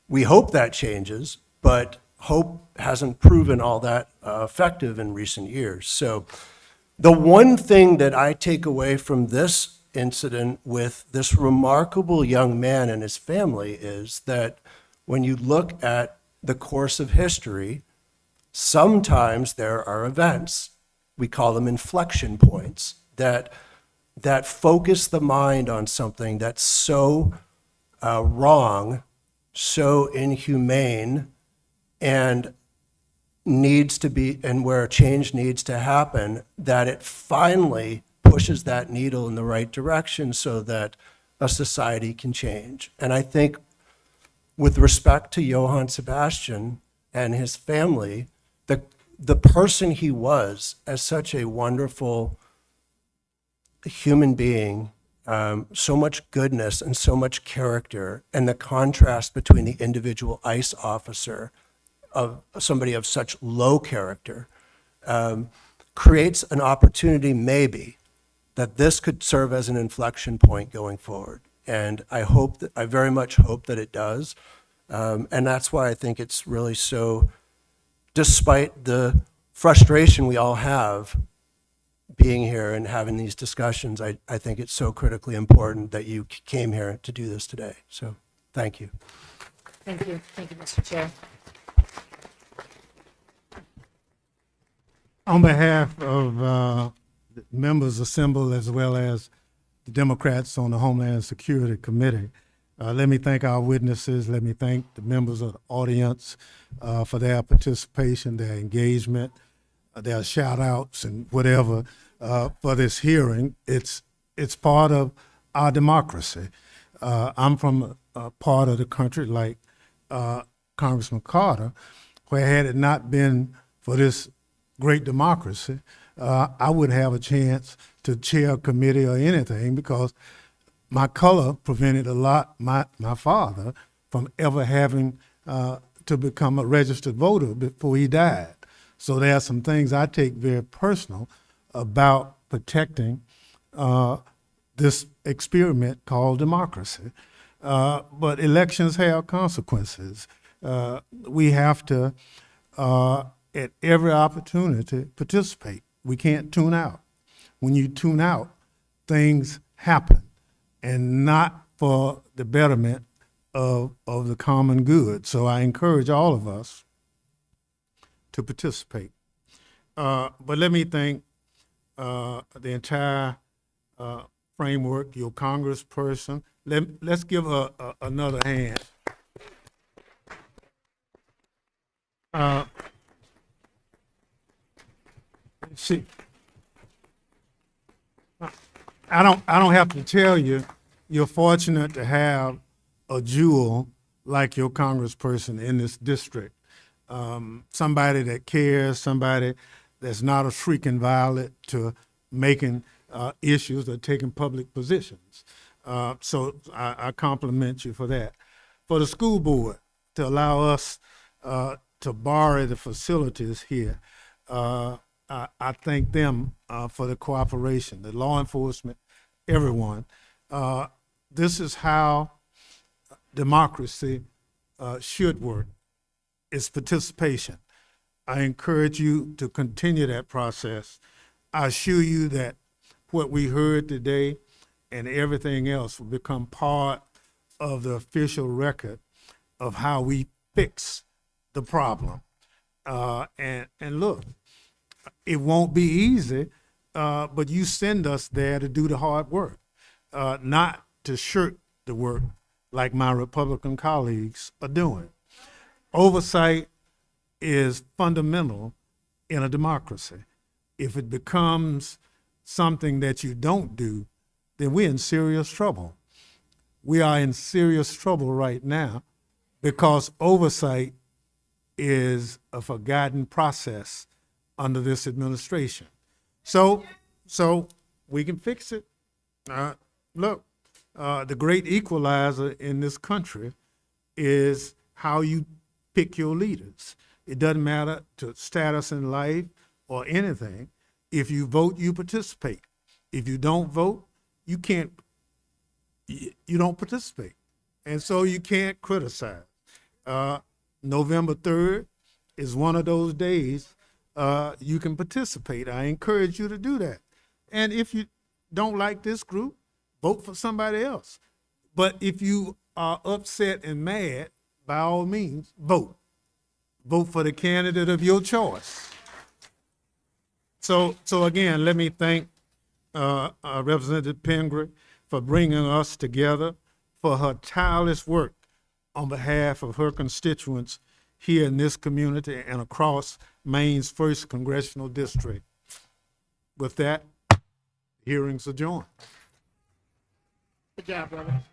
We hope that changes, but hope hasn't proven all that effective in recent years. So the one thing that I take away from this incident with this remarkable young man and his family is that when you look at the course of history, sometimes there are events, we call them inflection points, that focus the mind on something that's so wrong, so inhumane, and needs to be, and where a change needs to happen, that it finally pushes that needle in the right direction so that a society can change. And I think with respect to Johan Sebastián and his family, the person he was as such a wonderful human being, so much goodness and so much character, and the contrast between the individual ICE officer of somebody of such low character, creates an opportunity maybe that this could serve as an inflection point going forward. And I very much hope that it does. And that's why I think it's really so, despite the frustration we all have being here and having these discussions, I think it's so critically important that you came here to do this today. So thank you. Thank you, Mr. Chair. On behalf of the members assembled as well as the Democrats on the Homeland Security Committee, let me thank our witnesses. Let me thank the members of the audience for their participation, their engagement, their shout outs and whatever for this hearing. It's part of our democracy. I'm from a part of the country like Congressman Carter, where had it not been for this great democracy, I would have a chance to chair a committee or anything because my color prevented my father from ever having to become a registered voter before he died. So there are some things I take very personal about protecting this experiment called democracy. But elections have consequences. We have to, at every opportunity, participate. We can't tune out. When you tune out, things happen, and not for the betterment of the common good. So I encourage all of us to participate. But let me thank the entire framework, your congressperson. Let's give her another hand. I don't have to tell you, you're fortunate to have a jewel like your congressperson in this district. Somebody that cares, somebody that's not a shrieking violet to making issues or taking public positions. So I compliment you for that. For the school board to allow us to borrow the facilities here, I thank them for the cooperation, the law enforcement, everyone. This is how democracy should work. It's participation. I encourage you to continue that process. I assure you that what we heard today and everything else will become part of the official record of how we fix the problem. And look, it won't be easy, but you send us there to do the hard work, not to shirk the work like my Republican colleagues are doing. Oversight is fundamental in a democracy. If it becomes something that you don't do, then we're in serious trouble. We are in serious trouble right now because oversight is a forgotten process under this administration. So we can fix it. Look, the great equalizer in this country is how you pick your leaders. It doesn't matter to status in life or anything. If you vote, you participate. If you don't vote, you don't participate. And so you can't criticize. November 3rd is one of those days you can participate. I encourage you to do that. And if you don't like this group, vote for somebody else. But if you are upset and mad, by all means, vote. Vote for the candidate of your choice. So again, let me thank Representative Pingree for bringing us together, for her tireless work on behalf of her constituents here in this community and across Maine's 1st Congressional District. With that, hearings adjourned. Good job, brother.